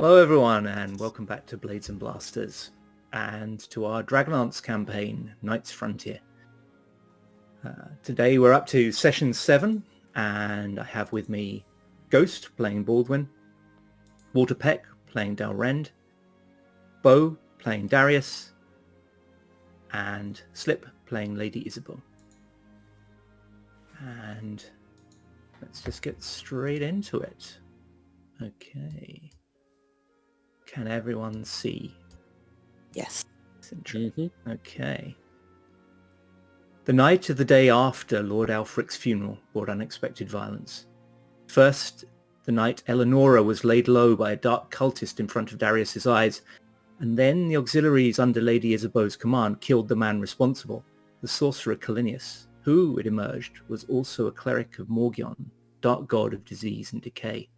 Hello everyone and welcome back to Blades and Blasters and to our Dragonlance campaign, Knight's Frontier. Today we're up to session 7 and I have with me Ghost playing Baldwin, Walter Peck playing Dalrend, Bo playing Darius, and Slip playing Lady Isabel. And let's just get straight into it. Okay. Can everyone see? Yes. Okay. The night of the day after Lord Alfric's funeral brought unexpected violence. First, the night Eleonora was laid low by a dark cultist in front of Darius's eyes, and then the auxiliaries under Lady Isabeau's command killed the man responsible, the sorcerer Calinius, who, it emerged, was also a cleric of Morgion, dark god of disease and decay.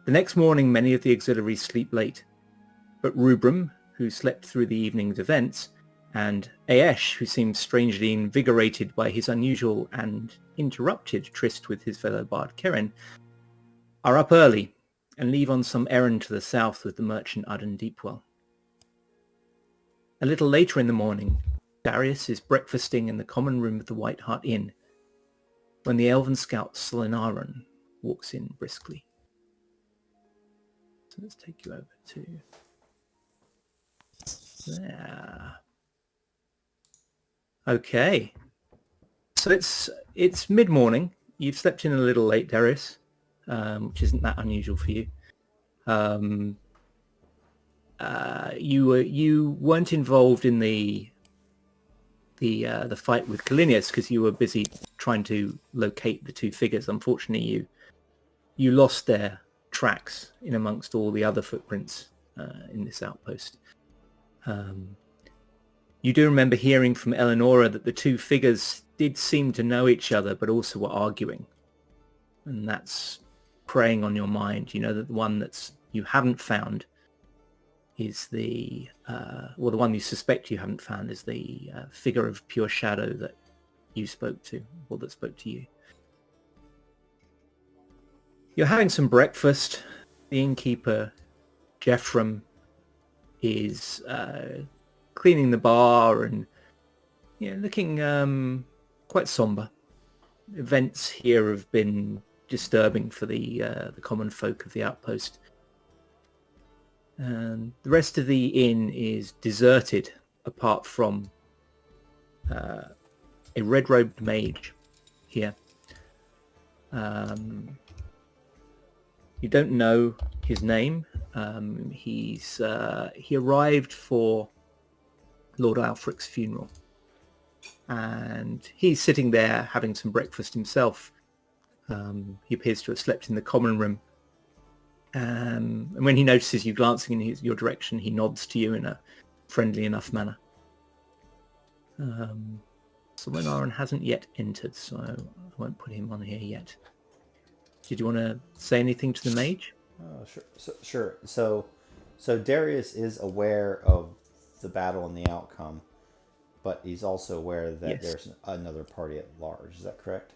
The next morning, many of the auxiliaries sleep late, but Rubrum, who slept through the evening's events, and Aesh, who seemed strangely invigorated by his unusual and interrupted tryst with his fellow bard Keren, are up early and leave on some errand to the south with the merchant Udden Deepwell. A little later in the morning, Darius is breakfasting in the common room of the White Hart Inn when the elven scout Solinaran walks in briskly. So let's take you over to there. Okay. So it's mid-morning. You've slept in a little late, Darius, which isn't that unusual for you. You weren't involved in the fight with Calinius because you were busy trying to locate the two figures. Unfortunately, you lost their tracks in amongst all the other footprints in this outpost. You do remember hearing from Eleonora that the two figures did seem to know each other, but also were arguing. And that's preying on your mind. You know that the one that you haven't found is the one you suspect you haven't found is the figure of pure shadow that you spoke to, or that spoke to you. You're having some breakfast. The innkeeper, Jeffram, is cleaning the bar and looking quite somber. Events here have been disturbing for the common folk of the outpost. And the rest of the inn is deserted apart from a red-robed mage here. You don't know his name. He arrived for Lord Alfric's funeral, and he's sitting there having some breakfast himself. He appears to have slept in the common room, and when he notices you glancing in your direction, he nods to you in a friendly enough manner. Solinaran hasn't yet entered, so I won't put him on here yet. Did you want to say anything to the mage? Sure. So Darius is aware of the battle and the outcome, but he's also aware that Yes. there's another party at large. Is that correct?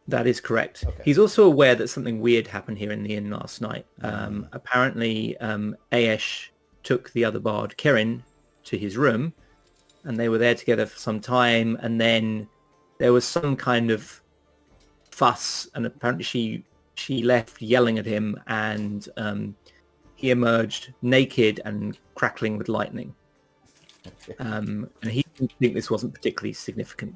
That is correct. Okay. He's also aware that something weird happened here in the inn last night. Apparently, Aesh took the other bard, Keren, to his room, and they were there together for some time, and then there was some kind of fuss, and apparently she left yelling at him, and he emerged naked and crackling with lightning. And he didn't think this wasn't particularly significant.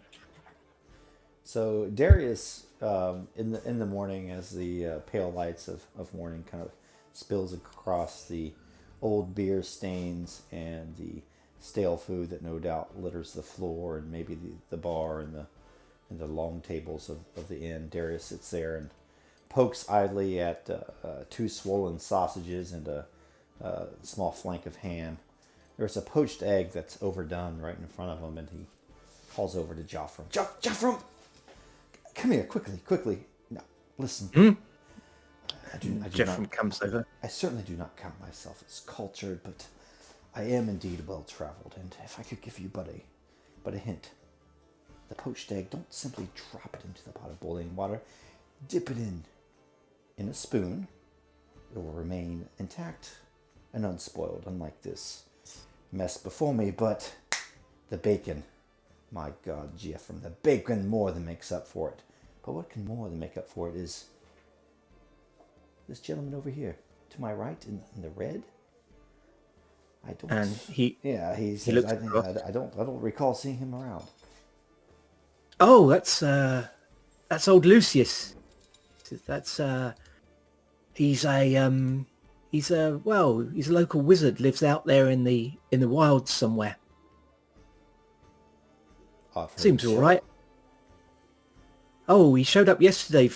So Darius, in the morning, as the pale lights of morning kind of spills across the old beer stains and the stale food that no doubt litters the floor and maybe the bar and the long tables of the inn, Darius sits there and pokes idly at 2 swollen sausages and a small flank of ham. There's a poached egg that's overdone right in front of him, and he calls over to Joffrey. Joffrey! Come here, quickly. Now, listen. Jeffram comes over. I certainly do not count myself as cultured, but I am indeed well-traveled, and if I could give you but a hint. The poached egg, don't simply drop it into the pot of boiling water. Dip it in a spoon it will remain intact and unspoiled, unlike this mess before me. But the bacon, my God, Geoffrey, the bacon more than makes up for it. But what can more than make up for it is this gentleman over here, to my right, in the red. I don't. And he he looks says, I don't recall seeing him around. Oh, that's old Lucius. That's he's a local wizard, lives out there in the wilds somewhere. Seems all right. Oh, he showed up yesterday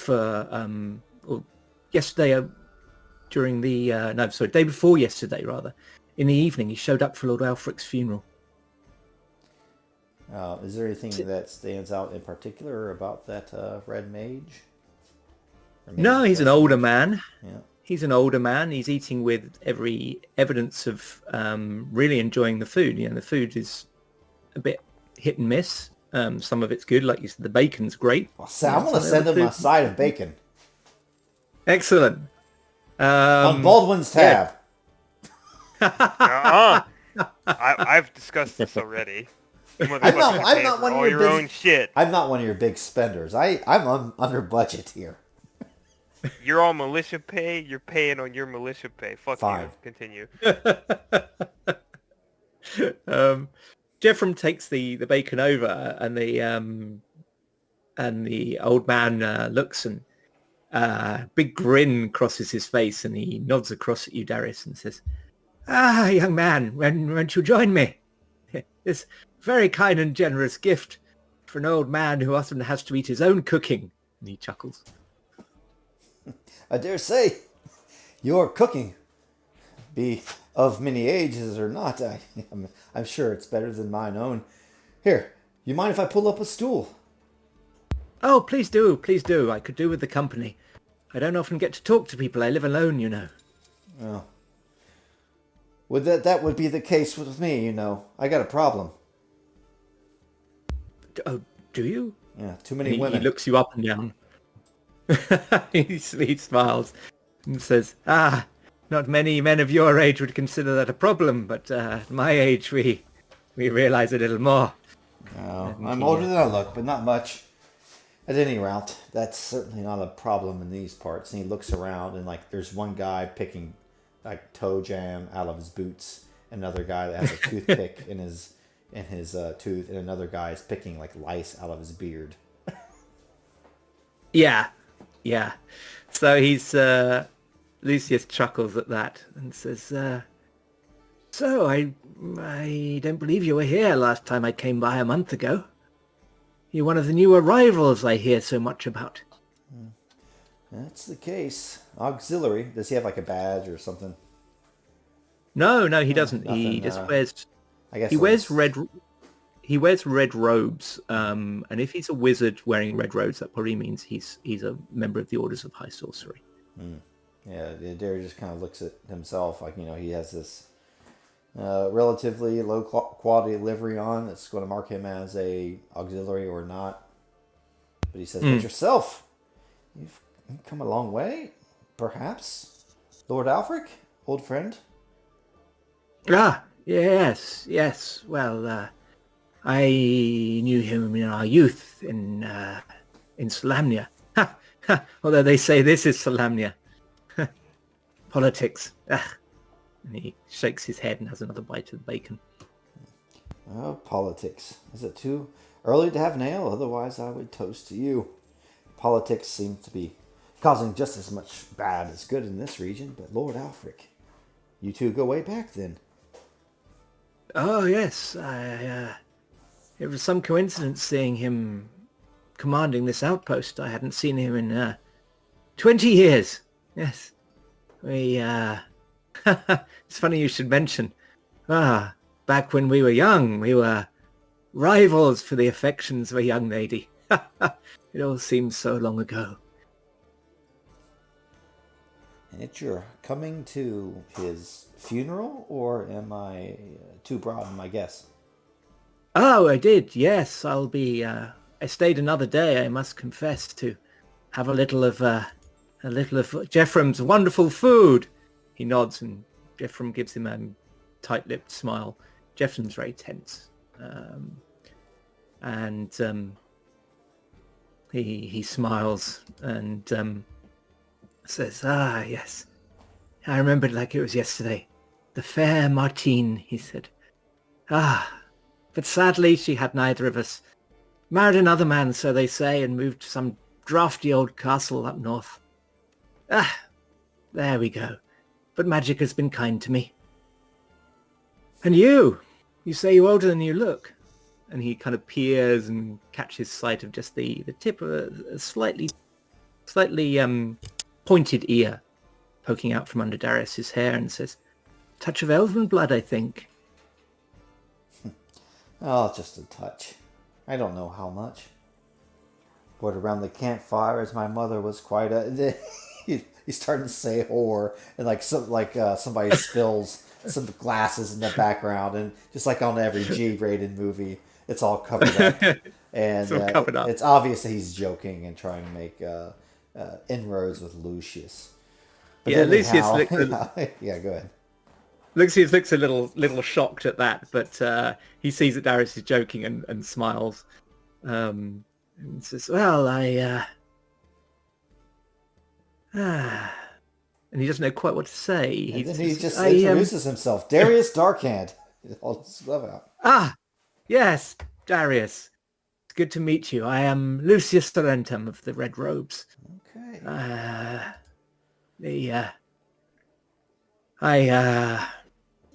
during the day before yesterday rather. In the evening, he showed up for Lord Alfric's funeral. Is there anything that stands out in particular about that red mage? No, he's an older man. Yeah. He's an older man. He's eating with every evidence of really enjoying the food. You know, the food is a bit hit and miss. Some of it's good, like you said. The bacon's great. Well, I'm going to send him a side of bacon. Excellent. On Baldwin's tab. I've discussed this already. I'm not one of your own shit. I'm not one of your big spenders. I'm under budget here. You're all militia pay. You're paying on your militia pay. Fuck Fine. you. Continue. Geoffrey takes the bacon over, and the old man looks, and big grin crosses his face, and he nods across at you, Darius, and says, young man, when won't you join me? This very kind and generous gift for an old man who often has to eat his own cooking. And he chuckles. I dare say your cooking, be of many ages or not, I'm sure it's better than mine own. Here, you mind if I pull up a stool? Oh, please do, please do. I could do with the company. I don't often get to talk to people. I live alone, you know. Oh. That would be the case with me, you know. I got a problem. Oh, do you? Yeah, too many women. He looks you up and down. he smiles and says, not many men of your age would consider that a problem, but at my age we realize a little more. No, I'm older than I look, but not much. At any rate, that's certainly not a problem in these parts. And he looks around, and like there's one guy picking like toe jam out of his boots, another guy that has a toothpick in his tooth, and another guy is picking like lice out of his beard. Yeah. So he's Lucius chuckles at that and says, "So I don't believe you were here last time I came by a month ago. You're one of the new arrivals I hear so much about." That's the case. Auxiliary. Does he have like a badge or something? No, he doesn't. Nothing, he just wears. I guess he wears red. He wears red robes, and if he's a wizard wearing red robes, that probably means he's a member of the Orders of High Sorcery. Yeah, Derry just kind of looks at himself like, you know, he has this relatively low quality livery on that's going to mark him as a auxiliary or not. But he says, but yourself, you've come a long way, perhaps. Lord Alfric, old friend. Yes. Well, I knew him in our youth in Solamnia. Although they say this is Solamnia. Politics. And he shakes his head and has another bite of the bacon. Oh, politics. Is it too early to have an ale? Otherwise, I would toast to you. Politics seem to be causing just as much bad as good in this region, but Lord Alfric, you two go way back then. Oh, yes. It was some coincidence seeing him commanding this outpost. I hadn't seen him in 20 years. Yes. It's funny you should mention. Back when we were young, we were rivals for the affections of a young lady. It all seems so long ago. And it's your coming to his funeral, or am I too broad in my guess? Oh, I did, yes. I stayed another day, I must confess, to have a little of a little of Jeffrem's wonderful food. He nods and Jeffrem gives him a tight-lipped smile. Jeffrem's very tense. He smiles and says, "Ah, yes. I remember it like it was yesterday. The fair Martine," he said. "Ah, but sadly she had neither of us. Married another man, so they say, and moved to some drafty old castle up north. Ah, there we go. But magic has been kind to me. And you say you're older than you look." And he kind of peers and catches sight of just the tip of a slightly pointed ear poking out from under Darius's hair and says, "Touch of elven blood, I think." Oh, just a touch. I don't know how much. But around the campfires, my mother was quite a... He's starting to say whore, and somebody spills some glasses in the background, and just like on every G-rated movie, it's all covered up. And It's all covered up. It's obvious that he's joking and trying to make inroads with Lucius. But Yeah, then Lucius yeah, go ahead. Lucius looks a little shocked at that, but he sees that Darius is joking and smiles. And says, "Well, and he doesn't know quite what to say. And then he just introduces himself. Darius Darkhand. I'll just love out. "Ah, yes, Darius. It's good to meet you. I am Lucius Tarentum of the Red Robes. Okay.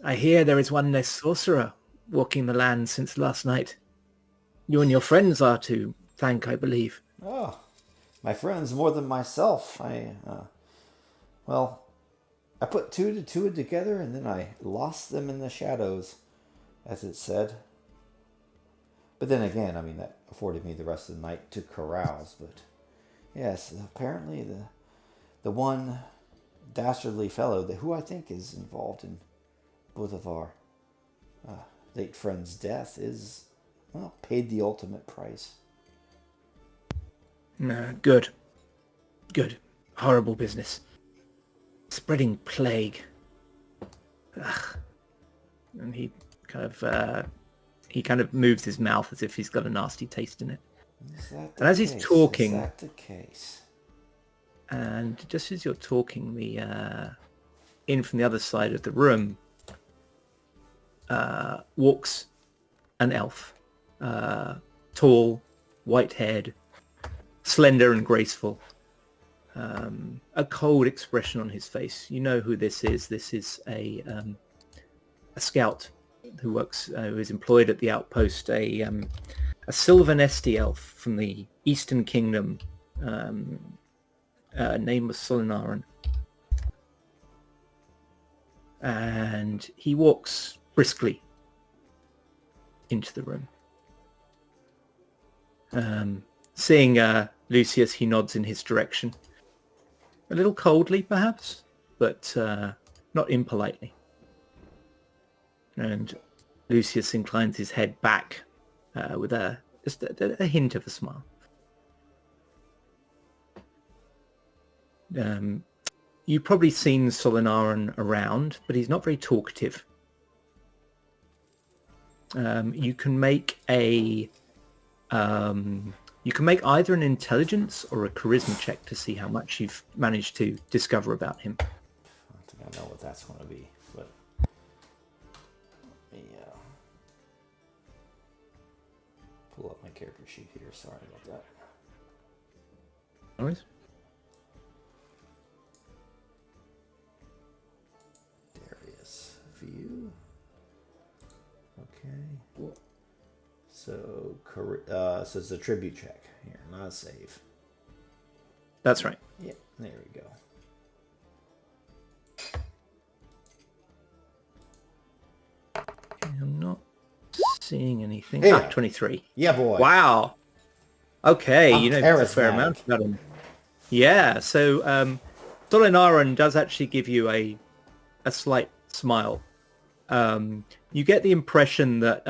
I hear there is one less sorcerer walking the land since last night. You and your friends are to thank, I believe." Oh, my friends more than myself. I put two to two together, and then I lost them in the shadows, as it said. But then again, I mean, that afforded me the rest of the night to carouse. But yes, apparently the one dastardly fellow who I think is involved in both of our late friend's death is, well, paid the ultimate price. Good. Horrible business. Spreading plague. Ugh. And he kind of moves his mouth as if he's got a nasty taste in it. And as he's talking, is that the case? And just as you're talking, in from the other side of the room walks an elf, tall, white-haired, slender and graceful. A cold expression on his face. You know who this is. This is a scout who is employed at the outpost. A Sylvan Esti elf from the Eastern Kingdom. Name was Solinaran. And he walks briskly into the room. Seeing Lucius, he nods in his direction. A little coldly, perhaps, but not impolitely. And Lucius inclines his head back with just a hint of a smile. You've probably seen Solinaran around, but he's not very talkative. You can make either an intelligence or a charisma check to see how much you've managed to discover about him. I think I know what that's going to be, but let me pull up my character sheet here. Sorry about that. No worries. Darius view. Okay. So it's a tribute check here, not a save. That's right. Yeah, there we go. I'm not seeing anything. Hey. 23. Yeah, boy. Wow. Okay, I'm you know a fair charismatic. amount about him. Yeah, so Dolinaran does actually give you a slight smile. You get the impression that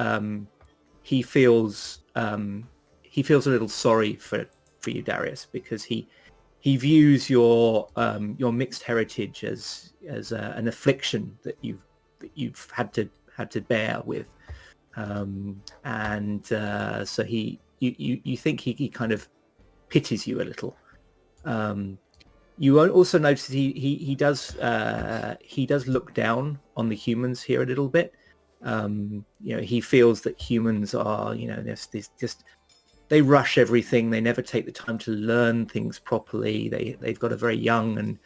he feels a little sorry for you, Darius, because he he views your mixed heritage as an affliction that you've had to bear with, and so you think he kind of pities you a little. You also notice he does look down on the humans here a little bit. He feels that humans are, this just, they rush everything. They never take the time to learn things properly. They've got a very young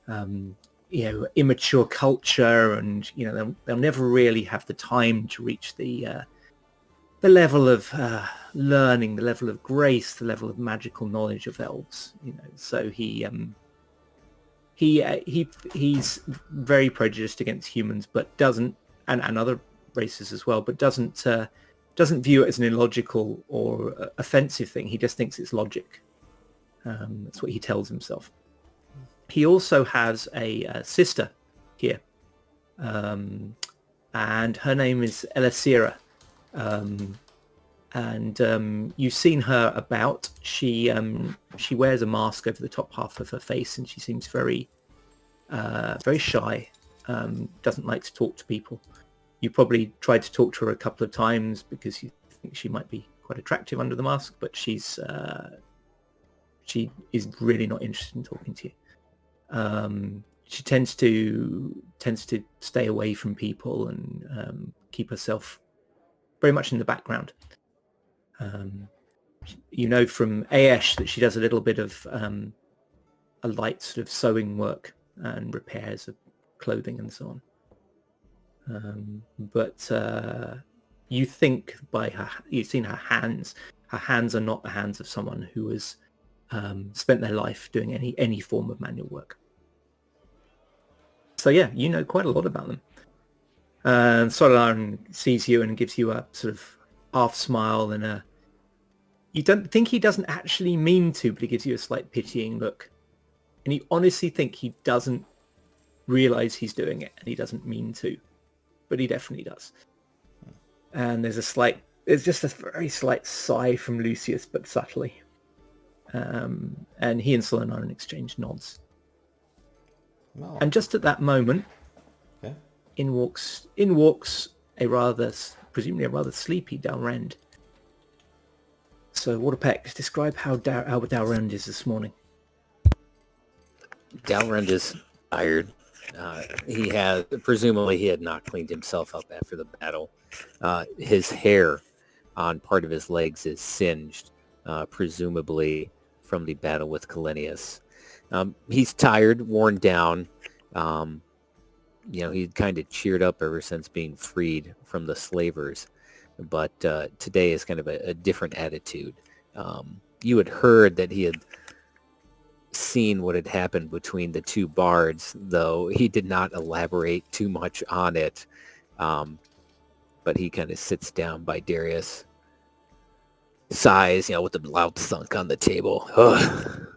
and immature culture, and they'll never really have the time to reach the level of learning, the level of grace, the level of magical knowledge of elves. So he's very prejudiced against humans, but doesn't, and other races as well, but doesn't view it as an illogical or offensive thing. He just thinks it's logic. That's what he tells himself. He also has a sister here, and her name is Elisira. And you've seen her about. She wears a mask over the top half of her face, and she seems very shy. Doesn't like to talk to people. You probably tried to talk to her a couple of times because you think she might be quite attractive under the mask, but she is really not interested in talking to you. She tends to stay away from people and keep herself very much in the background. From Aesh that she does a little bit of a light sort of sewing work and repairs of clothing and so on. But you think you've seen her hands. Her hands are not the hands of someone who has spent their life doing any form of manual work. So yeah, you know quite a lot about them. Solar sees you and gives you a sort of half smile and you don't think he doesn't actually mean to, but he gives you a slight pitying look. And you honestly think he doesn't realize he's doing it and he doesn't mean to, but he definitely does. And there's just a very slight sigh from Lucius, but subtly. And he and Solanar exchange nods. No. And just at that moment, Okay. in walks presumably a rather sleepy Dalrend. So, Waterpeck, describe how Dalrend is this morning. Dalrend is tired. Presumably he had not cleaned himself up after the battle. His hair on part of his legs is singed, presumably from the battle with Kalenius. He's tired, worn down. He'd kind of cheered up ever since being freed from the slavers. But today is kind of a different attitude. You had heard that he had seen what had happened between the two bards, though he did not elaborate too much on it. But he kind of sits down by Darius, sighs, with the loud thunk on the table. Ugh.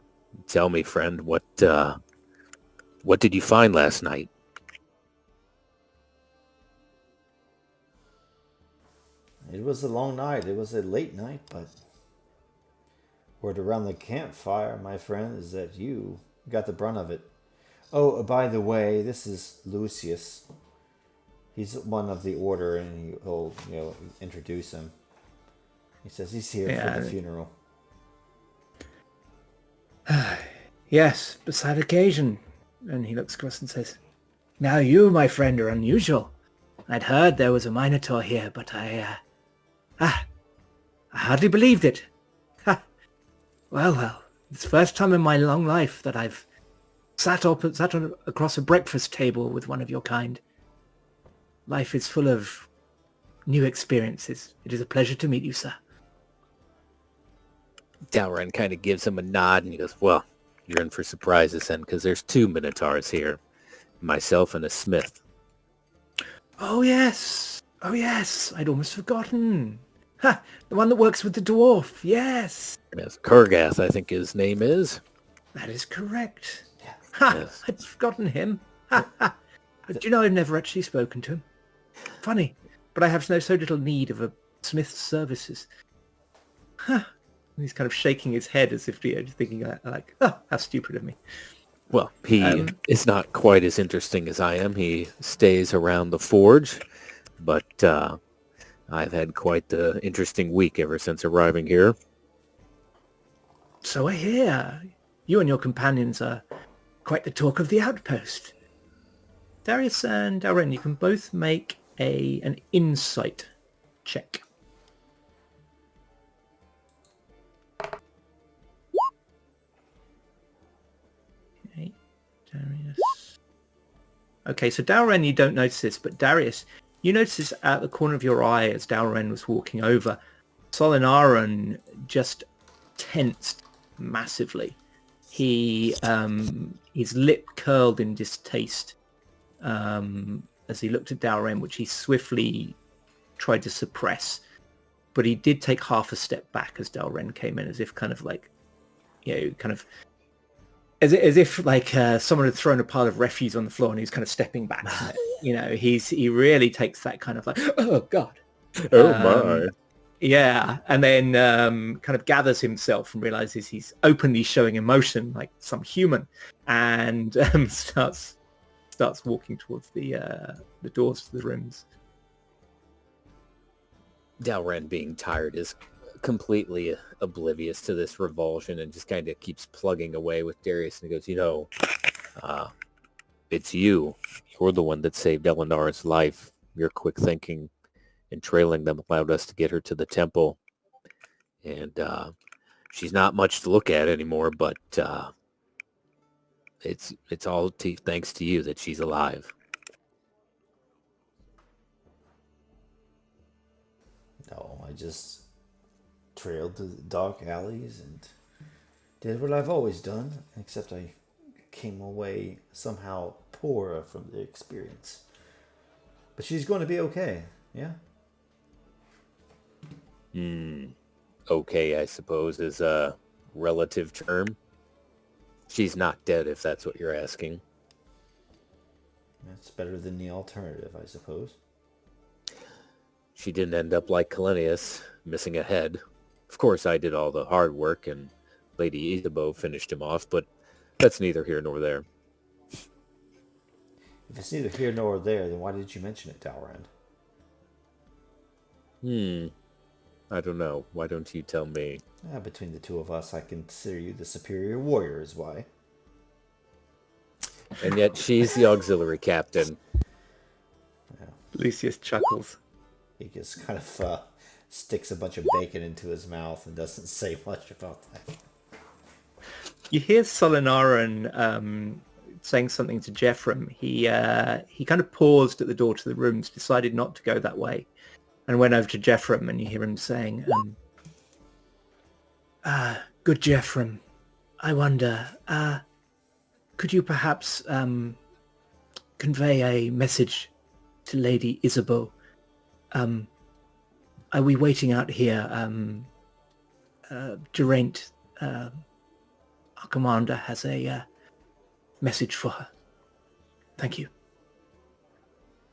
Tell me, friend, what did you find last night? It was a long night. It was a late night, but word around the campfire, my friend, is that you got the brunt of it. Oh, by the way, this is Lucius. He's one of the order, and he'll introduce him. He says he's here for the funeral. Yes, beside occasion. And he looks across and says, "Now you, my friend, are unusual. I'd heard there was a Minotaur here, but I hardly believed it. Well, it's the first time in my long life that I've sat across a breakfast table with one of your kind. Life is full of new experiences. It is a pleasure to meet you, sir." Dalrend kind of gives him a nod, and he goes, "Well, you're in for surprises then, because there's two Minotaurs here, myself and a smith." Oh yes, I'd almost forgotten. Ha! The one that works with the dwarf, yes. Yes, Kurgath, I think his name is. That is correct. Yeah. Ha! Yes. I'd forgotten him. Ha ha! Do you know I've never actually spoken to him? Funny, but I have so little need of a smith's services. Huh. He's kind of shaking his head as if thinking like, oh, how stupid of me. Well, he is not quite as interesting as I am. He stays around the forge, but I've had quite the interesting week ever since arriving here. So I hear. You and your companions are quite the talk of the outpost. Darius and Aren, you can both make an insight check. Okay, Darius. Okay, so Dalren, you don't notice this, but Darius, you notice this at the corner of your eye as Dalren was walking over. Solinaran just tensed massively. His lip curled in distaste as he looked at Dalren, which he swiftly tried to suppress. But he did take half a step back as Dalren came in, as if kind of like, as if like someone had thrown a pile of refuse on the floor and he's kind of stepping back from it. He really takes that kind of like, oh God. Oh my. Yeah, and then kind of gathers himself and realizes he's openly showing emotion like some human, and starts walking towards the doors to the rooms. Dalren, being tired, is completely oblivious to this revulsion and just kind of keeps plugging away with Darius, and he goes, it's you. You're the one that saved Eleanor's life. Your quick thinking and trailing them allowed us to get her to the temple. And she's not much to look at anymore, but it's all thanks to you that she's alive. No, I just trailed through the dark alleys and did what I've always done, except I came away somehow poorer from the experience. But she's going to be okay, yeah? Okay, I suppose, is a relative term. She's not dead, if that's what you're asking. That's better than the alternative, I suppose. She didn't end up like Kalenius, missing a head. Of course, I did all the hard work, and Lady Isabeau finished him off, but that's neither here nor there. If it's neither here nor there, then why did you mention it, Dalrand? I don't know. Why don't you tell me? Between the two of us, I consider you the superior warrior, is why. And yet she's the auxiliary captain. Yeah. Lucius chuckles. He just kind of sticks a bunch of bacon into his mouth and doesn't say much about that. You hear Solinaran saying something to Jephram. He kind of paused at the door to the rooms, decided not to go that way, and went over to Jephram, and you hear him saying, good Jephram, I wonder, could you perhaps convey a message to Lady Isabeau? Are we waiting out here? Geraint, our commander, has a message for her. Thank you.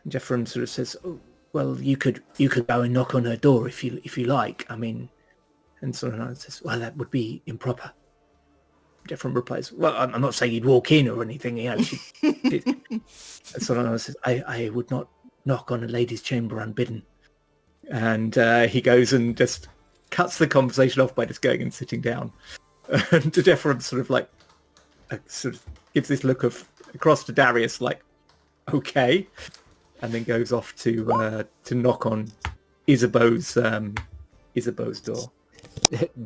And Jephram sort of says, oh, well, you could go and knock on her door if you like. I mean, and Solanaran says, well, that would be improper. Jephram replies, well, I'm not saying you'd walk in or anything. And Solanaran says, I would not knock on a lady's chamber unbidden. And he goes and just cuts the conversation off by just going and sitting down. And Jephram sort of like sort of gives this look of across to Darius like, okay, and then goes off to knock on Isabeau's door.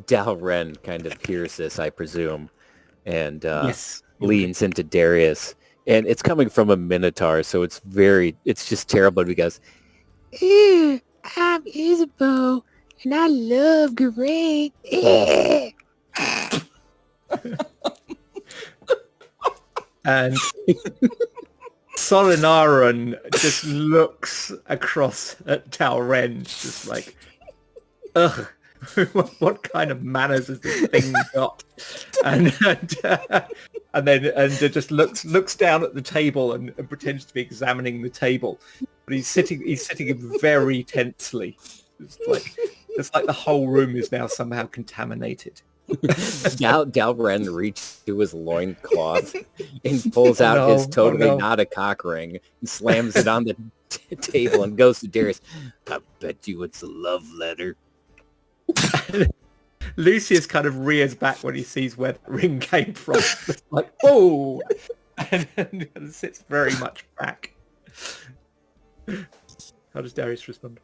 Dalren kind of hears this, I presume, and yes, leans into Darius, and it's coming from a Minotaur, so it's just terrible because, I'm Isabeau, and I love Geraint. And Solinaran just looks across at Dalren, just like, ugh, what kind of manners has this thing got? And then just looks down at the table and pretends to be examining the table, but he's sitting very tensely. It's like, It's like the whole room is now somehow contaminated. Dalren reaches to his loincloth and pulls out his no. totally Oh, no. not a cock ring and slams it on the table and goes to Darius. I bet you it's a love letter. Lucius kind of rears back when he sees where the ring came from. It's like, oh! And sits very much back. How does Darius respond?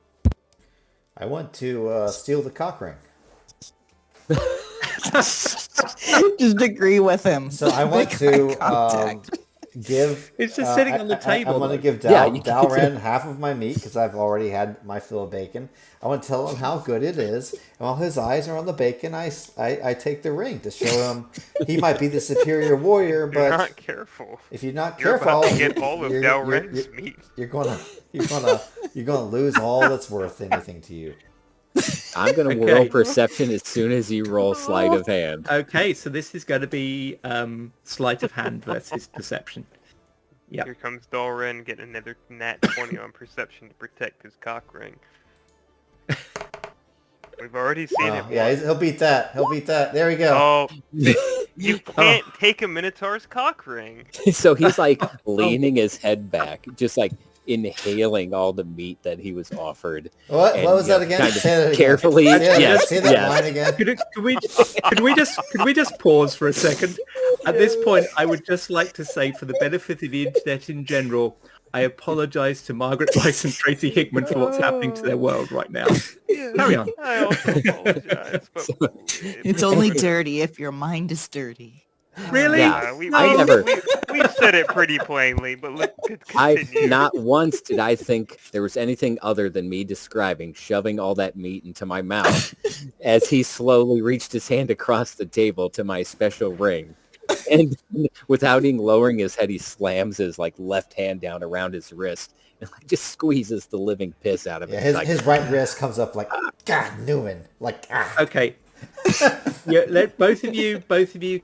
I want to steal the cock ring. Just agree with him. So I want Make to eye contact. give... It's just sitting on the table. I'm going to give Yeah, you can- Dalren half of my meat because I've already had my fill of bacon. I want to tell him how good it is. And while his eyes are on the bacon, I take the ring to show him he might be the superior warrior. You're But not careful. if you're not You're careful, about to get all of you're- Dalren's meat. you're gonna lose all that's worth anything to you. I'm going to Okay. roll perception as soon as you roll sleight of hand. Okay, so this is going to be sleight of hand versus perception. Yeah. Here comes Dalren getting another nat 20 on perception to protect his cock ring. We've already seen it. Yeah, once. he'll beat that. There we go. Oh, you can't take a Minotaur's cock ring. So he's like leaning his head back, just like inhaling all the meat that he was offered. What and, was you that know, again? kind of Say that again. carefully. Yes, Say that yes. line again. Could we just pause for a second? At this point, I would just like to say, for the benefit of the internet in general, I apologise to Margaret Rice and Tracy Hickman for what's happening to their world right now. Carry on. I also apologize, but It's only dirty if your mind is dirty. Really? Yeah. we, I never- we've said it pretty plainly, but let's I continue. not once did I think there was anything other than me describing shoving all that meat into my mouth as he slowly reached his hand across the table to my special ring. And without even lowering his head, he slams his like left hand down around his wrist and like just squeezes the living piss out of Yeah, it. Like, his right wrist comes up like, God, Newman. Like, ah. Okay. Yeah, let both of you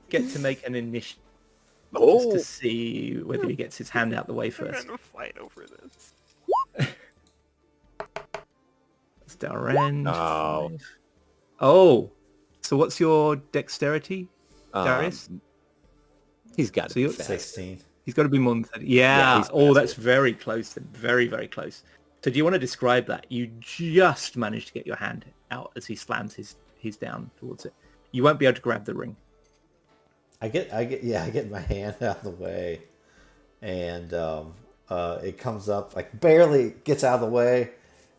get to make an initiative just oh, to see whether he gets his hand out the way We're first. gonna fight over this. It's Darren. Oh. Oh. So what's your dexterity, Darius? he's got to So be you're- fast. 16. He's got to be more than 30. Yeah, Yeah. he's Oh, faster. that's very close then. Very, very close. So do you want to describe that? You just managed to get your hand out as he slams his down towards it. You won't be able to grab the ring. I get my hand out of the way, and it comes up like barely gets out of the way,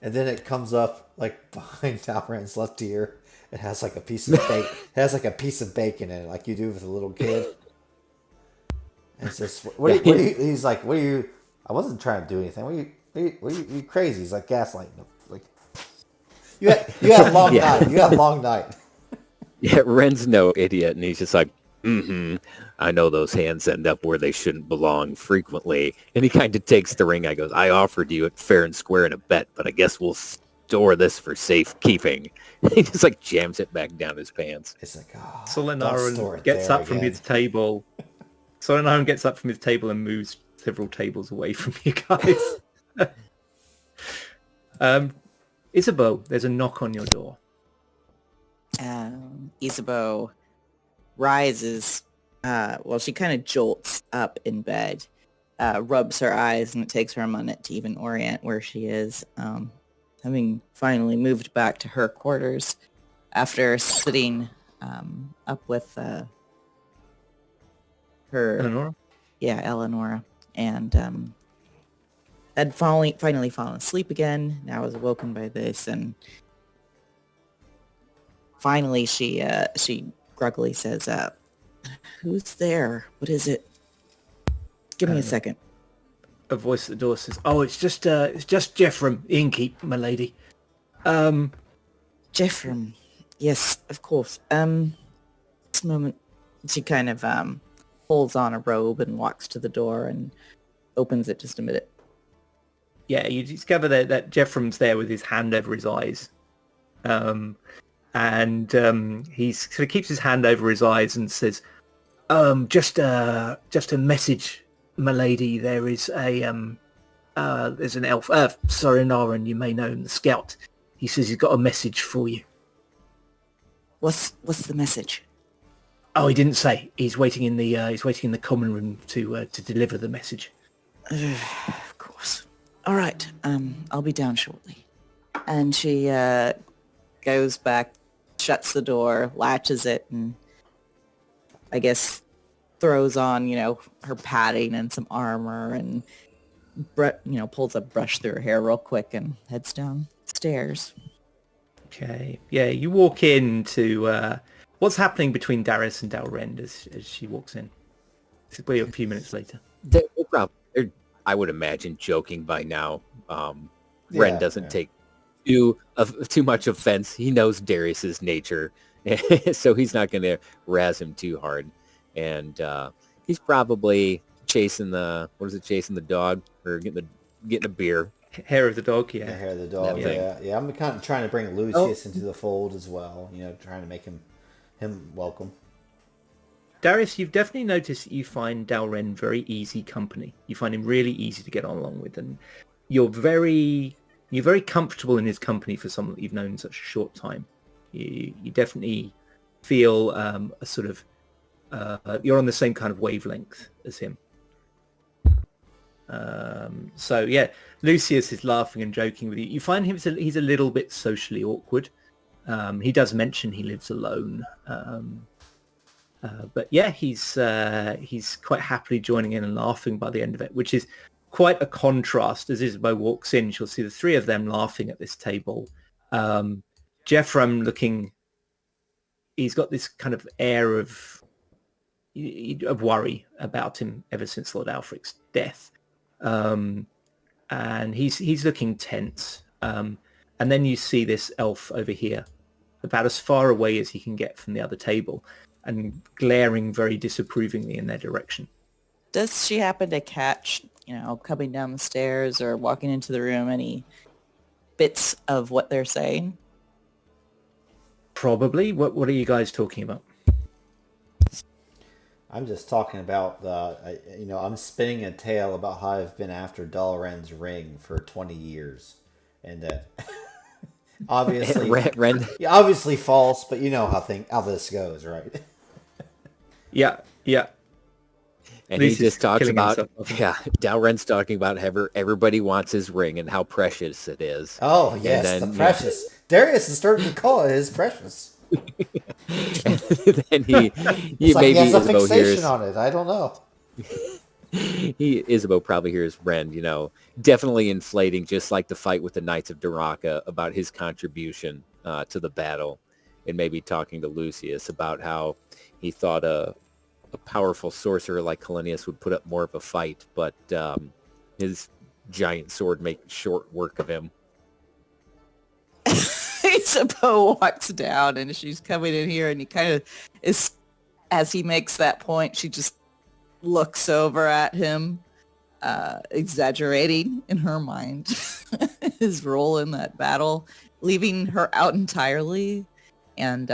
and then it comes up like behind Talran's left ear. It has like a piece of bacon. It has like a piece of bacon in it, like you do with a little kid. And it's just he's like, what are you? I wasn't trying to do anything. What are you crazy? He's like gaslighting him. Like you had a long Yeah. night. You had a long night. Yeah, Ren's no idiot, and he's just like, I know those hands end up where they shouldn't belong frequently. And he kind of takes the ring. I goes, I offered you it fair and square in a bet, but I guess we'll store this for safekeeping. He just like jams it back down his pants. It's like, oh, don't store Solanaran it gets there up from again. his table. Solanaran gets up from his table and moves several tables away from you guys. Isabeau, there's a knock on your door. Isabeau rises. She kind of jolts up in bed, rubs her eyes, and it takes her a minute to even orient where she is. Having finally moved back to her quarters after sitting up with her, Eleonora? Eleonora, and had finally fallen asleep again. Now was awoken by this, and finally she groggily says, "Who's there? What is it? Give me a second." A voice at the door says, "Oh, it's just Jeffrem, innkeep, my lady." Jeffrem. Yes, of course. This moment, she kind of pulls on a robe and walks to the door and opens it just a minute. Yeah, you discover that Jeffrem's there with his hand over his eyes. And he sort of keeps his hand over his eyes and says, just a message, my lady. There is there's an elf, Sorenaran, you may know him, the scout. He says he's got a message for you. What's the message? Oh, he didn't say. He's waiting in the common room to deliver the message. Of course. All right. I'll be down shortly. And she goes back, shuts the door, latches it, and I guess throws on, her padding and some armor, and pulls a brush through her hair real quick and heads downstairs. Okay. Yeah, you walk into what's happening between Darius and Dalrend as she walks in. This will be a few minutes later. They're I would imagine joking by now. Ren doesn't take too much offense. He knows Darius's nature, so he's not going to razz him too hard. And he's probably chasing the dog or getting a beer. Hair of the dog, yeah. The hair of the dog, yeah. I'm kind of trying to bring Lucius into the fold as well. Trying to make him welcome. Darius, you've definitely noticed that you find Dalren very easy company. You find him really easy to get on along with, and you're very comfortable in his company for someone that you've known in such a short time. You definitely feel a sort of you're on the same kind of wavelength as him. So yeah, Lucius is laughing and joking with you. You find he's a little bit socially awkward. He does mention he lives alone. But yeah, he's quite happily joining in and laughing by the end of it, which is quite a contrast. As Isabeau walks in, she'll see the three of them laughing at this table. Jeffram he's got this kind of air of worry about him ever since Lord Alfric's death. And he's looking tense. And then you see this elf over here, about as far away as he can get from the other table, and glaring very disapprovingly in their direction. Does she happen to catch, coming down the stairs or walking into the room, any bits of what they're saying? Probably. What are you guys talking about? I'm just talking about I'm spinning a tale about how I've been after Dalren's ring for 20 years, and that obviously obviously false, but you know how this goes, right? Yeah. And he just talks about, Dalren's talking about how everybody wants his ring and how precious it is. Oh, yes, the precious. Darius is starting to call it his precious. And then he maybe has a fixation on it. I don't know. Isabeau probably hears Ren, definitely inflating, just like the fight with the Knights of Daraka, about his contribution to the battle, and maybe talking to Lucius about how he thought a powerful sorcerer like Kalenius would put up more of a fight, but his giant sword makes short work of him. Isabeau walks down, and she's coming in here, and he kind of is, as he makes that point, she just looks over at him, exaggerating in her mind his role in that battle, leaving her out entirely. And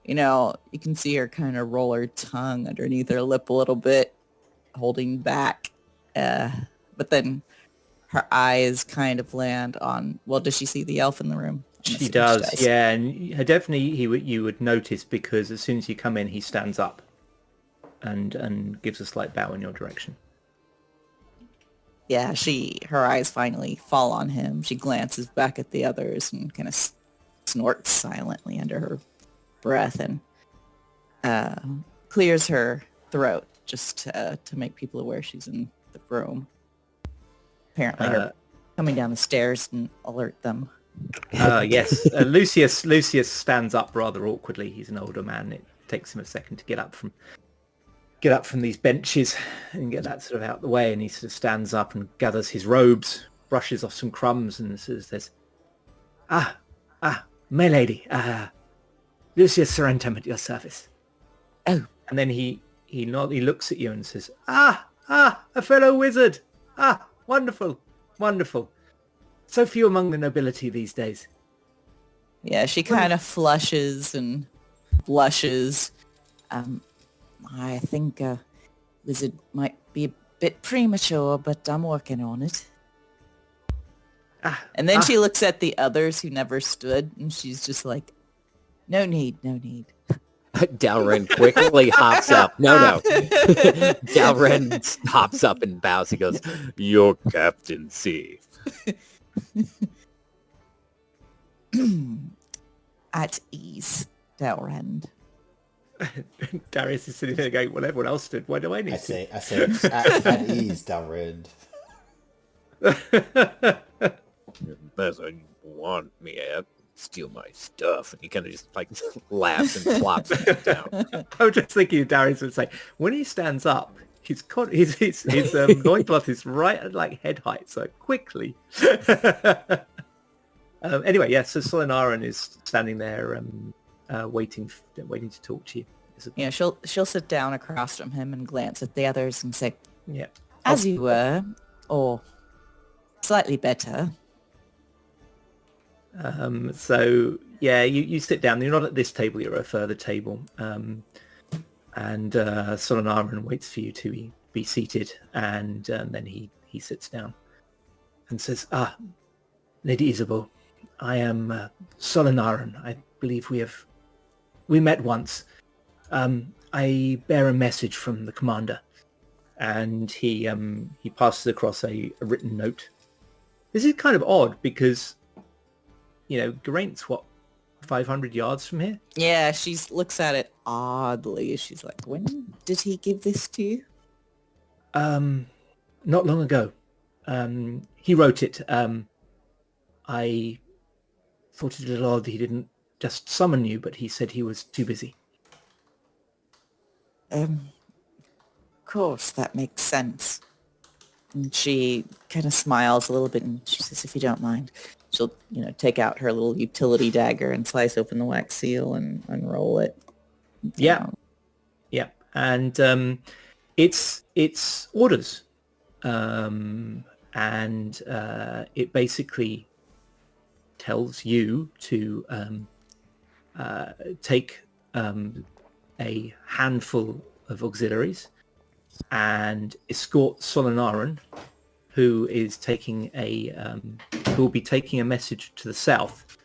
you can see her kind of roll her tongue underneath her lip a little bit, holding back. But then her eyes kind of land on, does she see the elf in the room? She does, yeah. And definitely you would notice, because as soon as you come in, he stands up and gives a slight bow in your direction. Yeah, her eyes finally fall on him. She glances back at the others and kind of snorts silently under her breath, and clears her throat just to make people aware she's in the room. Apparently her coming down the stairs and alert them. Yes. Lucius stands up rather awkwardly. He's an older man. It takes him a second to get up from these benches and get that sort of out the way, and he sort of stands up and gathers his robes, brushes off some crumbs, and says, my lady, Lucius Sorrentum at your service. Oh. And then he looks at you and says, a fellow wizard. Wonderful. So few among the nobility these days. Yeah, she kind of flushes and blushes. I think wizard might be a bit premature, but I'm working on it. And then she looks at the others who never stood, and she's just like, no need, no need. Dalren quickly hops up. No. Dalren hops up and bows. He goes, "Your captaincy." At ease, Dalrend. Darius is sitting there going, well, everyone else stood. Why do I need I to? say, at ease, Dalred. Doesn't want me at steal my stuff, and he kind of just like laughs and plops it down. I was just thinking Darius would say, when he stands up, his loincloth is right at like head height, so quickly. Anyway, yeah, so Solinaran is standing there waiting to talk to you. Yeah, she'll sit down across from him and glance at the others and say, Yeah. as you were, or slightly better. So yeah, you sit down. You're not at this table. You're at a further table, and Solinaran waits for you to be seated, and then he sits down and says, Lady Isabeau, I am Solinaran. I believe we met once. I bear a message from the commander, and he passes across a written note. This is kind of odd because, Geraint's 500 yards from here? Yeah, she looks at it oddly. She's like, when did he give this to you? Not long ago. He wrote it. I thought it a little odd that he didn't just summon you, but he said he was too busy. Of course, that makes sense. And she kind of smiles a little bit and she says, if you don't mind, she'll, take out her little utility dagger and slice open the wax seal and unroll it. Yeah. Yeah. And it's orders. And it basically tells you to take a handful of auxiliaries and escort Solinaran, who will be taking a message to the south,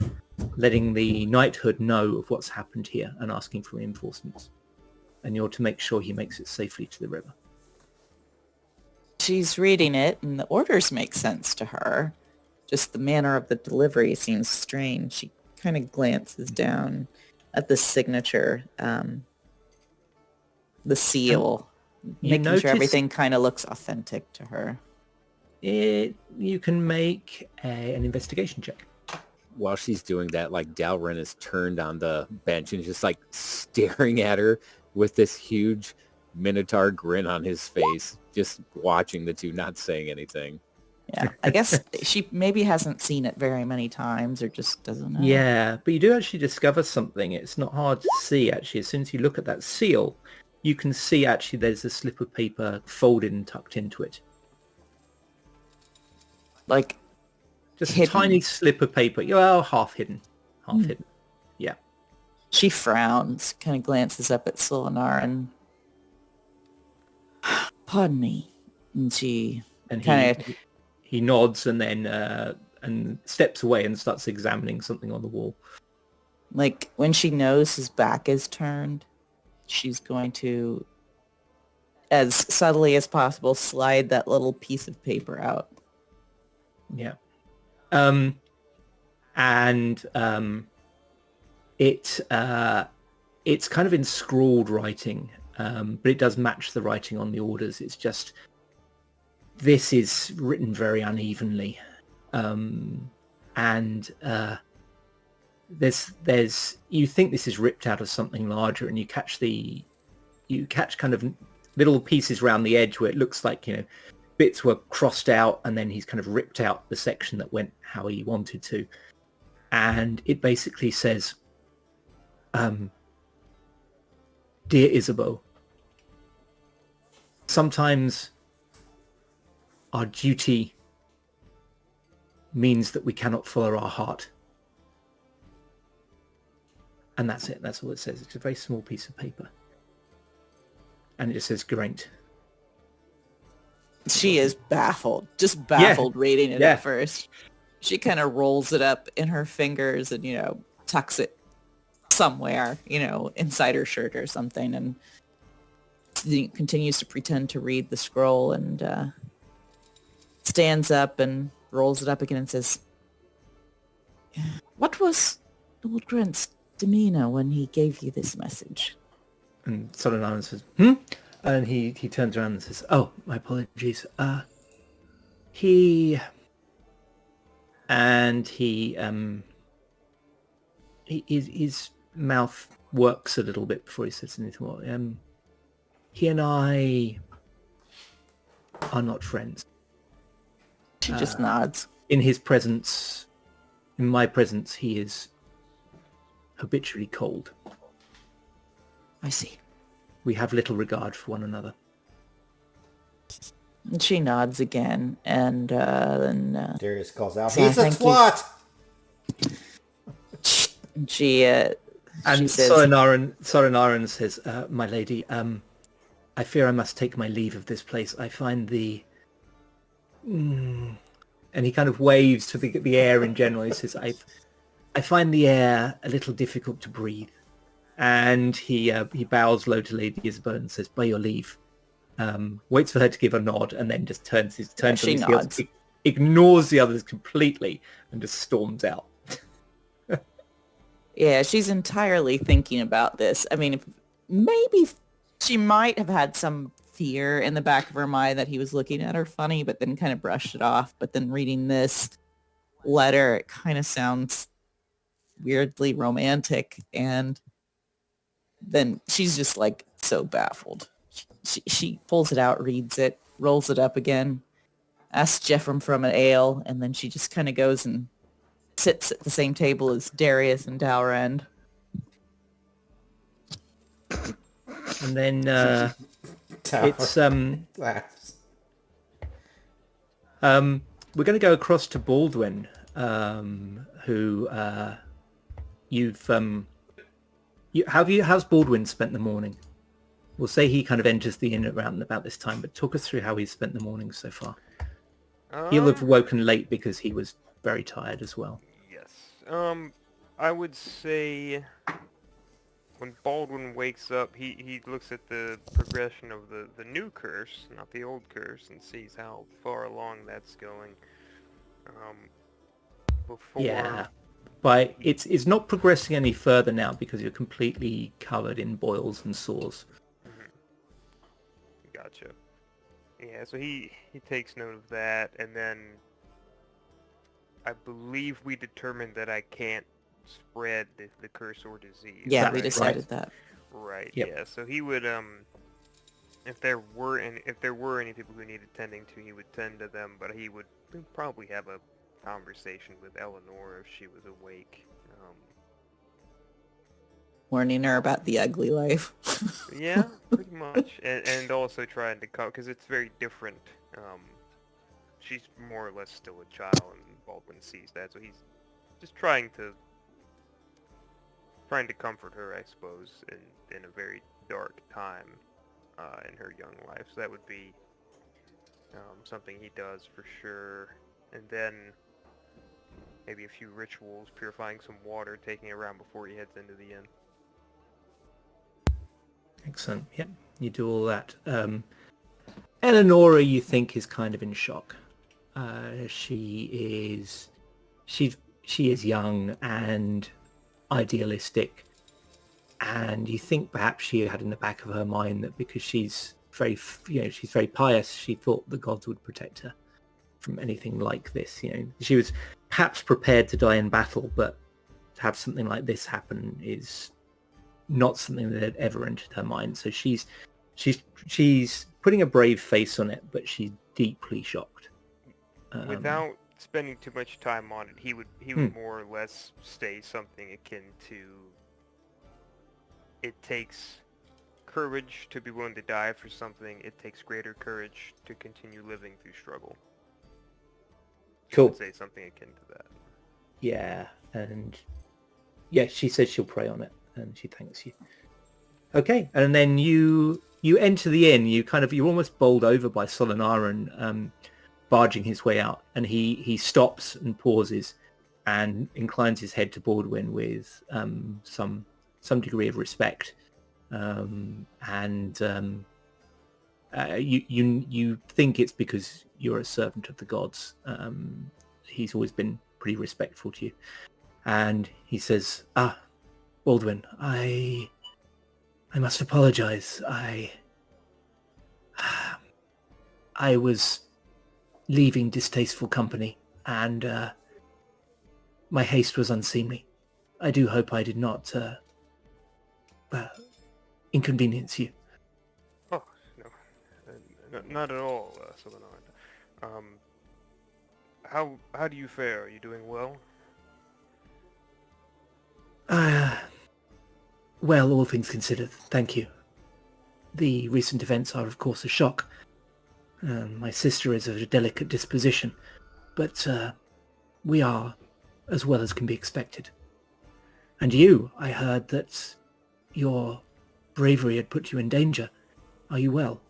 letting the knighthood know of what's happened here and asking for reinforcements. And you're to make sure he makes it safely to the river. She's reading it, and the orders make sense to her. Just the manner of the delivery seems strange. She kind of glances down at the signature, the seal, making sure everything kind of looks authentic to her. You can make an investigation check. While she's doing that, like Dalren is turned on the bench and just like staring at her with this huge minotaur grin on his face, just watching the two, not saying anything. Yeah, I guess she maybe hasn't seen it very many times or just doesn't know. Yeah, but you do actually discover something. It's not hard to see, actually. As soon as you look at that seal, you can see actually there's a slip of paper folded and tucked into it. Like just hidden. A tiny slip of paper. Well, half hidden. Half hidden. Yeah. She frowns, kind of glances up at Solinar and pardon me. And she he nods and then and steps away and starts examining something on the wall. Like when she knows his back is turned, she's going to, as subtly as possible, slide that little piece of paper out. Yeah. It's kind of in scrawled writing, but it does match the writing on the orders. It's just, this is written very unevenly. There's you think this is ripped out of something larger, and you catch kind of little pieces around the edge where it looks like, bits were crossed out, and then he's kind of ripped out the section that went how he wanted to. And it basically says, Dear Isabeau, sometimes our duty means that we cannot follow our heart. And that's it. That's all it says. It's a very small piece of paper. And it just says Geraint. She is baffled. Just baffled reading it at first. She kind of rolls it up in her fingers and, tucks it somewhere, inside her shirt or something, and continues to pretend to read the scroll and stands up and rolls it up again and says, "What was Lord Grant's demeanor when he gave you this message?" And Solanaran says, "Hmm?" And he turns around and says, "Oh, my apologies. He his mouth works a little bit before he says anything more. He and I are not friends. She just nods. In my presence, he is habitually cold. I see. We have little regard for one another." And she nods again, and then Darius calls out, Yeah, "He's a thank you. twat!" she And says, Solanaran says, "My lady, I fear I must take my leave of this place. I find the..." And he kind of waves to the air in general. He says, I find the air a little difficult to breathe." And he bows low to Lady Isabel and says, "By your leave." Waits for her to give a nod and then just turns she on his heels, nods. ignores the others completely and just storms out. Yeah, she's entirely thinking about this. I mean, maybe she might have had some fear in the back of her mind that he was looking at her funny, but then kind of brushed it off. But then reading this letter, it kind of sounds weirdly romantic. And then she's just like so baffled. She pulls it out, reads it, rolls it up again, asks Jephram for an ale, and then she just kind of goes and sits at the same table as Darius and Dalrand. And then it's Laughs. we're going to go across to Baldwin, who how's Baldwin spent the morning? We'll say he kind of enters the inn around about this time, but talk us through how he's spent the morning so far. He'll have woken late because he was very tired as well. Yes. I would say when Baldwin wakes up, he looks at the progression of the new curse, not the old curse, and sees how far along that's going. Before... Yeah, but it's not progressing any further now because you're completely covered in boils and sores. Gotcha. Yeah, so he takes note of that, and then I believe we determined that I can't spread the curse or disease. Yeah, we Right. decided that. Right. Yep. Yeah. So he would if there were any people who needed tending to, he would tend to them, but he'd probably have a conversation with Eleanor if she was awake. Warning her about the ugly life. Yeah, pretty much, and also trying to because it's very different. She's more or less still a child, and Baldwin sees that, so he's just trying to comfort her, I suppose, in a very dark time in her young life. So that would be something he does for sure, and then maybe a few rituals, purifying some water, taking it around before he heads into the inn. Excellent. Yep, you do all that. Eleonora, you think, is kind of in shock. She is young and idealistic, and you think perhaps she had in the back of her mind that because she's very pious, she thought the gods would protect her from anything like this. She was perhaps prepared to die in battle, but to have something like this happen is not something that had ever entered her mind. So she's putting a brave face on it, but she's deeply shocked. Without spending too much time on it, he would more or less say something akin to, it takes courage to be willing to die for something, it takes greater courage to continue living through struggle. Cool. I would say something akin to that. Yeah, and yeah, she says she'll pray on it, and she thanks you. Okay, and then you enter the inn. You're almost bowled over by Solanaran. barging his way out, and he stops and pauses and inclines his head to Baldwin with some degree of respect. You think it's because you're a servant of the gods. He's always been pretty respectful to you. And he says, Baldwin, I must apologize. I was leaving distasteful company, and my haste was unseemly. I do hope I did not inconvenience you. Oh, no, not at all, Solenoid. How do you fare? Are you doing well? Well, all things considered, thank you. The recent events are, of course, a shock. My sister is of a delicate disposition, but we are as well as can be expected. And you, I heard that your bravery had put you in danger. Are you well?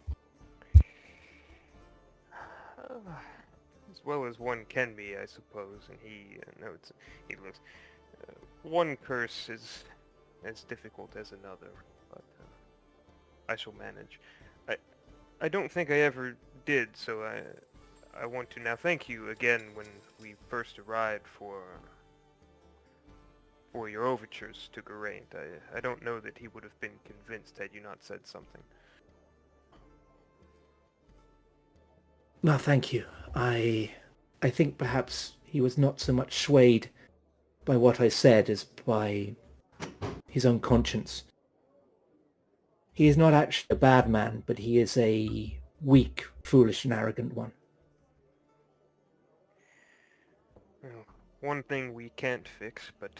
As well as one can be, I suppose. And he notes. He looks. One curse is as difficult as another, but I shall manage. I don't think I ever did, so I want to now thank you again when we first arrived for your overtures to Geraint. I don't know that he would have been convinced had you not said something. Well, thank you. I think perhaps he was not so much swayed by what I said as by his own conscience. He is not actually a bad man, but he is a weak, foolish, and arrogant one. Well, one thing we can't fix, but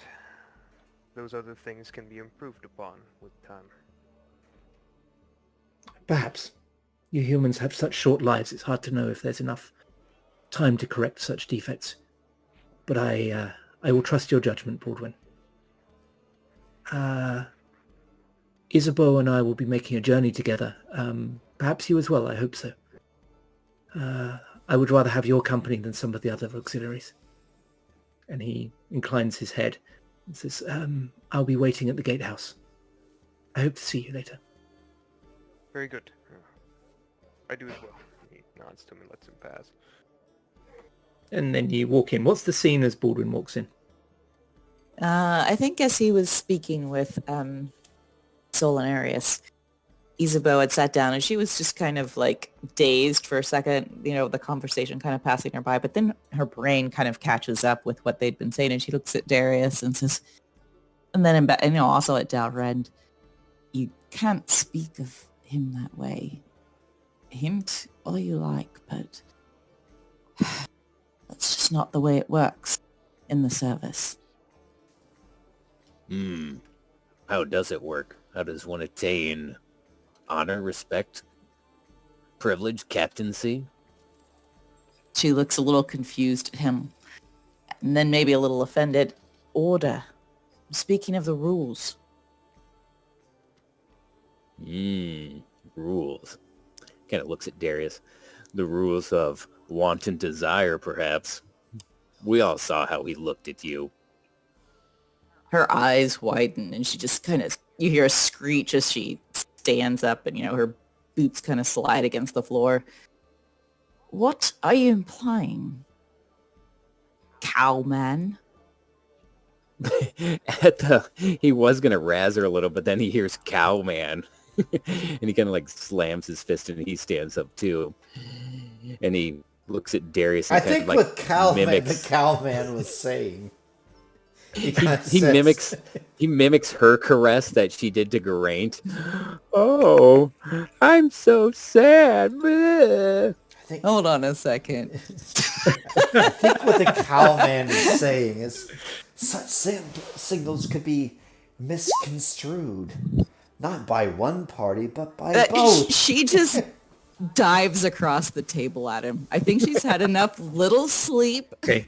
those other things can be improved upon with time. Perhaps. You humans have such short lives, it's hard to know if there's enough time to correct such defects. But I will trust your judgment, Baldwin. Isabeau and I will be making a journey together. Perhaps you as well, I hope so. I would rather have your company than some of the other auxiliaries. And he inclines his head and says, I'll be waiting at the gatehouse. I hope to see you later. Very good. I do as well. He nods to him and lets him pass. And then you walk in. What's the scene as Baldwin walks in? I think as he was speaking with Solinarius, Isabeau had sat down and she was just kind of like dazed for a second, the conversation kind of passing her by, but then her brain kind of catches up with what they'd been saying and she looks at Darius and says, and then also at Dalrend, you can't speak of him that way. Hint all you like, but that's just not the way it works in the service. How does it work? How does one attain honor, respect, privilege, captaincy? She looks a little confused at him, and then maybe a little offended. Order. Speaking of the rules. Rules. Kind of looks at Darius. The rules of wanton desire, perhaps. We all saw how he looked at you. Her eyes widen and she just kind of, you hear a screech as she stands up and, her boots kind of slide against the floor. What are you implying? Cowman? He was going to razz her a little, but then he hears cowman. And he kind of like slams his fist and he stands up too. And he looks at Darius and I think what the cowman was saying. He mimics her caress that she did to Geraint. Oh, I'm so sad. Hold on a second. I think what the cowman is saying is such signals could be misconstrued. Not by one party, but by both. She just dives across the table at him. I think she's had enough little sleep. Okay.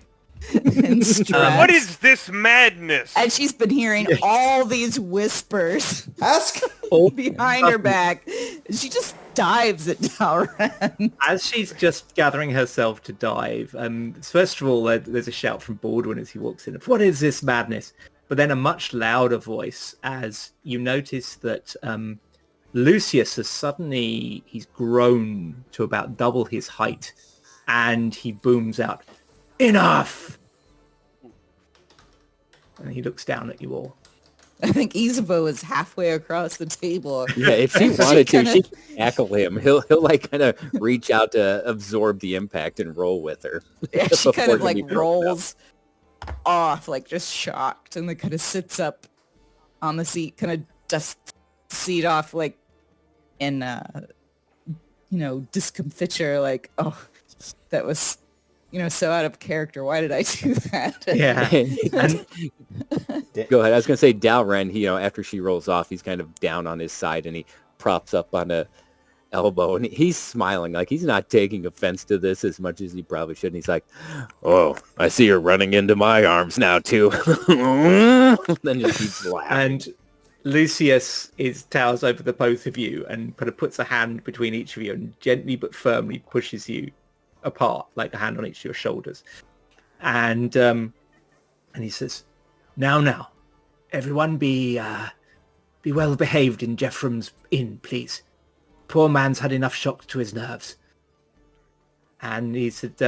And stress. What is this madness? And she's been hearing all these whispers. Ask all behind her back. She just dives at Dalren. As she's just gathering herself to dive, first of all, there's a shout from Baldwin as he walks in. What is this madness? But then a much louder voice as you notice that Lucius has suddenly, he's grown to about double his height, and he booms out, "Enough!" And he looks down at you all. I think Isabeau is halfway across the table. Yeah, if she wanted to, she can tackle him. He'll like kind of reach out to absorb the impact and roll with her. Yeah, she kind of before like he drops rolls off, like just shocked, and then kind of sits up on the seat, kind of dusts the seat off, like in discomfiture, like, oh, that was so out of character. Why did I do that? Yeah. And go ahead. I was gonna say Dalren, he, after she rolls off, he's kind of down on his side and he props up on a elbow and he's smiling, like he's not taking offense to this as much as he probably should. And he's like, "Oh, I see you're running into my arms now too." Then he keeps laughing. And Lucius towers over the both of you and kind of puts a hand between each of you and gently but firmly pushes you apart, like a hand on each of your shoulders. And he says, Now, everyone be well behaved in Jeffrem's inn, please. Poor man's had enough shock to his nerves." And he said,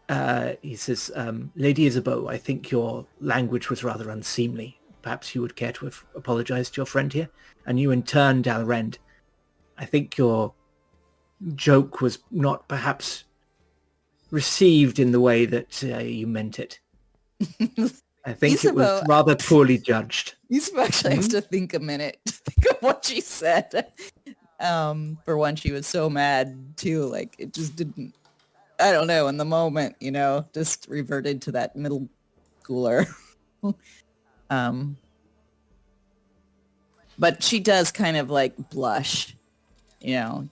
"Lady Isabeau, I think your language was rather unseemly. Perhaps you would care to have apologized to your friend here. And you in turn, Dalren, I think your joke was not perhaps received in the way that you meant it. I think it was rather poorly judged." Isabeau actually has to think a minute to think of what she said. For one, she was so mad too, like it just didn't, I don't know, in the moment, just reverted to that middle schooler. But she does kind of like blush.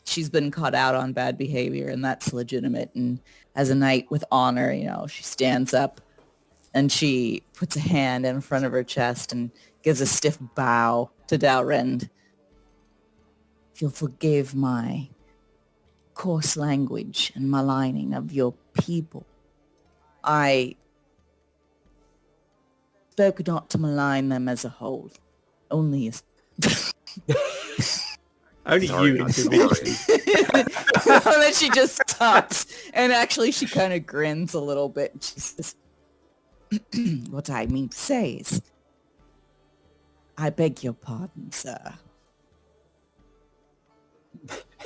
She's been caught out on bad behavior, and that's legitimate. And as a knight with honor, she stands up and she puts a hand in front of her chest and gives a stiff bow to Dalren. "If you'll forgive my coarse language and maligning of your people, I spoke not to malign them as a whole, only as..." Only Sorry, you not individually. And then she just stops, and actually she kind of grins a little bit. And she says, "What I mean to say is, I beg your pardon, sir."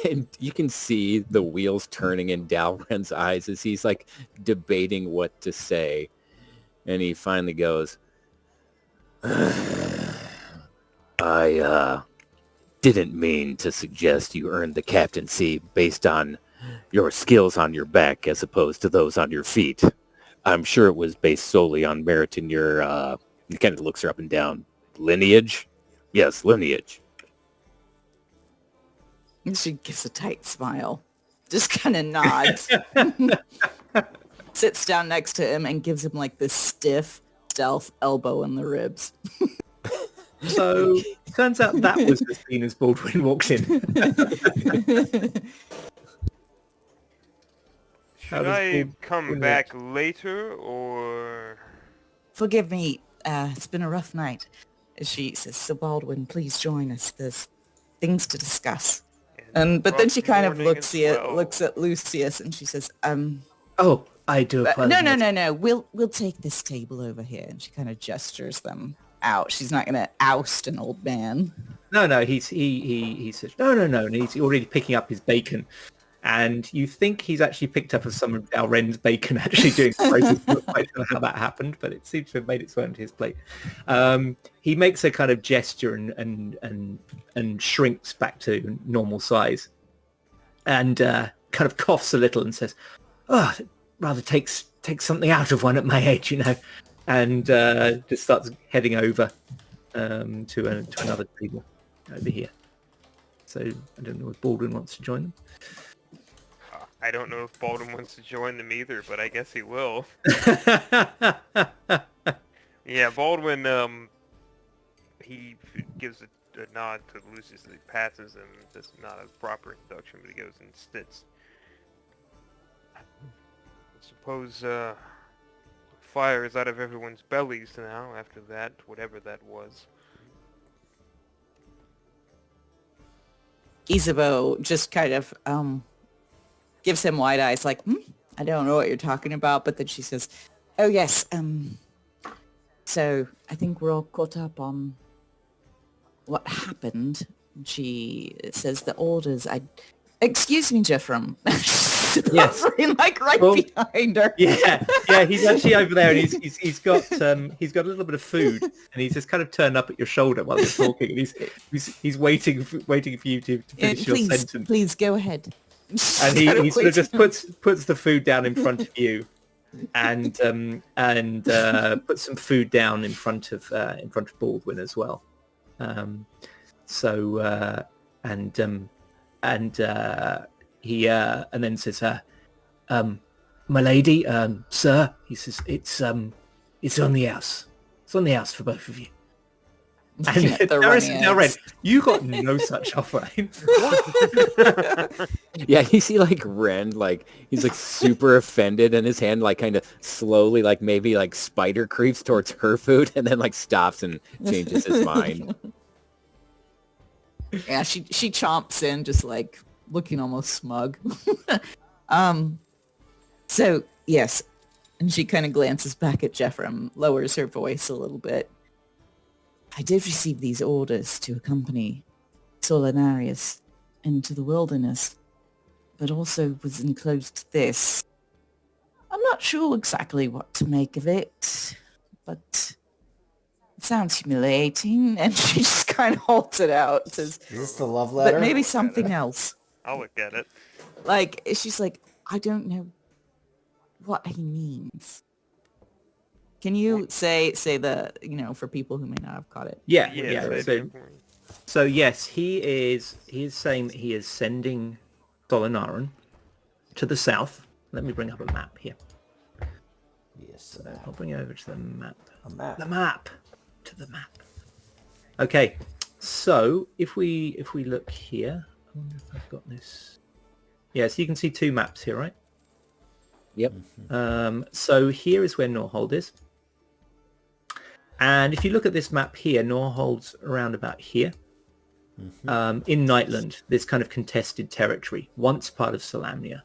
And you can see the wheels turning in Dalren's eyes as he's like debating what to say. And he finally goes, I didn't mean to suggest you earned the captaincy based on your skills on your back as opposed to those on your feet. I'm sure it was based solely on merit in your, he kind of looks her up and down, lineage? Yes, lineage. And she gives a tight smile, just kind of nods, sits down next to him and gives him like this stiff stealth elbow in the ribs. So turns out that was the scene as Baldwin walks in. Should I come back later, or...? Forgive me, it's been a rough night. She says, "Sir Baldwin, please join us. There's things to discuss." But then she kind of looks at Lucius and she says, "Oh, I do apologize." No. We'll take this table over here." And she kind of gestures them out. She's not going to oust an old man. No. He says, no. And he's already picking up his bacon. And you think he's actually picked up some of Dalren's bacon, actually doing the process. I'm not quite sure how that happened, but it seems to have made its way onto his plate. He makes a kind of gesture and shrinks back to normal size, and kind of coughs a little and says, "Oh, it rather takes something out of one at my age, and just starts heading over to another table over here. So I don't know if Baldwin wants to join them. I don't know if Baldwin wants to join them either, but I guess he will. Yeah, Baldwin, he gives a a nod to Lucius as he passes him. This is not a proper introduction, but he goes and sits. I suppose fire is out of everyone's bellies now after that, whatever that was. Isabeau just kind of gives him wide eyes like, I don't know what you're talking about, but then she says, oh yes, so I think we're all caught up on what happened. She says the orders, excuse me, Jeffrem. Yes. Like right Well, behind her. Yeah, he's actually over there, and he's got a little bit of food, and he's just kind of turned up at your shoulder while you're talking, and he's waiting for you to finish your sentence. Please go ahead. And he sort of just puts the food down in front of you, and puts some food down in front of Baldwin as well. And then says, my lady, sir, he says, it's on the house. It's on the house for both of you. And now Red, you got no such offer. Yeah, you see like Ren, like he's like super offended, and his hand like kind of slowly, like maybe like spider creeps towards her food, and then like stops and changes his mind. Yeah, she chomps in, just like looking almost smug. So yes, and she kind of glances back at Jeffrem, lowers her voice a little bit. I did receive these orders to accompany Solinarius into the wilderness, but also was enclosed this. I'm not sure exactly what to make of it, but it sounds humiliating, and she just kind of holds it out. Says, Is this the love letter? but maybe something else. I'll look at it. Like, she's like, I don't know what he means. Can you say the, for people who may not have caught it? Yeah. Yeah. So yes, he is saying that he is sending Solinaran to the south. Let me bring up a map here. Yes. So I'll bring it over to the map. A map. The map. To the map. Okay. So if we look here, I wonder if I've got this. Yeah, so you can see two maps here, right? Yep. So here is where Norhold is. And if you look at this map here, Norhold's around about here. In Nightland, this kind of contested territory, once part of Solamnia.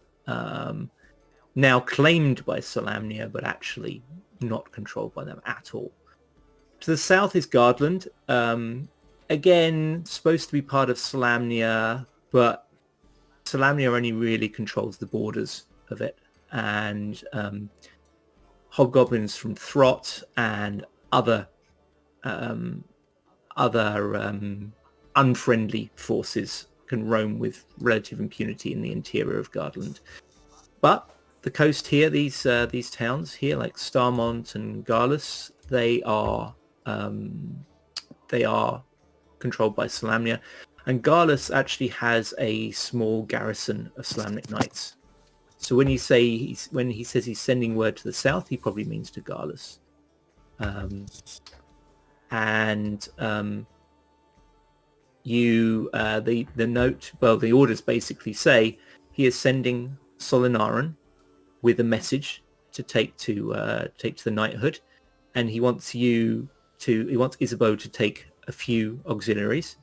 Now claimed by Solamnia, but actually not controlled by them at all. To the south is Gardland. Again, supposed to be part of Solamnia, but Solamnia only really controls the borders of it. And hobgoblins from Throt and other unfriendly forces can roam with relative impunity in the interior of Gardland. But the coast here, these towns here, like Starmont and Garlus, they are controlled by Solamnia, and Garlus actually has a small garrison of Solamnic knights. So when he says he's sending word to the south, he probably means to Garlus. The orders basically say he is sending Solinaran with a message to take to the knighthood, and he wants Isabeau to take a few auxiliaries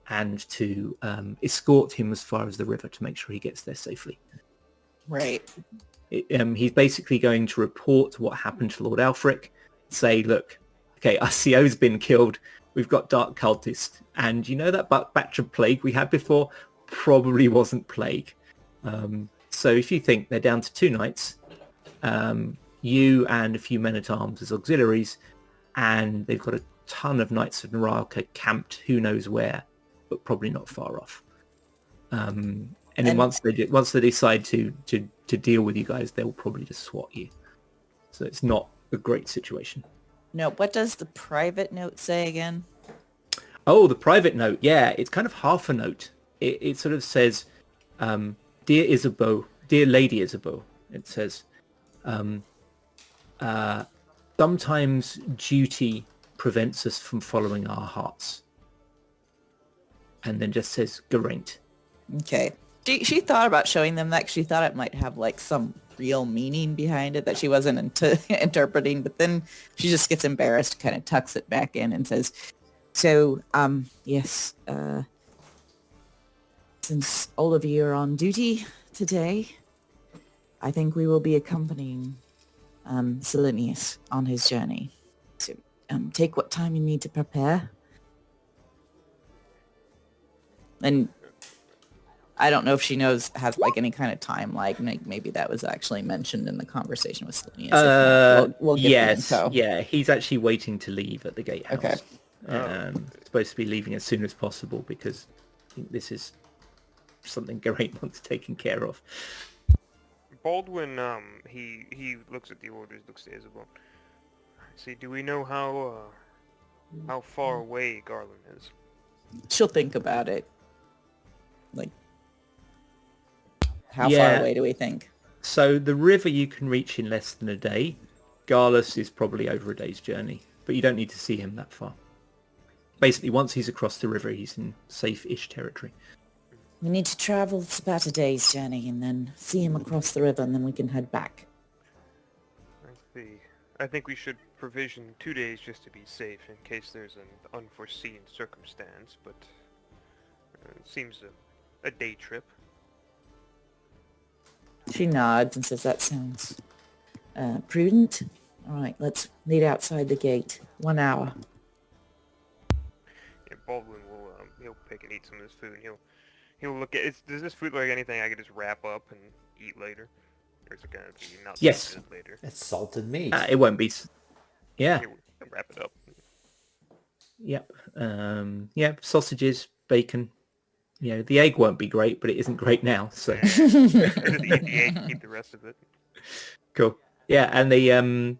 and to escort him as far as the river to make sure he gets there safely. Right. He's basically going to report what happened to Lord Alfric, say, look, okay, our CO's been killed, we've got dark cultists, and you know that batch of plague we had before probably wasn't plague. So if you think they're down to 2 knights, you and a few men-at-arms as auxiliaries, and they've got a ton of knights of Naraka camped who knows where, but probably not far off. And then once they decide to deal with you guys, they'll probably just swat you. So it's not a great situation. No, what does the private note say again? Oh, the private note. Yeah, it's kind of half a note. It sort of says, Dear Isabeau, dear Lady Isabeau, it says, sometimes duty prevents us from following our hearts. and then just says Geraint. Okay. She thought about showing them that 'cause she thought it might have like some real meaning behind it that she wasn't interpreting, but then she just gets embarrassed, kind of tucks it back in and says, so, yes, since all of you are on duty today, I think we will be accompanying Selenius on his journey. So, take what time you need to prepare. And I don't know if she has like any kind of time, like maybe that was actually mentioned in the conversation with Selenius. If not, we'll get yes, the info. yeah, he's actually waiting to leave at the gatehouse. Okay. Supposed to be leaving as soon as possible because I think this is something Geraint wants taken care of. Baldwin, he looks at the orders, looks at Isabel. See, do we know how far away Garland is? She'll think about it. Like, how far Yeah. away do we think? So the river you can reach in less than a day. Garlus is probably over a day's journey, but you don't need to see him that far. Basically, once he's across the river, he's in safe-ish territory. We need to travel about a day's journey and then see him across the river and then we can head back. I see. I think we should provision 2 days just to be safe in case there's an unforeseen circumstance, but it seems a day trip. She nods and says, that sounds prudent. All right, let's meet outside the gate. 1 hour. Yeah, Baldwin will he'll pick and eat some of this food. He'll look at does this food look like anything I could just wrap up and eat later, or is it gonna be not so Yes. good later? It's salted meat. It won't be. Yeah. He'll wrap it up. Yep. Yeah. Sausages, bacon. You know, the egg won't be great, but it isn't great now. So Just eat the egg, eat the rest of it. cool. Yeah, and the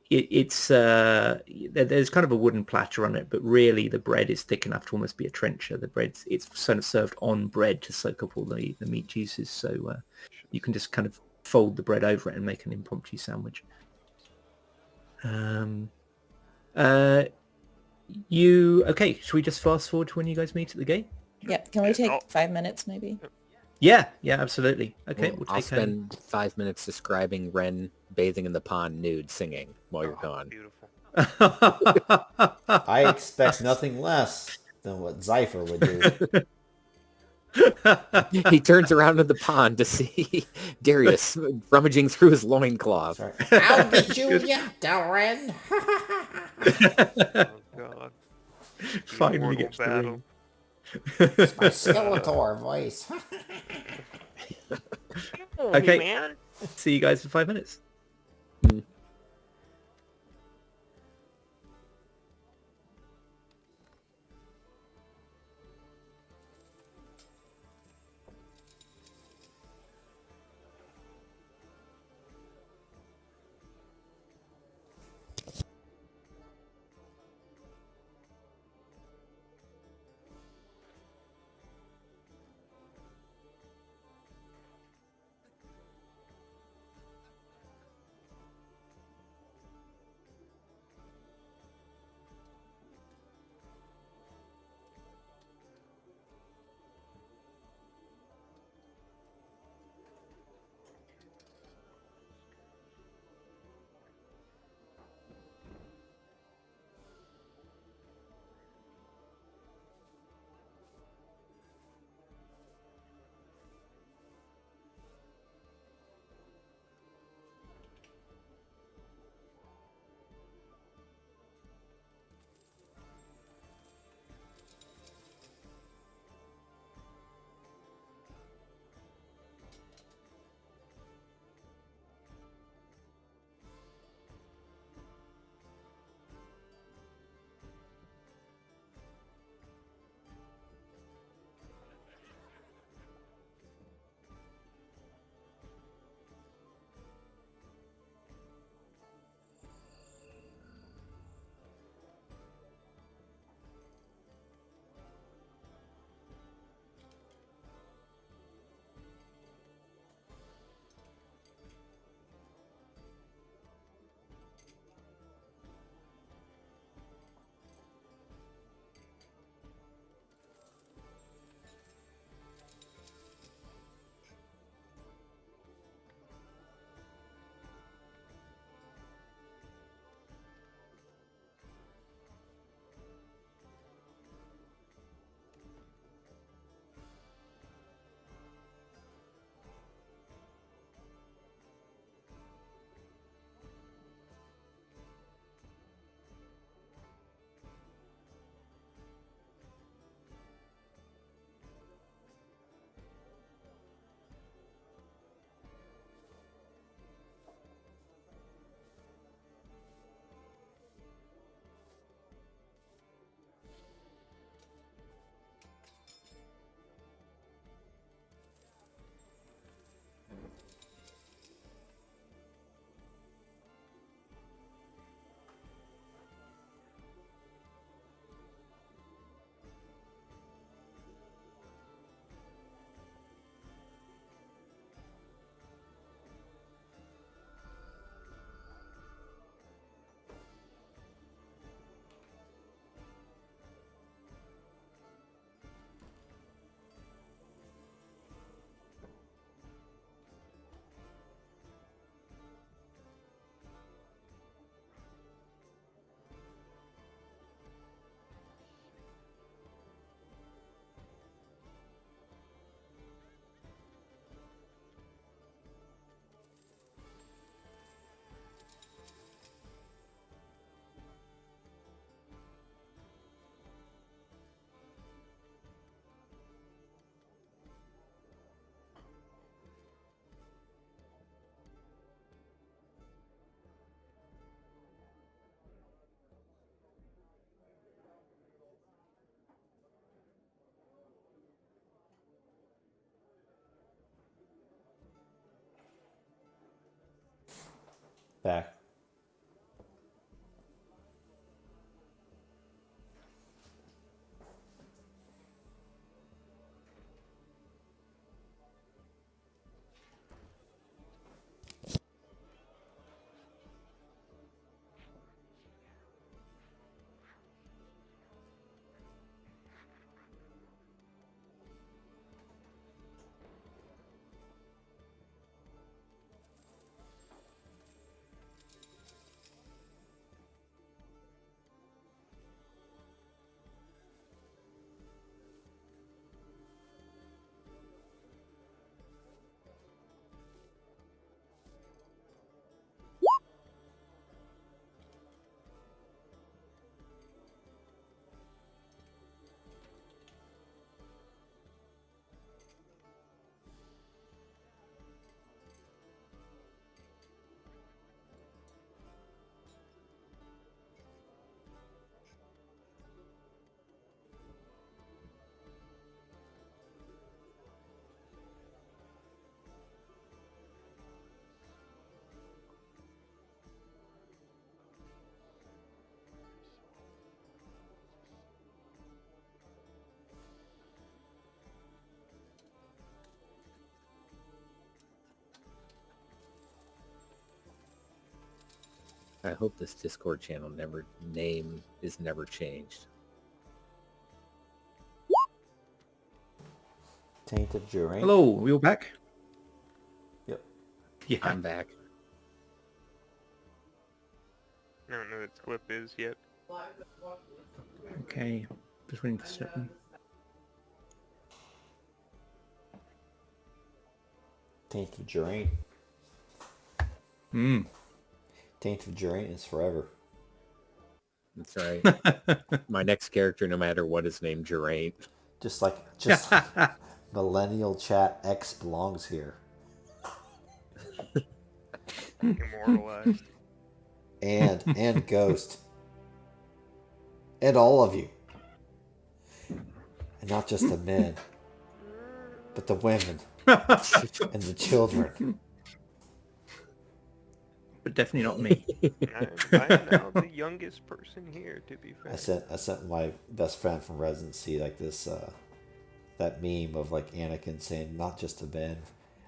there's kind of a wooden platter on it, but really the bread is thick enough to almost be a trencher. It's sort of served on bread to soak up all the meat juices, so you can just kind of fold the bread over it and make an impromptu sandwich. Okay? Should we just fast forward to when you guys meet at the gate? Yeah, can we take 5 minutes maybe? Yeah, absolutely. Okay, Well, we'll I'll take spend 5 minutes describing Ren bathing in the pond nude singing while you're gone. Beautiful. I expect nothing less than what Zypher would do. He turns around in the pond to see Darius rummaging through his loincloth. Sorry. I'll get you yet, Darren. Oh God. Finally Immortal gets the battle. ring. It's my Skeletor voice. Okay. Man. See you guys in 5 minutes. back. I hope this Discord channel name is never changed. Taint of Geraint. Hello, are we all back? Yep. Yeah. I'm back. I don't know what clip is yet. Okay. Just waiting for certain. Taint of Geraint. Hmm. Taint of Geraint is forever. That's right. My next character, no matter what, is named Geraint. Just like Millennial Chat X belongs here. Immortalized. And Ghost. And all of you. And not just the men, but the women and the children. But definitely not me. I'm now the youngest person here, to be fair. I sent my best friend from residency like this that meme of like Anakin saying not just the men,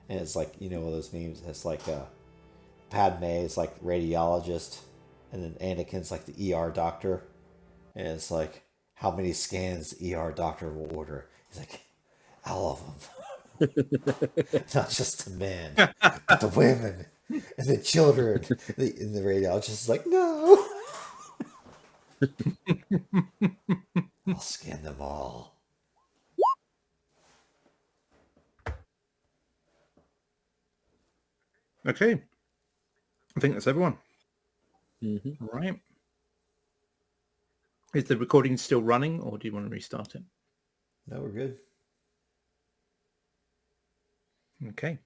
and it's like, you know, one of those memes. It's like Padme is like radiologist, and then Anakin's like the ER doctor, and it's like how many scans the ER doctor will order. He's like, all of them, not just the men, but the women and the children. And the radiologist is like, no. I'll scan them all. Okay. I think that's everyone. Mm-hmm. All right. Is the recording still running, or do you want to restart it? No, we're good. Okay.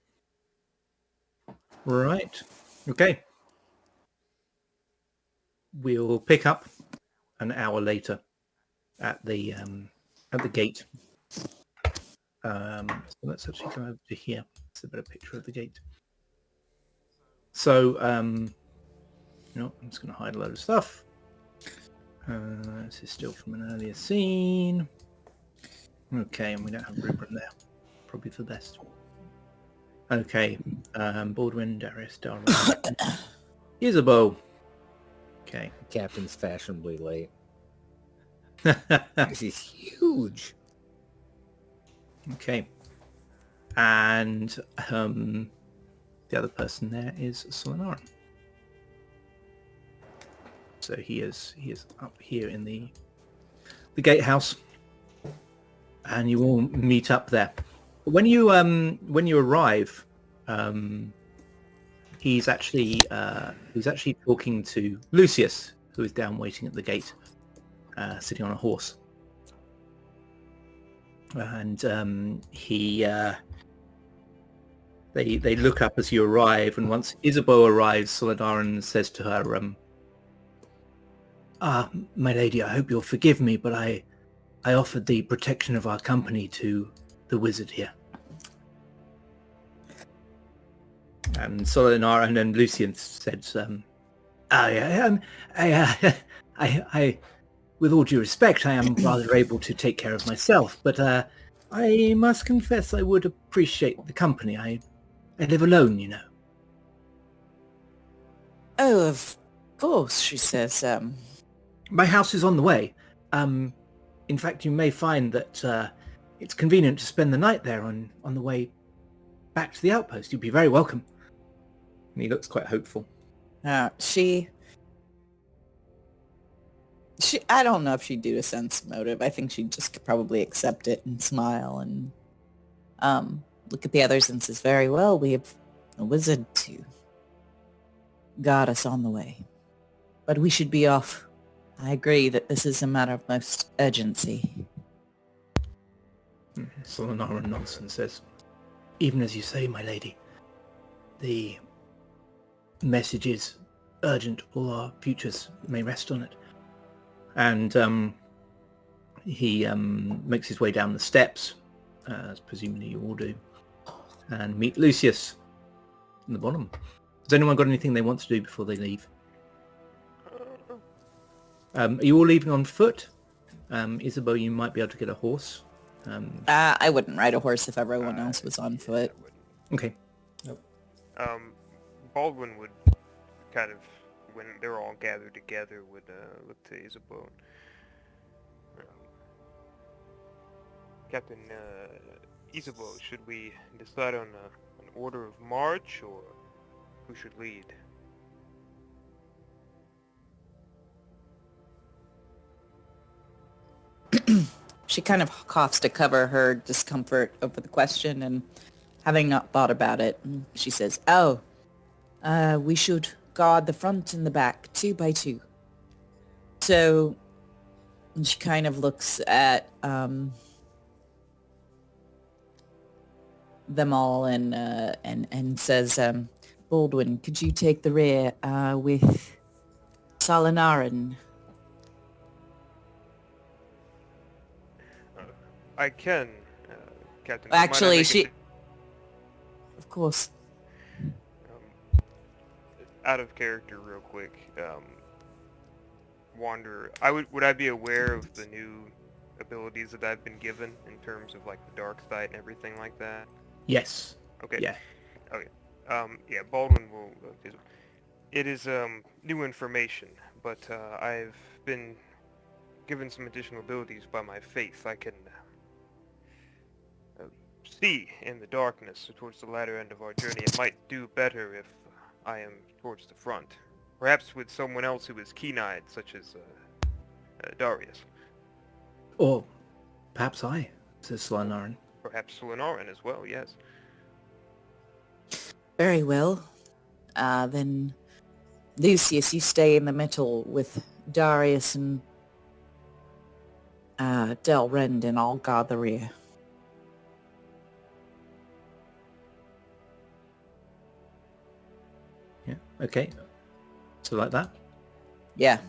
Right. Okay. We'll pick up an hour later at the gate. So let's actually go over to here. It's a better picture of the gate. So, I'm just going to hide a load of stuff. This is still from an earlier scene. Okay, and we don't have Ruben there. Probably for the best. Okay, Baldwin, Darius, Darwin, Isabeau. Okay. Captain's fashionably late. Okay. He's huge. And the other person there is Solanaran. So he is up here in the gatehouse, and you all meet up there. When you arrive, he's actually talking to Lucius, who is down waiting at the gate, sitting on a horse. And they look up as you arrive, and once Isabeau arrives, Soladarin says to her, my lady, I hope you'll forgive me, but I offered the protection of our company to the wizard here. Solinar and then Lucian said, I, with all due respect, I am rather able to take care of myself, but I must confess I would appreciate the company. I live alone, you know. Oh, of course, she says. My house is on the way. In fact, you may find that it's convenient to spend the night there on the way back to the outpost. You'd be very welcome. And he looks quite hopeful. She, I don't know if she'd do a sense motive. I think she'd just probably accept it and smile and look at the others and says, very well, we have a wizard to guard us on the way. But we should be off. I agree that this is a matter of most urgency. Solinar nods and says, even as you say, my lady, the message is urgent. All our futures may rest on it. And he makes his way down the steps, as presumably you all do, and meet Lucius in the bottom. Has anyone got anything they want to do before they leave? Are you all leaving on foot? Isabeau, you might be able to get a horse. I wouldn't ride a horse if everyone else was on foot. Okay. Nope. Baldwin would kind of, when they're all gathered together, would look to Isabeau. Captain Isabeau, should we decide on an order of march, or who should lead? She kind of coughs to cover her discomfort over the question, and having not thought about it, she says, we should guard the front and the back, 2 by 2. So she kind of looks at them all and says, Baldwin, could you take the rear with Salinaran? I can, Captain. Actually, of course. Out of character, real quick. Wander. Would I be aware of the new abilities that I've been given in terms of like the dark sight and everything like that? Yes. Okay. Yeah. Okay. Yeah. Baldwin will. It is new information, but I've been given some additional abilities by my faith. I can see in the darkness towards the latter end of our journey. It might do better if I am towards the front. Perhaps with someone else who is keen-eyed, such as Darius. Or perhaps I, says Slanarin. Perhaps Slanarin as well, yes. Very well. Then Lucius, you stay in the middle with Darius and Delrend, and I'll guard the rear. Yeah, okay. So like that? Yeah.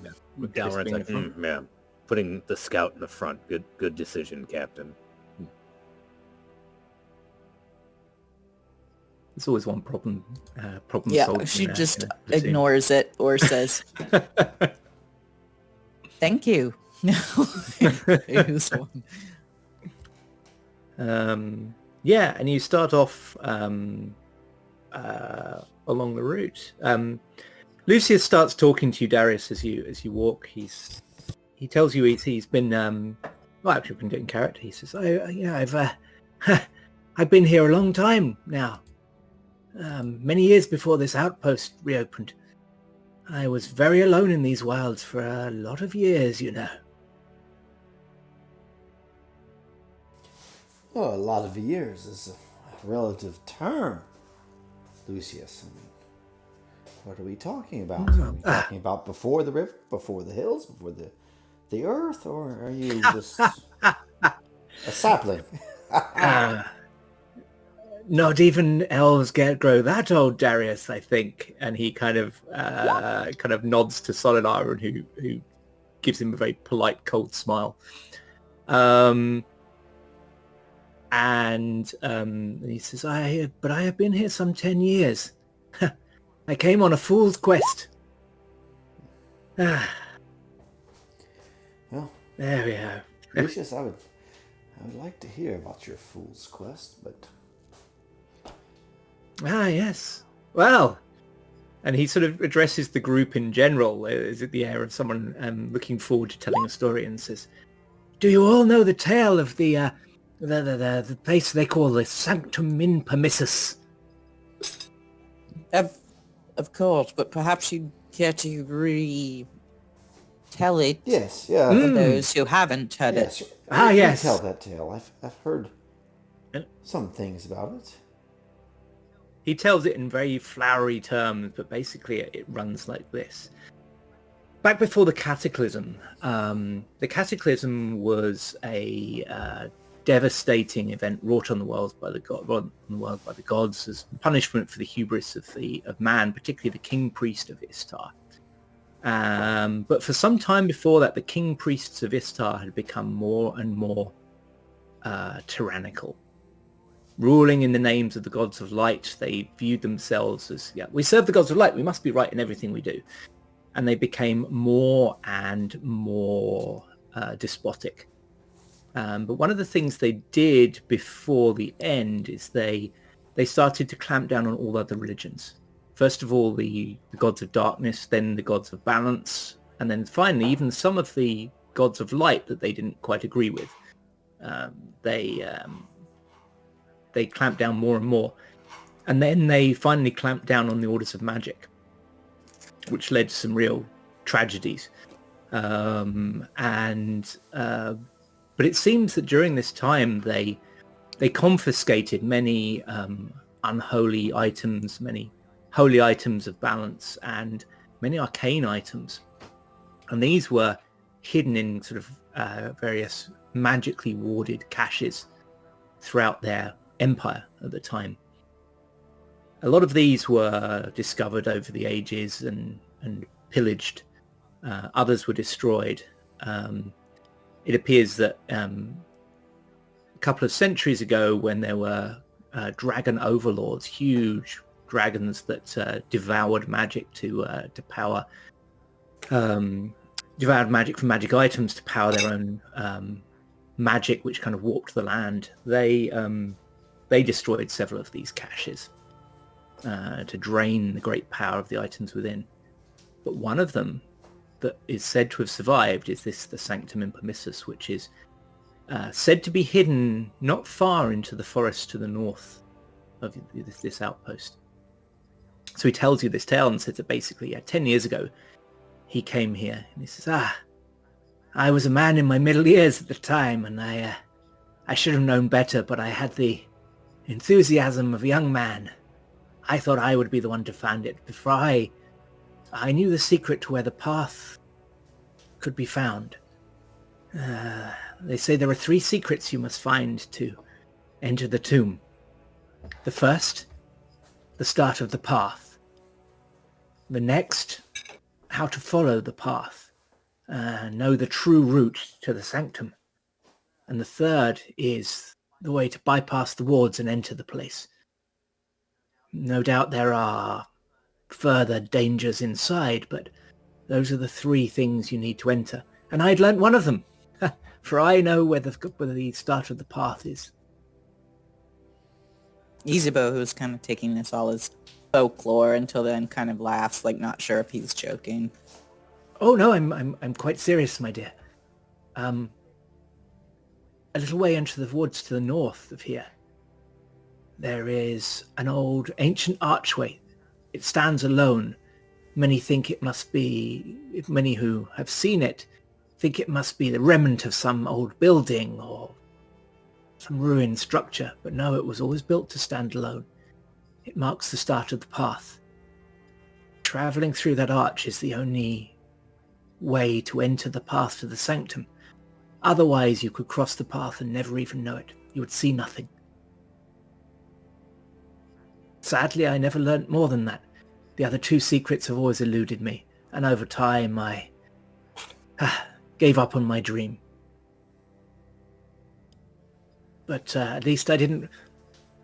Dalren's like, yeah. Putting the scout in the front. Good decision, Captain. There's always one problem. Yeah, solved she in just in a platoon. ignores it or says, "Thank you." Yeah, and you start off along the route. Lucius starts talking to you, Darius, as you walk. He tells you he's been well, actually, we can do it in character. He says, I've been here a long time now. Many years before this outpost reopened. I was very alone in these wilds for a lot of years, you know. Well, a lot of years is a relative term, Lucius. I mean, what are we talking about? Are we talking about before the river, before the hills, before the earth, or are you just a sapling? Not even elves grow that old, Darius, I think. And he kind of nods to Solinar, who gives him a very polite, cold smile. And he says, but I have been here some 10 years. I came on a fool's quest. Well, There we go. Lucius, I would like to hear about your fool's quest, but Yes. Well, and he sort of addresses the group in general. Is it the air of someone looking forward to telling a story, and says, "Do you all know the tale of the place they call the Sanctum Impermissus?" Of course, but perhaps you'd care to retell it yes, yeah, for those who haven't heard it. yes. Yes. Tell that tale. I've heard And- some things about it. He tells it in very flowery terms, but basically it runs like this. Back before the Cataclysm, was a devastating event wrought on the world by the gods as punishment for the hubris of man, particularly the king priest of Istar. But for some time before that, the king priests of Istar had become more and more tyrannical. Ruling in the names of the gods of light, they viewed themselves as, we serve the gods of light, we must be right in everything we do. And they became more and more despotic. But one of the things they did before the end is they started to clamp down on all other religions. First of all, the gods of darkness, then the gods of balance, and then finally even some of the gods of light that they didn't quite agree with. They clamped down more and more. And then they finally clamped down on the orders of magic, which led to some real tragedies. But it seems that during this time they confiscated many unholy items, many holy items of balance, and many arcane items. And these were hidden in sort of various magically warded caches throughout their empire at the time. A lot of these were discovered over the ages and pillaged. Others were destroyed. It appears that a couple of centuries ago, when there were dragon overlords, huge dragons that devoured magic to power, devoured magic from magic items to power their own magic, which kind of warped the land. They destroyed several of these caches to drain the great power of the items within. But one of them that is said to have survived is the Sanctum Impermissus, which is said to be hidden not far into the forest to the north of this outpost. So he tells you this tale and says that basically 10 years ago he came here and he says, I was a man in my middle years at the time, and I should have known better, but I had the enthusiasm of a young man. I thought I would be the one to find it. Before I knew the secret to where the path could be found. They say there are 3 secrets you must find to enter the tomb. The first, the start of the path. The next, how to follow the path. Know the true route to the sanctum. And the third is the way to bypass the wards and enter the place. No doubt there are further dangers inside, but those are the 3 things you need to enter. And I'd learnt one of them, for I know where the start of the path is. Yzabo, who's kind of taking this all as folklore until then, kind of laughs, like not sure if he's joking. Oh no, I'm quite serious, my dear. A little way into the woods to the north of here, there is an old ancient archway. It stands alone. Many who have seen it think it must be the remnant of some old building or some ruined structure, but no, it was always built to stand alone. It marks the start of the path. Travelling through that arch is the only way to enter the path to the sanctum. Otherwise, you could cross the path and never even know it. You would see nothing. Sadly, I never learnt more than that. The other 2 secrets have always eluded me, and over time I gave up on my dream. But at least I didn't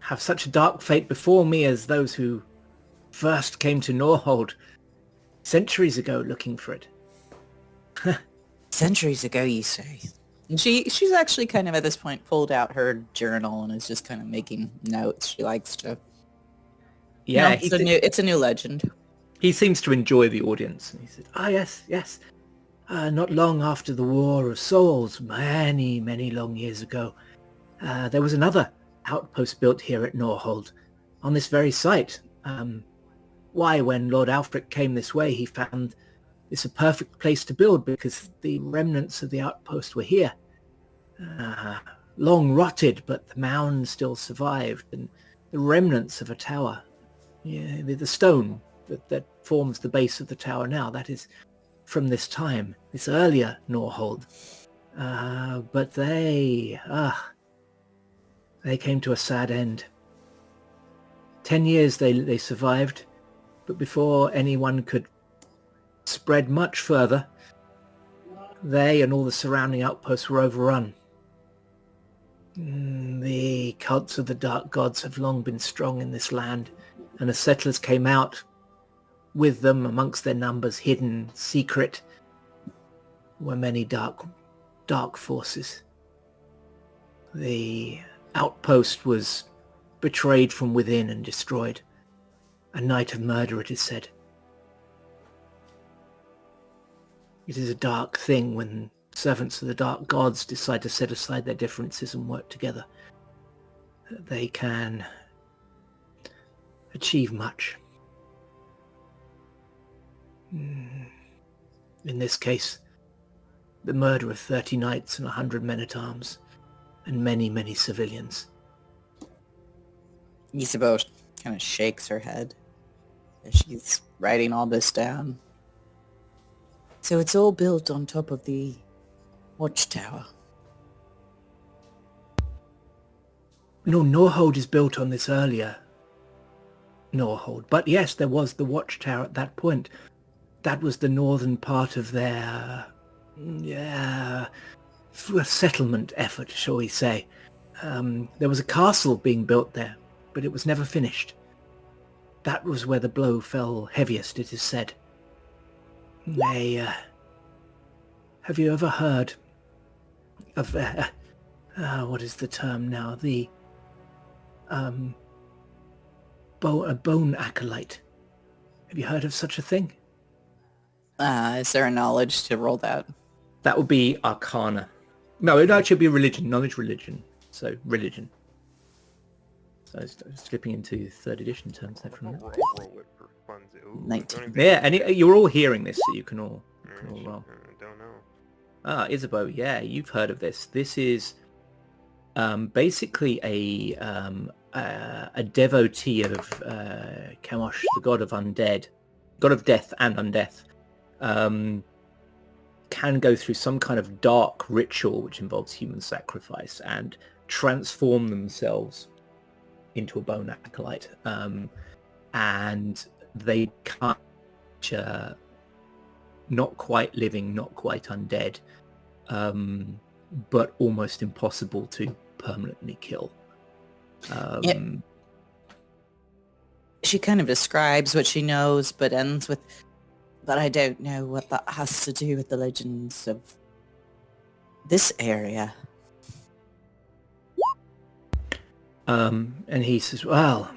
have such a dark fate before me as those who first came to Norhold centuries ago looking for it. Centuries ago, you say? And she's actually kind of at this point pulled out her journal and is just kind of making notes. She likes to. Yeah, It's a new legend. he seems to enjoy the audience. He said, yes. Not long after the War of Souls, many, many long years ago, there was another outpost built here at Norhold, on this very site. Why, when Lord Alfric came this way, he found this a perfect place to build because the remnants of the outpost were here. Long rotted, but the mound still survived, and the remnants of a tower. Yeah, the stone that forms the base of the tower now, that is from this time, this earlier Norhold. But they came to a sad end. 10 years they survived, but before anyone could spread much further, they and all the surrounding outposts were overrun. The cults of the dark gods have long been strong in this land, and the settlers came out with them amongst their numbers, hidden, secret, were many dark forces. The outpost was betrayed from within and destroyed. A night of murder, it is said. It is a dark thing when servants of the dark gods decide to set aside their differences and work together. They can achieve much. In this case, the murder of 30 knights and 100 men-at-arms, and many, many civilians. Isabeau kind of shakes her head as she's writing all this down. So it's all built on top of the watchtower. No, Norhold is built on this earlier Norhold. But yes, there was the watchtower at that point. That was the northern part of their settlement effort, shall we say. There was a castle being built there, but it was never finished. That was where the blow fell heaviest, it is said. Have you ever heard of what is the term now? A bone acolyte. Have you heard of such a thing? Is there a knowledge to roll that? That would be Arcana. No, it would actually be religion, knowledge religion. So religion. So I was slipping into 3rd edition terms there from that. Roll it for funds. Ooh, 19. Yeah, and you're all hearing this, so you can all roll. Don't know. Isabeau, yeah, you've heard of this. This is basically a devotee of Chemosh, the god of undead, god of death and undeath, can go through some kind of dark ritual which involves human sacrifice and transform themselves into a bone acolyte, and they can't not quite living, not quite undead, but almost impossible to permanently kill. She kind of describes what she knows, but ends with, but I don't know what that has to do with the legends of this area. And he says, well,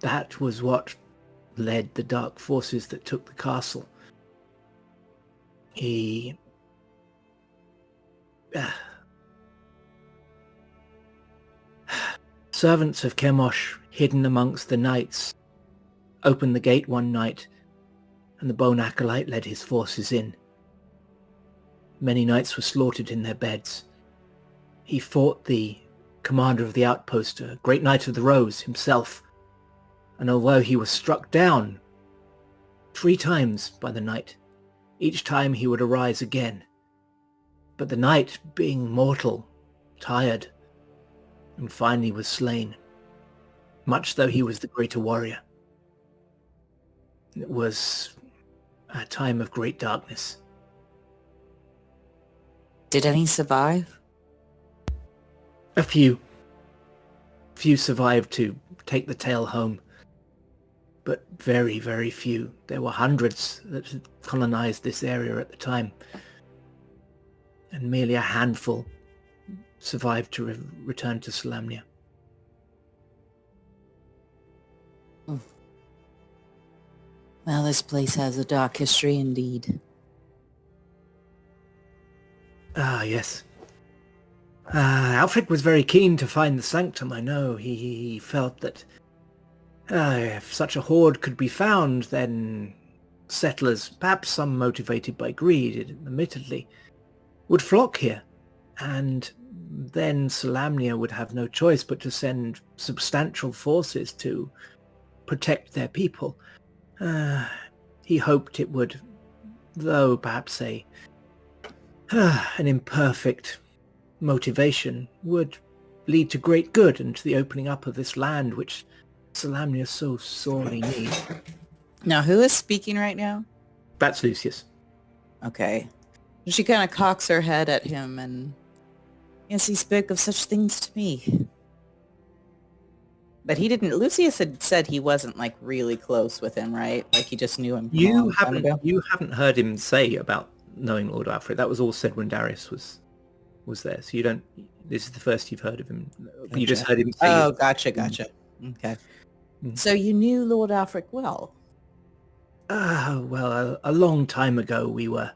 that was what led the dark forces that took the castle. Servants of Chemosh, hidden amongst the knights, opened the gate one night, and the bone acolyte led his forces in. Many knights were slaughtered in their beds. He fought the commander of the outpost, a great knight of the Rose himself, and although he was struck down 3 times by the knight, each time he would arise again. But the knight, being mortal, tired, and finally was slain, much though he was the greater warrior. It was a time of great darkness. Did any survive? A few survived to take the tale home, but very, very few. There were hundreds that had colonized this area at the time, and merely a handful survived to return to Salamnia. Well, this place has a dark history indeed. Ah, yes. Alfred was very keen to find the sanctum, I know. He felt that if such a hoard could be found, then settlers, perhaps some motivated by greed, admittedly, would flock here. And then Salamnia would have no choice but to send substantial forces to protect their people. He hoped it would, though perhaps an imperfect motivation, would lead to great good and to the opening up of this land which Salamnia so sorely needs. Now, who is speaking right now? That's Lucius. Okay. She kind of cocks her head at him and, yes, he spoke of such things to me. But he didn't, Lucius had said he wasn't like really close with him, right? Like he just knew him from a long time ago. You haven't heard him say about knowing Lord Alfred. That was all said when Darius was there. So you don't, this is the first you've heard of him. Gotcha. You just heard him say Oh, gotcha. Okay. So you knew Lord Alfred well? Well, a long time ago we were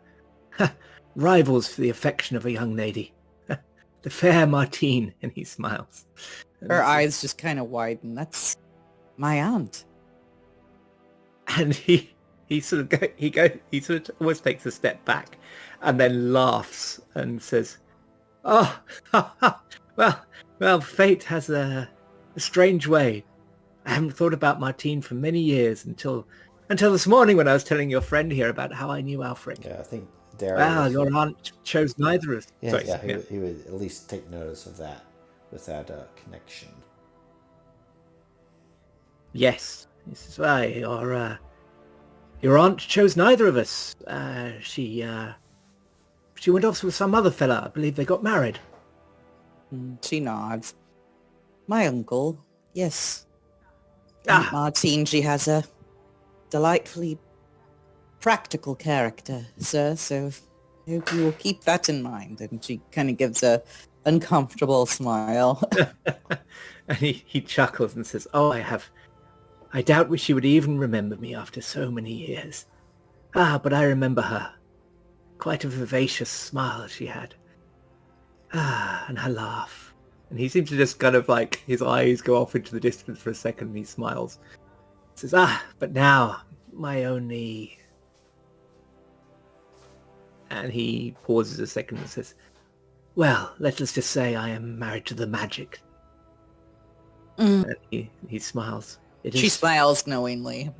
rivals for the affection of a young lady. The fair Martine, and he smiles. Her eyes just kind of widen. That's my aunt. And he sort of almost takes a step back and then laughs and says, "Oh, well, fate has a strange way. I haven't thought about Martine for many years until this morning when I was telling your friend here about how I knew Alfred." Yeah, I think Darius... Well, your aunt chose neither of us. Yeah, Sorry, he would at least take notice of that, with that connection. Yes, this is why your aunt chose neither of us. She went off with some other fella. I believe they got married. She nods. My uncle, yes. Aunt Martine, she has a delightfully practical character, sir, so I hope you will keep that in mind. And she kind of gives a uncomfortable smile. And he chuckles and says, "Oh, I doubt she would even remember me after so many years. But I remember her. Quite a vivacious smile she had. And her laugh." And he seems to just kind of like, his eyes go off into the distance for a second and he smiles. He says, but now, my only... And he pauses a second and says, "Well, let us just say I am married to the magic." And he smiles. She smiles knowingly.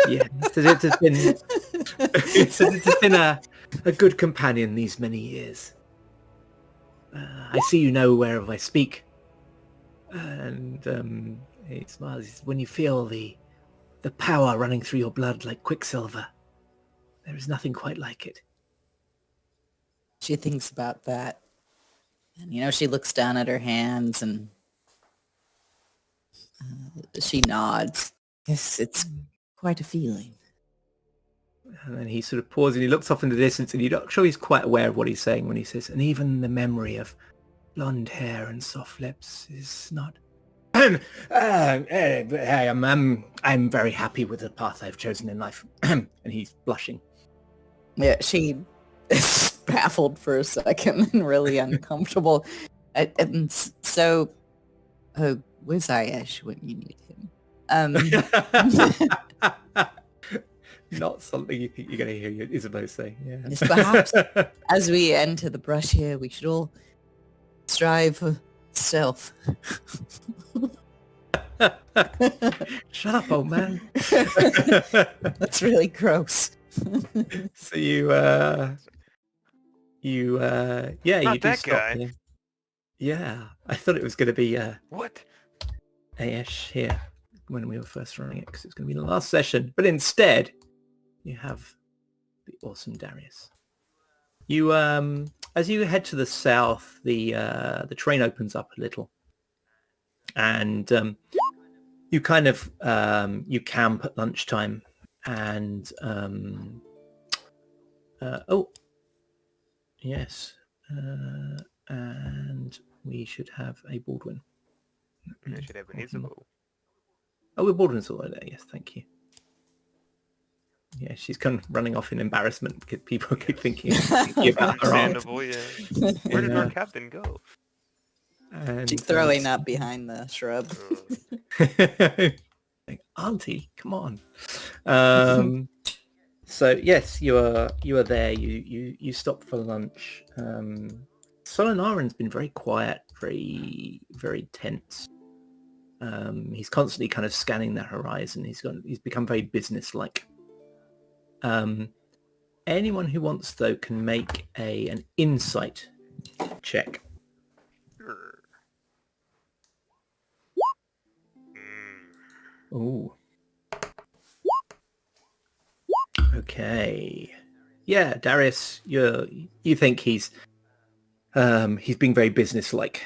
Yeah, it has been a good companion these many years. I see you know whereof I speak. And he smiles. He says, "When you feel the power running through your blood like quicksilver, there is nothing quite like it." She thinks about that. And, she looks down at her hands and she nods. Yes, it's quite a feeling. And then he sort of pauses and he looks off in the distance and you're not sure he's quite aware of what he's saying when he says, "And even the memory of blonde hair and soft lips is not..." I'm very happy with the path I've chosen in life." And he's blushing. Yeah, she is baffled for a second and really uncomfortable. And so, where's Ayash when you need him? Not something you think you're going to hear Isabel say. Yeah. Yes, perhaps as we enter the brush here, we should all strive for stealth. Shut up, old man. That's really gross. So you do that stop guy. here. Yeah, I thought it was going to be What? Aesh here when we were first running it because it's going to be the last session, but instead you have the awesome Darius. You as you head to the south, the train opens up a little, and you kind of you camp at lunchtime, and oh yes, and we should have a Baldwin. I should have an Isabeau. Oh, we're Baldwin's all there. Yes, thank you. Yeah, she's kind of running off in embarrassment because people keep thinking about her aunt. Understandable, yeah. Where did our captain go? And, She's throwing up behind the shrub. like, Auntie, come on. So yes, you are there. You stop for lunch. Solanaran's been very quiet, very very tense. He's constantly kind of scanning the horizon. He's become very businesslike. Anyone who wants though can make an insight check. Sure. Ooh. Okay. Yeah, Darius, you think he's being very businesslike.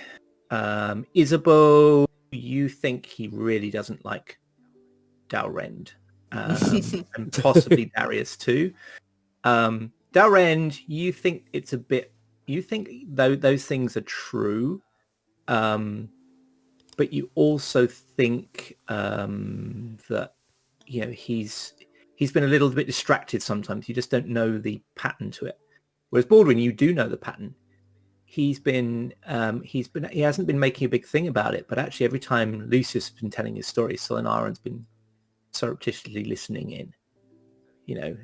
Isabeau, you think he really doesn't like Dalrend. And possibly Darius too. Dalrend, you think it's a bit. You think those things are true, but you also think that he's been a little bit distracted sometimes. You just don't know the pattern to it. Whereas Baldwin, you do know the pattern. He hasn't been making a big thing about it, but actually every time Lucius has been telling his story, Solanaran's been surreptitiously listening in.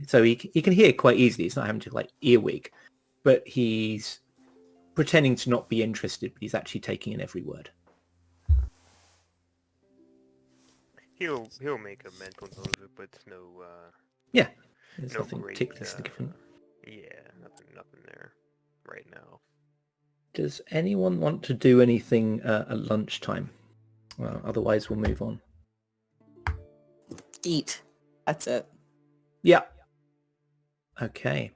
So he can hear quite easily. He's not having to earwig, but he's pretending to not be interested, but he's actually taking in every word. He'll make a mental note of it, but it's no There's no nothing great, particularly significant. Yeah, nothing there right now. Does anyone want to do anything at lunchtime? Well, otherwise we'll move on. Eat. That's it. Yeah. Okay.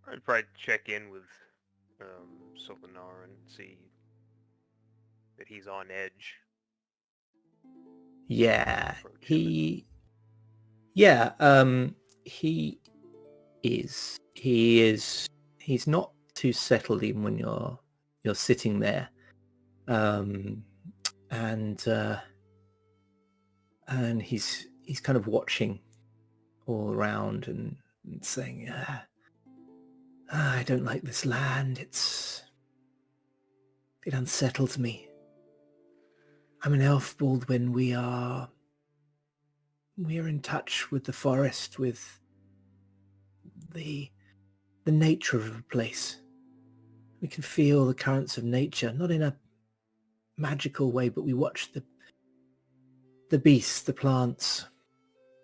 I'd probably check in with Solanaran and see that he's on edge. Yeah. Approach him. He is. He's not too settled even when you're sitting there. And he's kind of watching all around and saying, I don't like this land. It unsettles me. I'm an elf, Baldwin. We are in touch with the forest, with the nature of a place. We can feel the currents of nature, not in a magical way, but we watch the beasts, the plants.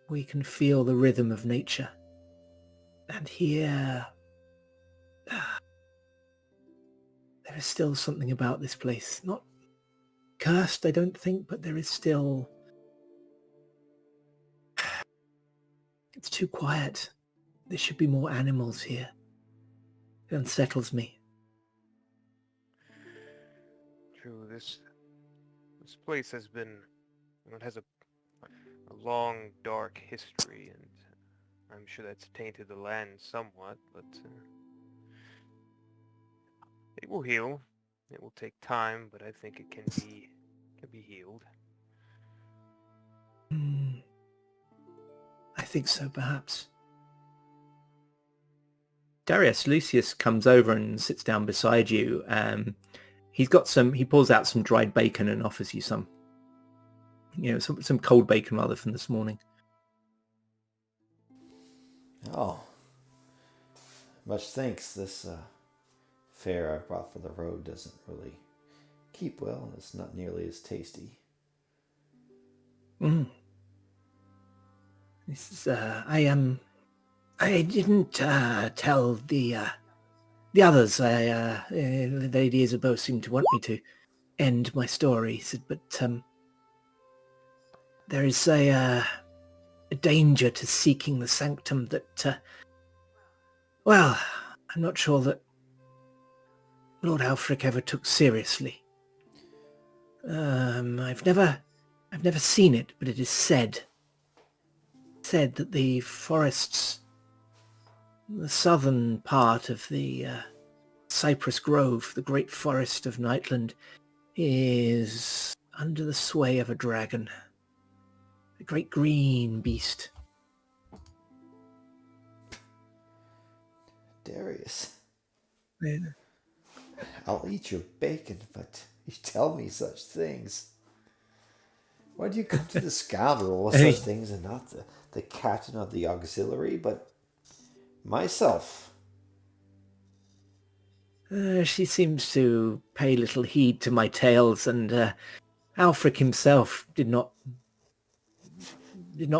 We can feel the rhythm of nature. And here, there is still something about this place. Not cursed, I don't think, but there is still... It's too quiet. There should be more animals here. It unsettles me. True, this place has been... It has a long, dark history, and I'm sure that's tainted the land somewhat, but it will heal. It will take time, but I think it can be healed. I think so, perhaps. Darius, Lucius comes over and sits down beside you. He pulls out some dried bacon and offers you some. Some cold bacon rather from this morning. Oh, much thanks. This fare I brought for the road doesn't really keep well, and it's not nearly as tasty. This is I didn't tell the others. Lady Isabeau seemed to want me to end my story. Said, but there is a danger to seeking the sanctum that, well, I'm not sure that Lord Alfric ever took seriously. I've never seen it, but it is said that the forests, the southern part of the Cypress Grove, the great forest of Nightland, is under the sway of a dragon, a great green beast. Darius, Yeah. I'll eat your bacon, but you tell me such things. Why do you come to the scoundrel with such things and not the captain of the auxiliary, but myself? She seems to pay little heed to my tales, and Alfric himself did not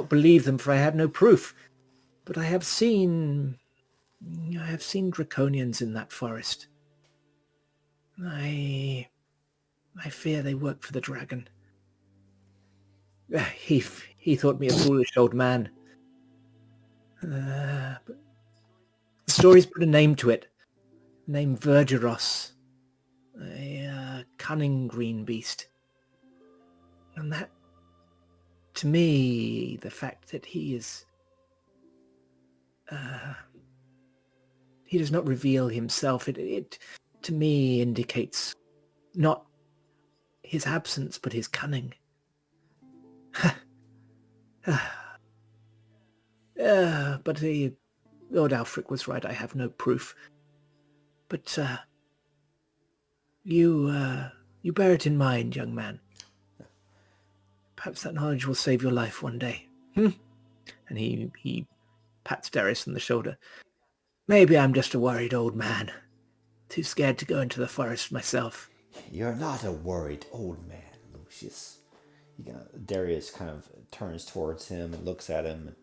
believe them, for I had no proof. But I have seen draconians in that forest. I fear they work for the dragon. He thought me a foolish old man. But the stories put a name to it. Named Vergeros, a cunning green beast. And that, to me, the fact that he is... he does not reveal himself, it to me indicates not his absence, but his cunning. But Lord Alfric was right, I have no proof. But you bear it in mind, young man. Perhaps that knowledge will save your life one day. And he pats Darius on the shoulder. Maybe I'm just a worried old man. Too scared to go into the forest myself. You're not a worried old man, Lucius. Darius kind of turns towards him and looks at him and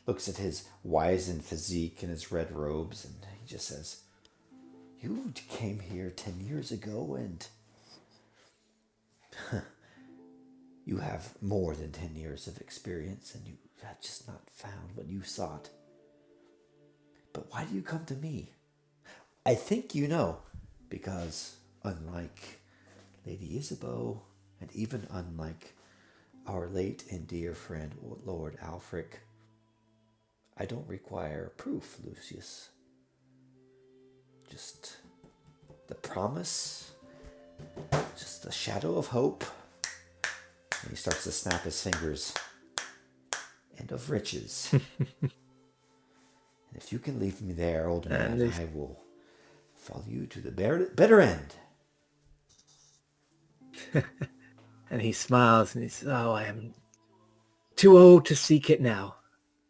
looks at his wizened physique and his red robes, and he just says, "You came here 10 years ago, and you have more than 10 years of experience, and you have just not found what you sought. But why do you come to me? I think you know, because unlike Lady Isabeau, and even unlike our late and dear friend Lord Alfric, I don't require proof, Lucius. Just the promise, just the shadow of hope." And he starts to snap his fingers. "And of riches. And if you can leave me there, old man, I will follow you to the bitter end." And he smiles and he says, "Oh, I am too old to seek it now,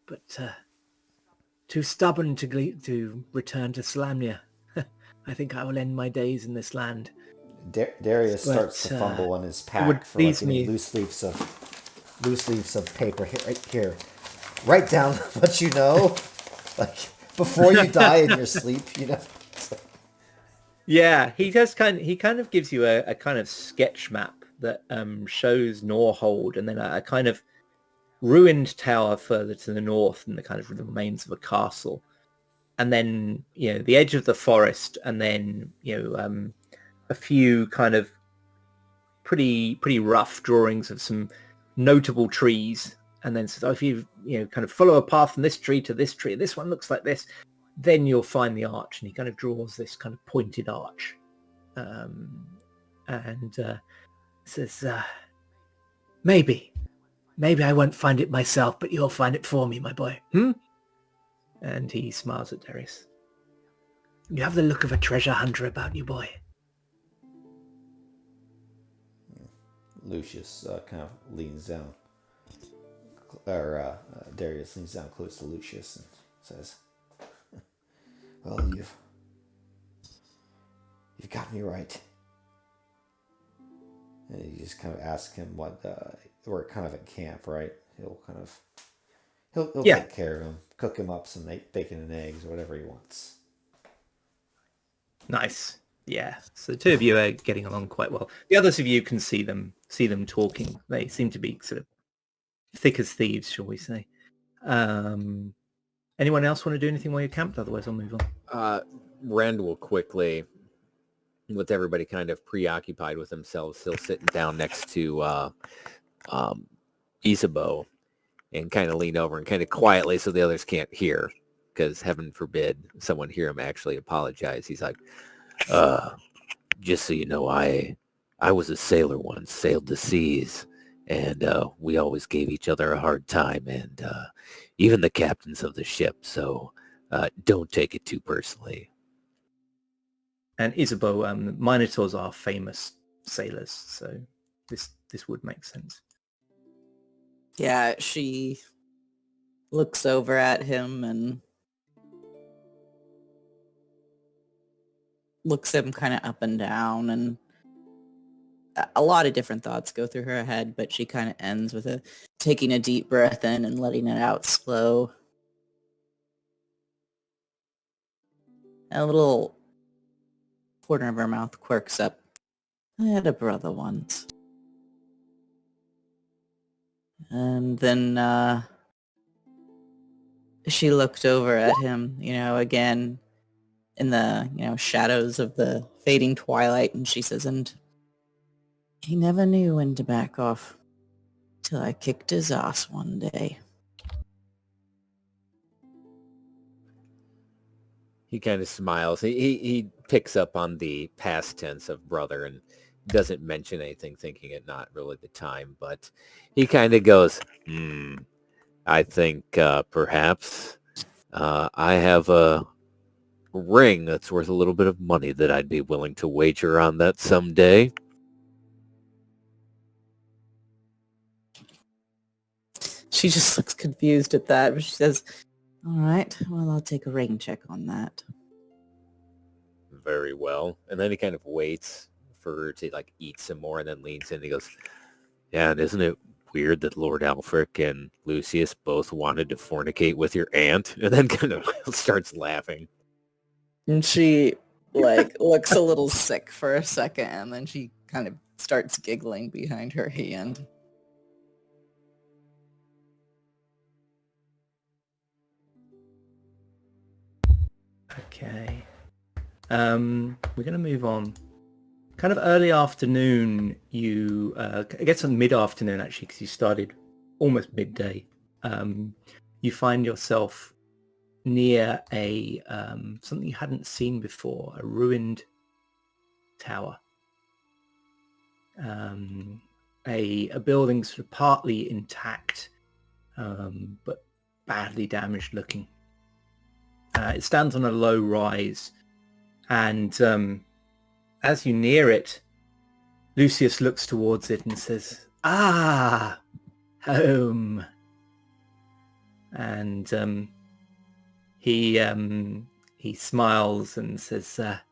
but too stubborn to return to Salamnia. I think I will end my days in this land." Darius starts to fumble on his pack for like any loose leaves of paper. Here, write down what you know, like before you die in your sleep. Yeah, he kind of gives you a kind of sketch map that shows Norhold, and then a kind of ruined tower further to the north, and the kind of remains of a castle, and then the edge of the forest, and then a few kind of pretty rough drawings of some notable trees, and then says, "Oh, if you kind of follow a path from this tree to this tree, this one looks like this, then you'll find the arch." And he kind of draws this kind of pointed arch, and says, maybe I won't find it myself, but you'll find it for me, my boy. And he smiles at Darius. "You have the look of a treasure hunter about you, boy." Lucius kind of leans down, or Darius leans down close to Lucius and says, "Well, you've got me right." And you just kind of ask him what we're kind of at camp, right? He'll take care of him, cook him up some bacon and eggs or whatever he wants. Nice. Yeah. So the two of you are getting along quite well. The others of you can see them talking. They seem to be sort of thick as thieves, shall we say. Anyone else want to do anything while you're camped? Otherwise, I'll move on. Rend will quickly with everybody kind of preoccupied with themselves, still sitting down next to Isabeau, and kind of lean over and kind of quietly so the others can't hear, because heaven forbid someone hear him actually apologize. He's like, just so you know, I was a sailor once, sailed the seas, and we always gave each other a hard time, and even the captains of the ship, so don't take it too personally. And Isabeau, Minotaurs are famous sailors, so this would make sense. Yeah, she looks over at him and looks him kind of up and down, and a lot of different thoughts go through her head, but she kind of ends with taking a deep breath in and letting it out slow. A little corner of her mouth quirks up. I had a brother once. And then she looked over at him, again in the, shadows of the fading twilight, and she says, and he never knew when to back off till I kicked his ass one day. He kind of smiles. He picks up on the past tense of brother and doesn't mention anything, thinking it not really the time, but he kind of goes, I think perhaps I have a ring that's worth a little bit of money that I'd be willing to wager on that someday. She just looks confused at that, but she says, all right, well, I'll take a ring check on that. Very well. And then he kind of waits for her to like eat some more, and then leans in and he goes, yeah, and isn't it weird that Lord Alfric and Lucius both wanted to fornicate with your aunt? And then kind of starts laughing. And she looks a little sick for a second, and then she kind of starts giggling behind her hand. Okay. We're going to move on. Kind of early afternoon, I guess on mid-afternoon actually, because you started almost midday. You find yourself near a something you hadn't seen before, a ruined tower. A building sort of partly intact, but badly damaged looking. It stands on a low rise, and as you near it, Lucius looks towards it and says, "Ah, home." And he smiles and says, "A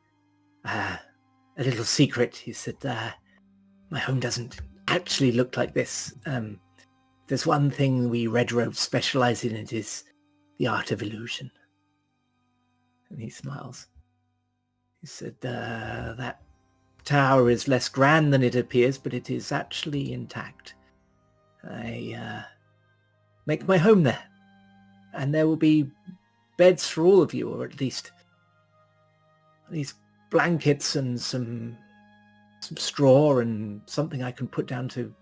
little secret." He said, "My home doesn't actually look like this. There's one thing we Red Robes specialize in. It is the art of illusion." And he smiles. He said, that tower is less grand than it appears, but it is actually intact. I make my home there, and there will be beds for all of you, or at least blankets and some straw and something I can put down to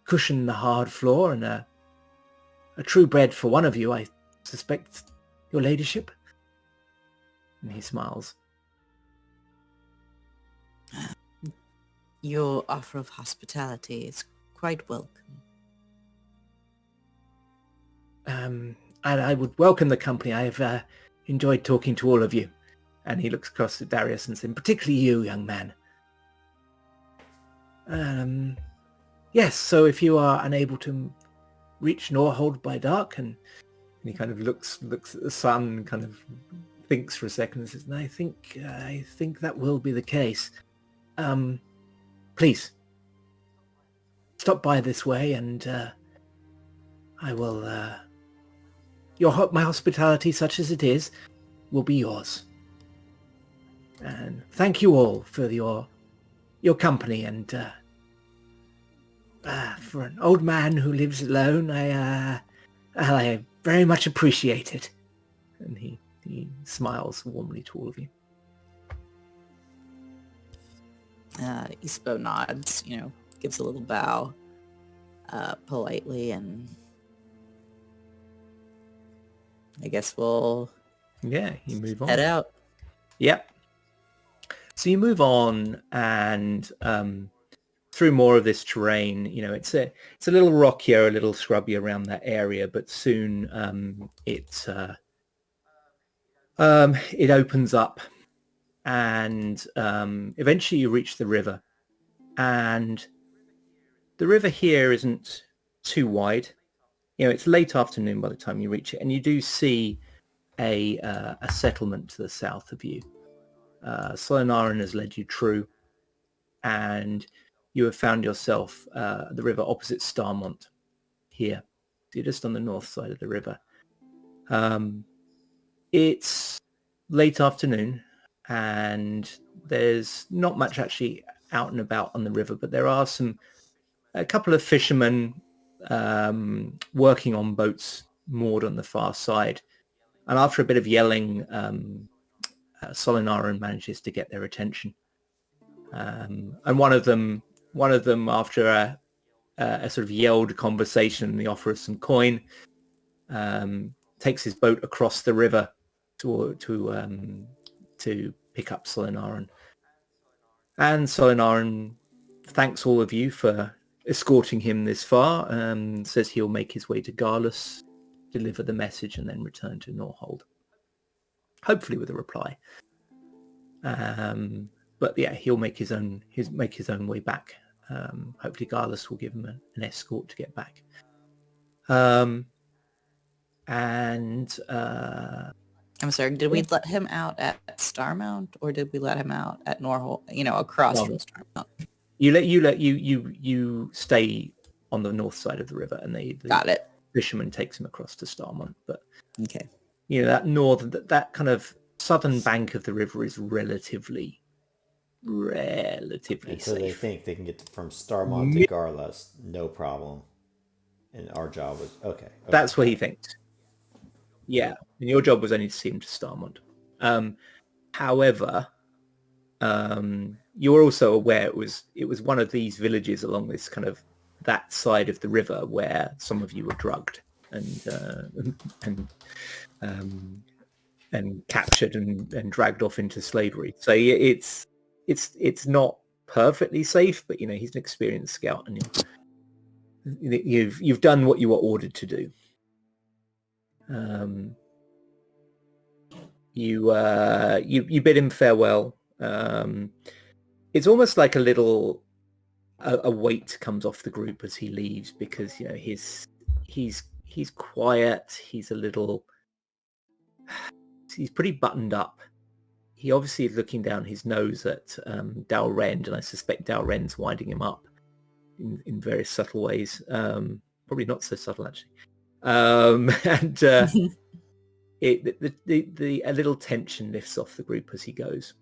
cushion the hard floor, and a true bed for one of you, I suspect, your ladyship. And he smiles. Your offer of hospitality is quite welcome. And I would welcome the company. I have enjoyed talking to all of you. And he looks across at Darius and says, particularly you, young man. Yes, so if you are unable to reach Norhold by dark, and he kind of looks at the sun, kind of thinks for a second and says, I think that will be the case. Please stop by this way, and I will. My hospitality, such as it is, will be yours. And thank you all for your company. And for an old man who lives alone, I very much appreciate it. And he smiles warmly to all of you. Ispo nods, gives a little bow politely, and I guess we'll Yeah, you move on. head out. Yep. So you move on and through more of this terrain. It's a little rockier, a little scrubby around that area, but soon it opens up, and eventually you reach the river. And the river here isn't too wide. It's late afternoon by the time you reach it, and you do see a settlement to the south of you. Solanaran has led you true, and you have found yourself at the river opposite Starmont here. So you're just on the north side of the river. It's late afternoon, and there's not much actually out and about on the river, but there are a couple of fishermen working on boats moored on the far side. And after a bit of yelling, Solinaran manages to get their attention. And one of them, after a sort of yelled conversation and the offer of some coin, takes his boat across the river to pick up Solinaran. And Solinaran thanks all of you for escorting him this far, says he'll make his way to Garlus, deliver the message, and then return to Norhold. Hopefully with a reply. But yeah, he'll make his own way back. Hopefully Garlus will give him an escort to get back. I'm sorry, did we let him out at Starmount, or did we let him out at Norhold, across from Starmount? You stay on the north side of the river, and the Got it. fisherman takes him across to Starmont. But Okay. that kind of southern bank of the river is relatively And so safe. they think they can get from Starmont to Garlus, no problem. And our job was okay. That's what he thinks. Yeah, and your job was only to see him to Starmont. However, you're also aware it was one of these villages along this kind of that side of the river where some of you were drugged and captured and dragged off into slavery. So it's not perfectly safe, but he's an experienced scout, and you've done what you were ordered to do. You bid him farewell. It's almost like a little a weight comes off the group as he leaves, because he's quiet. He's pretty buttoned up. He obviously is looking down his nose at Dalrend, and I suspect Dalrend's winding him up in various subtle ways. Probably not so subtle, actually. And a little tension lifts off the group as he goes.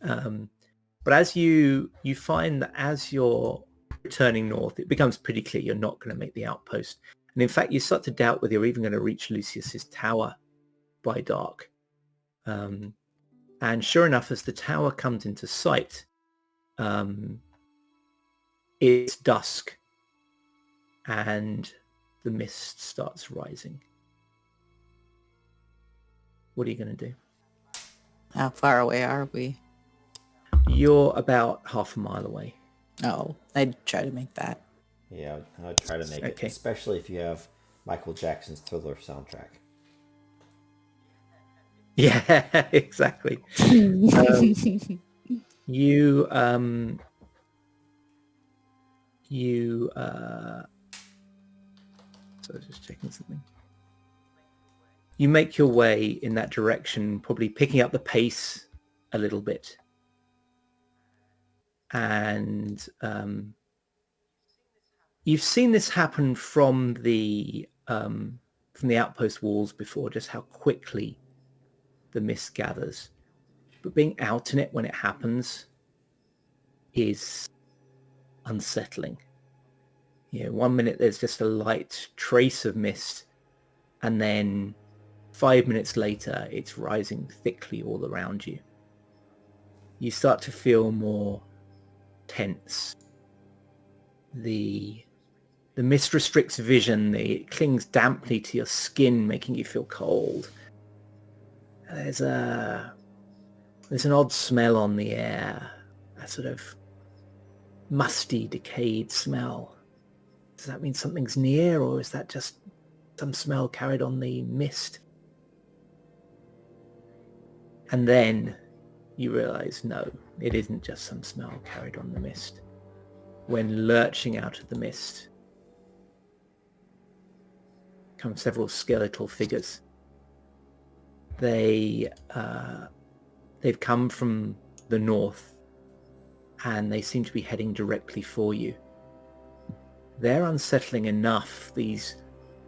But as you find that as you're returning north, it becomes pretty clear you're not going to make the outpost. And in fact, you start to doubt whether you're even going to reach Lucius's tower by dark. And sure enough, as the tower comes into sight, it's dusk, and the mist starts rising. What are you going to do? How far away are we? You're about half a mile away. Oh, I'd try to make that. Yeah, I'll try to make it, especially if you have Michael Jackson's Thriller soundtrack. Yeah, exactly. You so I was just checking something. You make your way in that direction, probably picking up the pace a little bit. And you've seen this happen from the outpost walls before, just how quickly the mist gathers. But being out in it when it happens is unsettling. 1 minute there's just a light trace of mist, and then 5 minutes later it's rising thickly all around you. You start to feel more tense. The mist restricts vision. It clings damply to your skin, making you feel cold. There's an odd smell on the air, a sort of musty, decayed smell. Does that mean something's near, or is that just some smell carried on the mist? And then you realize, no, it isn't just some smell carried on the mist. When lurching out of the mist come several skeletal figures. They've come from the north, and they seem to be heading directly for you. They're unsettling enough, these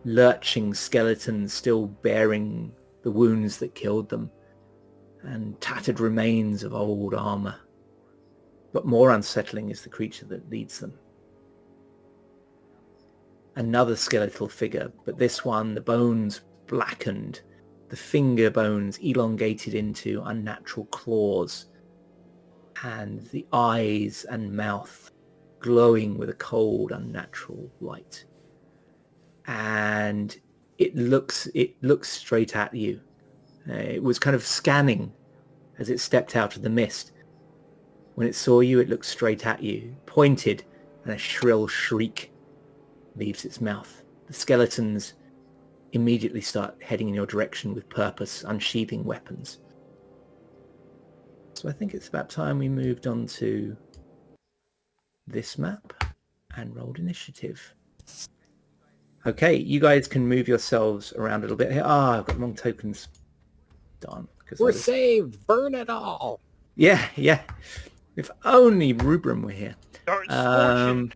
lurching skeletons still bearing the wounds that killed them, and tattered remains of old armor. But more unsettling is the creature that leads them. Another skeletal figure, but this one, the bones blackened, the finger bones elongated into unnatural claws, and the eyes and mouth glowing with a cold, unnatural light. And it looks straight at you. It was kind of scanning as it stepped out of the mist. When it saw you, it looked straight at you, pointed, and a shrill shriek leaves its mouth. The skeletons immediately start heading in your direction with purpose, unsheathing weapons. So I think it's about time we moved on to this map and rolled initiative. Okay, you guys can move yourselves around a little bit here. I've got the wrong tokens. Darn. We're saved. Burn it all. Yeah. If only Rubrum were here. Start scorching.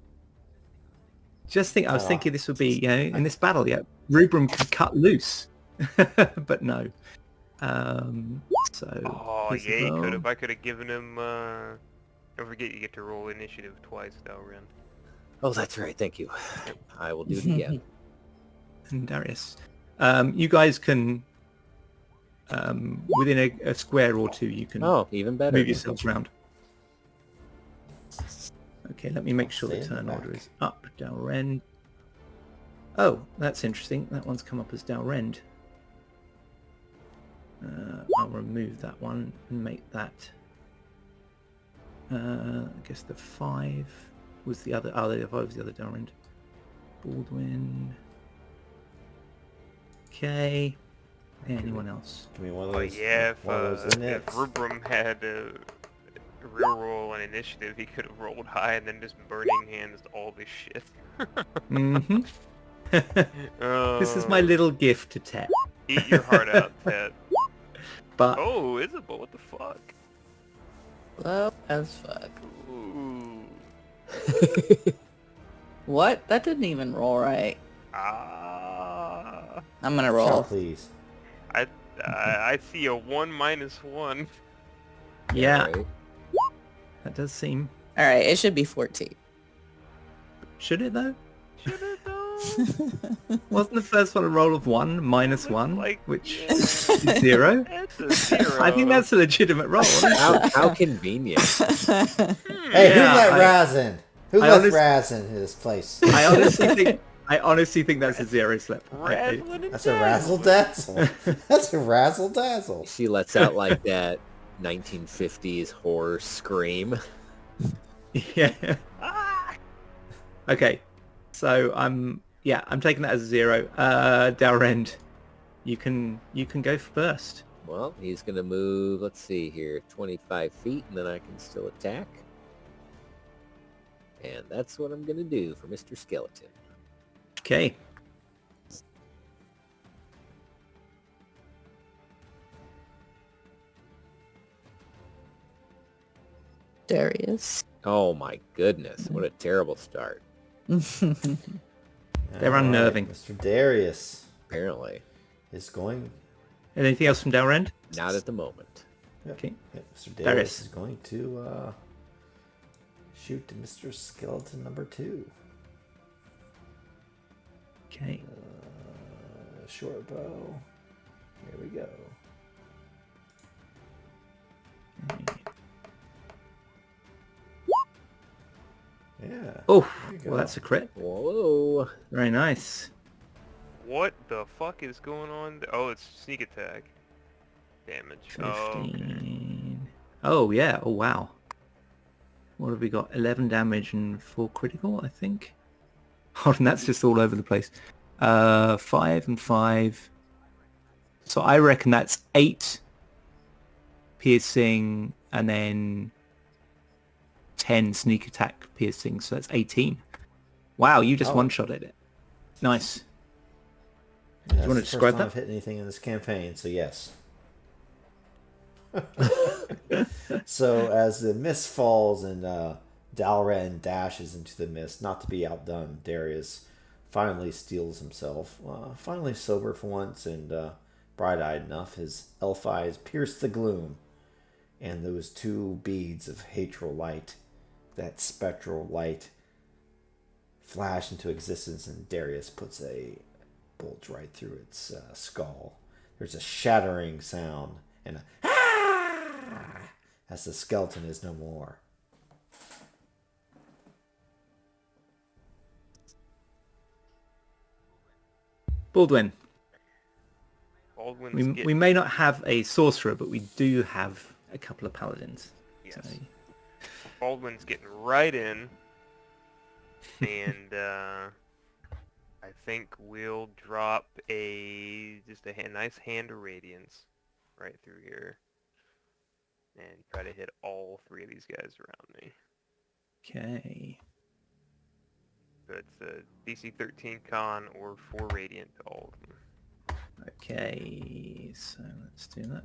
I was thinking this would be, in this battle, Rubrum could cut loose, but no. Oh, yeah, he could have. I could have given him, don't forget you get to roll initiative twice, Dalren. Oh, that's right. Thank you. I will do it again. And Darius. You guys can, within a square or two, you can even better. Move yourselves around. Okay, let me make sure the turn order is up. Dalrend. Oh, that's interesting. That one's come up as Dalrend. I'll remove that one and make that. I guess the 5 was the other. Oh, the 5 was the other Dalrend. Baldwin. Okay. Anyone else? Give me one of those. Oh yeah, if if Rubrum had a real roll on initiative, he could have rolled high and then just burning hands all this shit. Mm-hmm. This is my little gift to Ted. Eat your heart out, Ted. But oh, Isabel, what the fuck? Low as fuck. Ooh. What? That didn't even roll right. Ah. I'm gonna roll. Please. I see a 1-1. yeah, Right. that does seem. All right, it should be 14. Should it though? Should it though? Wasn't the first one a roll of 1 minus 1, like, which yeah. is 0? That's a 0. I think that's a legitimate roll. Isn't it? How convenient. Hey, who Yeah, let Raz in? Who I let honest- Raz in this place? I honestly think that's a 0 slip. Razzling and That's a razzle dazzle. That's a razzle dazzle. She lets out like that 1950s horror scream. Yeah. Ah! Okay. So I'm taking that as a 0. Dalrend, you can go first. Well, he's going to move, let's see here, 25 feet, and then I can still attack. And that's what I'm going to do for Mr. Skeleton. Okay. Darius. Oh my goodness, what a terrible start. They're unnerving. Mr. Darius Apparently. is going. Anything else from Dalrend? Not at the moment. Yep, Okay. yep, Mr. Darius. Darius is going to shoot to Mr. Skeleton number 2. Okay. Short bow. Here we go. Yeah. Oh, There you well, go. that's a crit. Whoa. Very nice. What the fuck is going on? Oh, it's sneak attack damage. Oh, okay. 15. Oh, yeah. Oh, wow. What have we got? 11 damage and 4 critical, I think. Oh, and that's just all over the place. 5 and 5. So I reckon that's 8 piercing and then 10 sneak attack piercing. So that's 18. Wow, you just Oh. one-shotted it. Nice. Yeah, you wanna it's the describe first time that? I've hit anything in this campaign, so yes. So as the mist falls and Dalren dashes into the mist, not to be outdone, Darius finally steels himself, finally sober for once and bright-eyed enough. His elf eyes pierce the gloom, and those two beads of hatral light, that spectral light, flash into existence, and Darius puts a bulge right through its skull. There's a shattering sound and a as the skeleton is no more. Baldwin, Baldwin's we getting may not have a sorcerer, but we do have a couple of paladins. yes. So, Baldwin's getting right in, and I think we'll drop just a nice hand of radiance right through here, and try to hit all 3 of these guys around me. okay. So it's a DC 13 con or 4 radiant to all of them. Okay, so let's do that.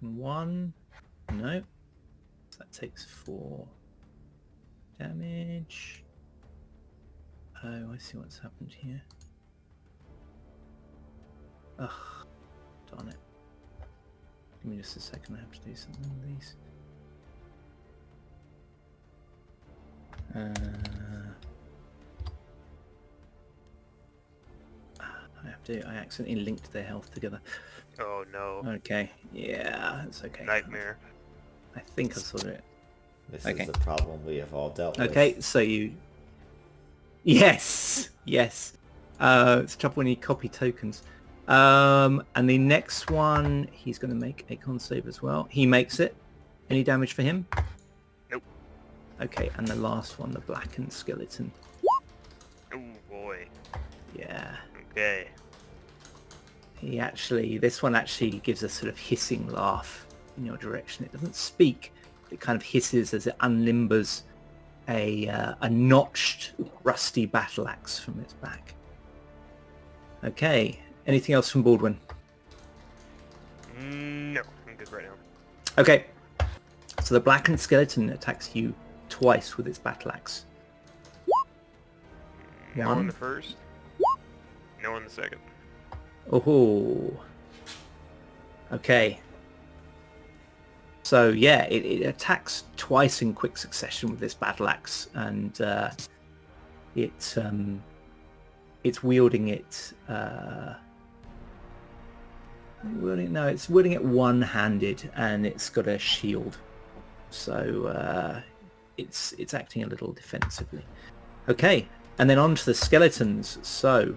1. No. So that takes 4 damage. Oh, I see what's happened here. Ugh, darn it. Give me just a second, I have to do something with these. I accidentally linked their health together. Oh no. Okay, yeah, it's okay. Nightmare. I think I sorted it. This Okay. is a problem we have all dealt with. Okay, so you... Yes! Yes. It's trouble when you copy tokens. And the next one, he's going to make a con save as well. He makes it. Any damage for him? Nope. Okay, and the last one, the blackened skeleton. Oh boy. Yeah. Okay. This one actually gives a sort of hissing laugh in your direction. It doesn't speak. It kind of hisses as it unlimbers a notched, rusty battle axe from its back. Okay. Anything else from Baldwin? No, I'm good right now. Okay. So the blackened skeleton attacks you twice with its battle axe. No on One. the first. No on the second. Oh. Okay. So yeah, it attacks twice in quick succession with this battle axe, and it's wielding it. It's wielding it one-handed, and it's got a shield, so it's acting a little defensively. Okay, and then on to the skeletons. So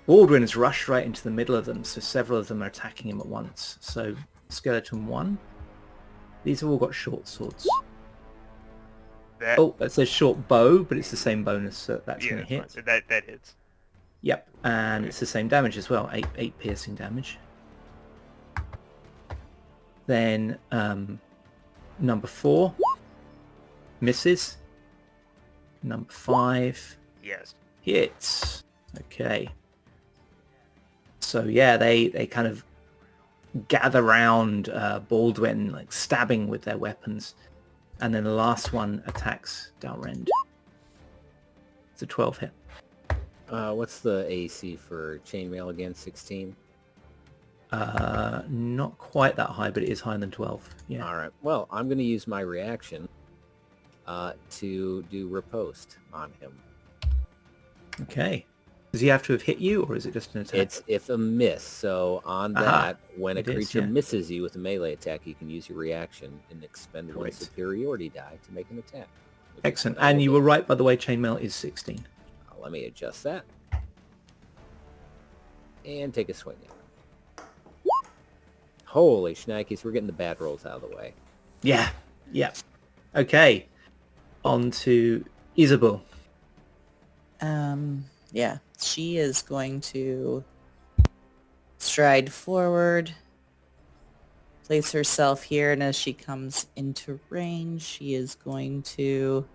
Baldwin has rushed right into the middle of them, so several of them are attacking him at once. So skeleton 1. These have all got short swords. That, Oh, that says short bow, but it's the same bonus, so that's yeah, going to that's hit. fine. That hits. Yep, and it's the same damage as well, 8 piercing damage. Then number 4 misses. Number 5 Yes. hits. Okay. So yeah, they kind of gather round Baldwin, like stabbing with their weapons. And then the last one attacks Dalrend. It's a 12 hit. What's the AC for chainmail again? 16? Not quite that high, but it is higher than 12. Yeah. All right. Well, I'm going to use my reaction to do riposte on him. Okay. Does he have to have hit you, or is it just an attack? It's if a miss. So on Aha, that, when a it is, creature yeah. misses you with a melee attack, you can use your reaction and expend one Great. superiority die to make an attack. Excellent. And you were right, by the way, chainmail is 16. Let me adjust that. And take a swing at it. Holy shnikes, we're getting the bad rolls out of the way. Yeah. Yeah. Okay. On to Isabel. Yeah, she is going to stride forward, place herself here, and as she comes into range, she is going to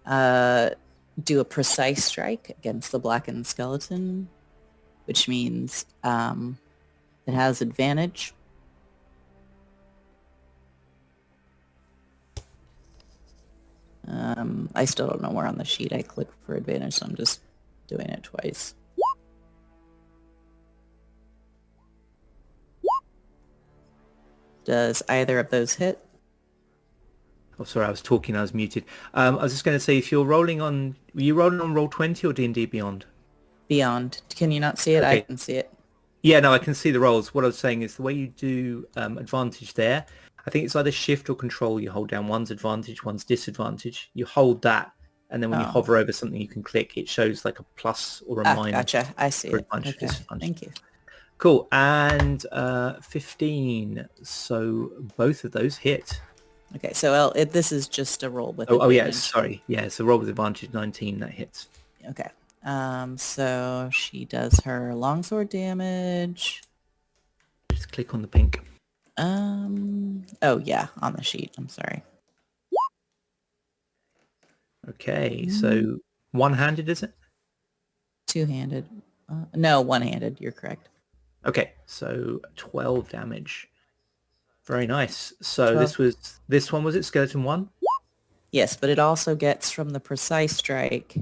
do a precise strike against the blackened skeleton, which means it has advantage. I still don't know where on the sheet I click for advantage, so I'm just doing it twice. Does either of those hit? Oh, sorry, I was talking. I was muted. I was just going to say, if you're rolling on, were you rolling on Roll20 or D&D Beyond? Beyond. Can you not see it? I Okay. can see it. Yeah, no, I can see the rolls. What I was saying is the way you do advantage there, I think it's either shift or control. You hold down one's advantage, one's disadvantage. You hold that, and then when you Oh. hover over something you can click, it shows like a plus or a minus. Gotcha. I see for it. advantage, Okay. disadvantage. Thank you. Cool. And 15. So both of those hit. Okay, so this is just a roll with Oh, yeah, advantage. sorry. Yeah, so roll with advantage, 19, that hits. Okay. So she does her longsword damage. Just click on the pink. Oh yeah, on the sheet. I'm sorry. Okay, so one-handed, is it? Two-handed. No, one-handed. You're correct. Okay, so 12 damage. Very nice. So 12. this one was it, skeleton 1? Yes, but it also gets from the precise strike.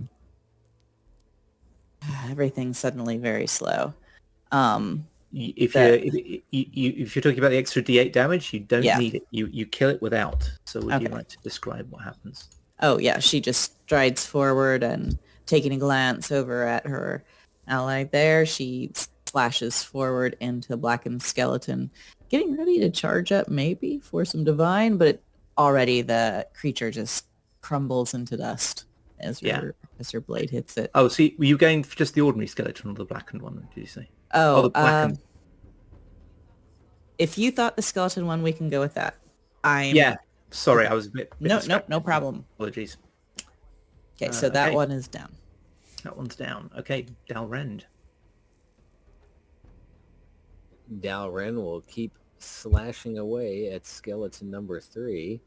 Everything's suddenly very slow. If The- you're talking about the extra D8 damage, you don't Yeah. need it. You kill it without. So would you Okay. like to describe what happens? Oh yeah, she just strides forward and taking a glance over at her ally there, she slashes forward into the blackened skeleton, getting ready to charge up maybe for some divine, but already the creature just crumbles into dust as her blade hits it. Oh, see, were you going for just the ordinary skeleton or the blackened one, did you say? Oh, the blackened. if you thought the skeleton one, we can go with that. Yeah, sorry, I was a bit No distracted. problem. Apologies. Okay, so that okay. one is down. That one's down. Okay, Dalrend. Dalren will keep slashing away at skeleton number 3.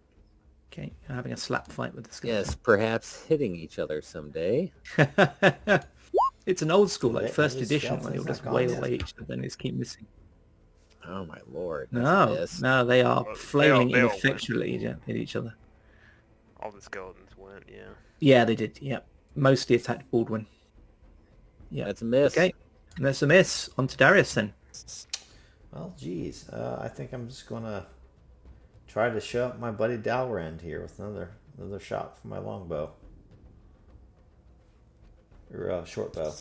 Okay, you're having a slap fight with the skeleton. Yes, perhaps hitting each other someday. It's an old school, like Are first these edition, when skeletons you'll not just gone wail yet? away each other and just keep missing. Oh my lord. That's a miss. No, they are Well, flailing they all went. ineffectually at each other. All the skeletons went, yeah. Yeah, they did. Yeah, mostly attacked Baldwin. Yeah, That's a miss. okay. And that's a miss. On to Darius then. Well, geez. I think I'm just gonna try to show up my buddy Dalrend here with another shot from my longbow. Or short bow. I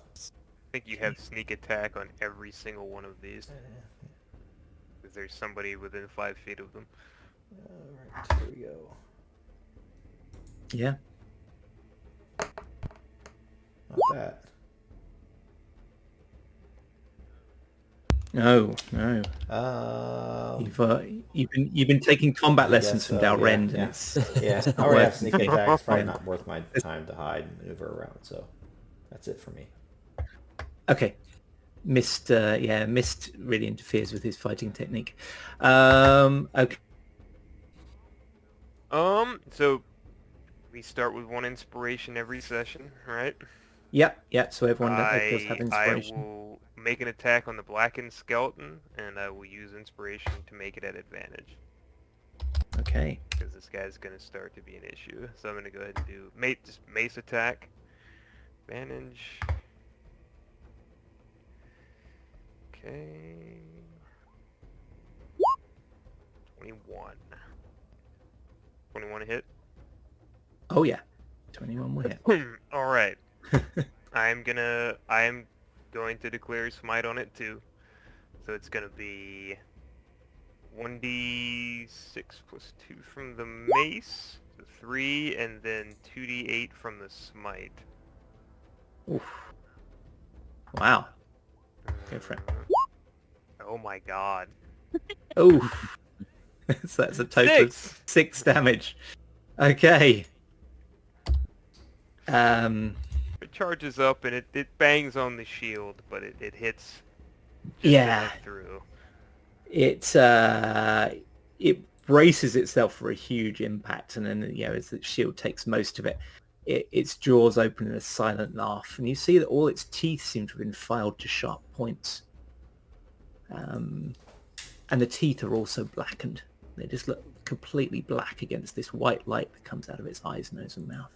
think you have sneak attack on every single one of these. Because there's somebody within 5 feet of them. Alright, here we go. Yeah. Not that. No. You've been taking combat I lessons guess from so, Dalrend, yeah. and it's Yeah, not I already have working. sneak attack. It's probably Yeah. not worth my time to hide and maneuver around, so that's it for me. Okay. Mist really interferes with his fighting technique. Okay. So we start with 1 inspiration every session, right? Yeah. So everyone does have I inspiration. will make an attack on the blackened skeleton, and I will use inspiration to make it at advantage. Okay. Because this guy's going to start to be an issue. So I'm going to go ahead and do just mace attack. Advantage. Okay. 21. 21 to hit. Oh yeah. 21 will hit. All right. I am going to declare smite on it too. So it's going to be 1d6 plus 2 from the mace. So 3 and then 2d8 from the smite. Oof. Wow. Go for it. Oh my god. Oof. So that's a total of 6! 6 damage. Okay. It charges up and it bangs on the shield, but it hits just Yeah. enough through. It braces itself for a huge impact, and then as the shield takes most of it, its jaws open in a silent laugh, and you see that all its teeth seem to have been filed to sharp points. And the teeth are also blackened. They just look completely black against this white light that comes out of its eyes, nose, and mouth.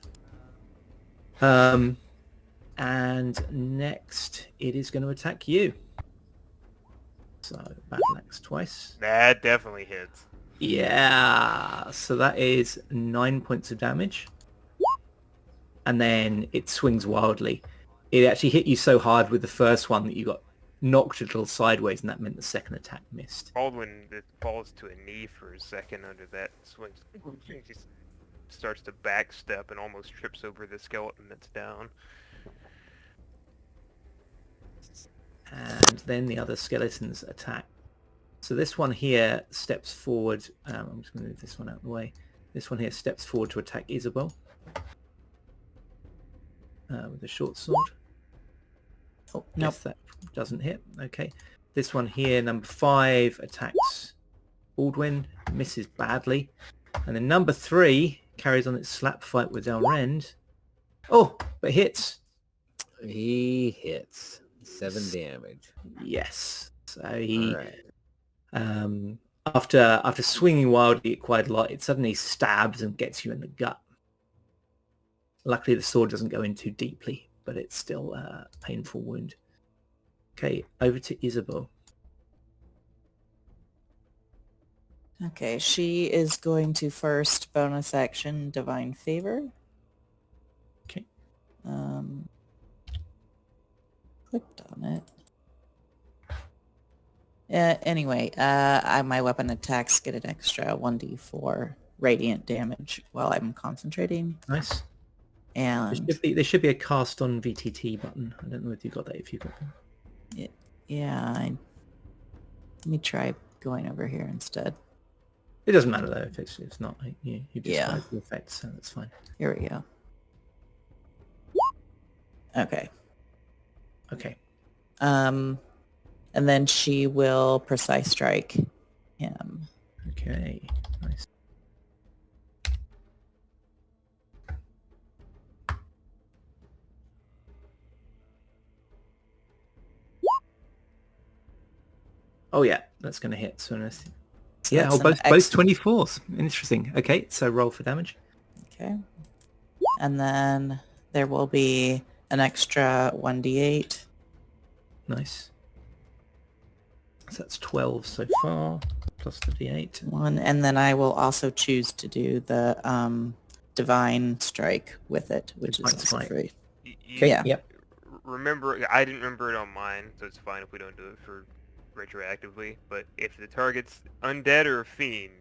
And next, it is going to attack you. So, battle axe twice. That definitely hits. Yeah, so that is 9 points of damage. And then it swings wildly. It actually hit you so hard with the first one that you got knocked a little sideways, and that meant the second attack missed. Baldwin falls to a knee for a second under that swing. He starts to backstep and almost trips over the skeleton that's down. And then the other skeletons attack. So this one here steps forward. I'm just going to move this one out of the way. This one here steps forward to attack Isabel with a short sword. Oh, Nope. yes, that doesn't hit. Okay. This one here, number 5, attacks Baldwin, misses badly. And then number 3 carries on its slap fight with Elrond. Oh, but hits. He hits 7 damage. Yes. So he, All right. after swinging wildly quite a lot, it suddenly stabs and gets you in the gut. Luckily, the sword doesn't go in too deeply, but it's still a painful wound. Okay, over to Isabel. Okay, she is going to first bonus action Divine Favor. Okay. Clicked on it. Anyway, my weapon attacks get an extra 1d4 radiant damage while I'm concentrating. Nice. And There should be a cast on VTT button. I don't know if you got that. If you got that. let me try going over here instead. It doesn't matter though if it's not. You Yeah. describe the effect, so that's fine. Here we go. Okay. Okay. And then she will precise strike him. Okay. Nice. Oh yeah, that's going to hit. So So yeah, that's both an ex- 24s. Interesting. Okay, so roll for damage. Okay. And then there will be an extra 1d8. Nice. So that's 12 so far, plus the d8. One, and then I will also choose to do the divine strike with it, which is Divine strike. free. You Yeah. Yep. remember, I didn't remember it on mine, so it's fine if we don't do it for retroactively. But if the target's undead or a fiend,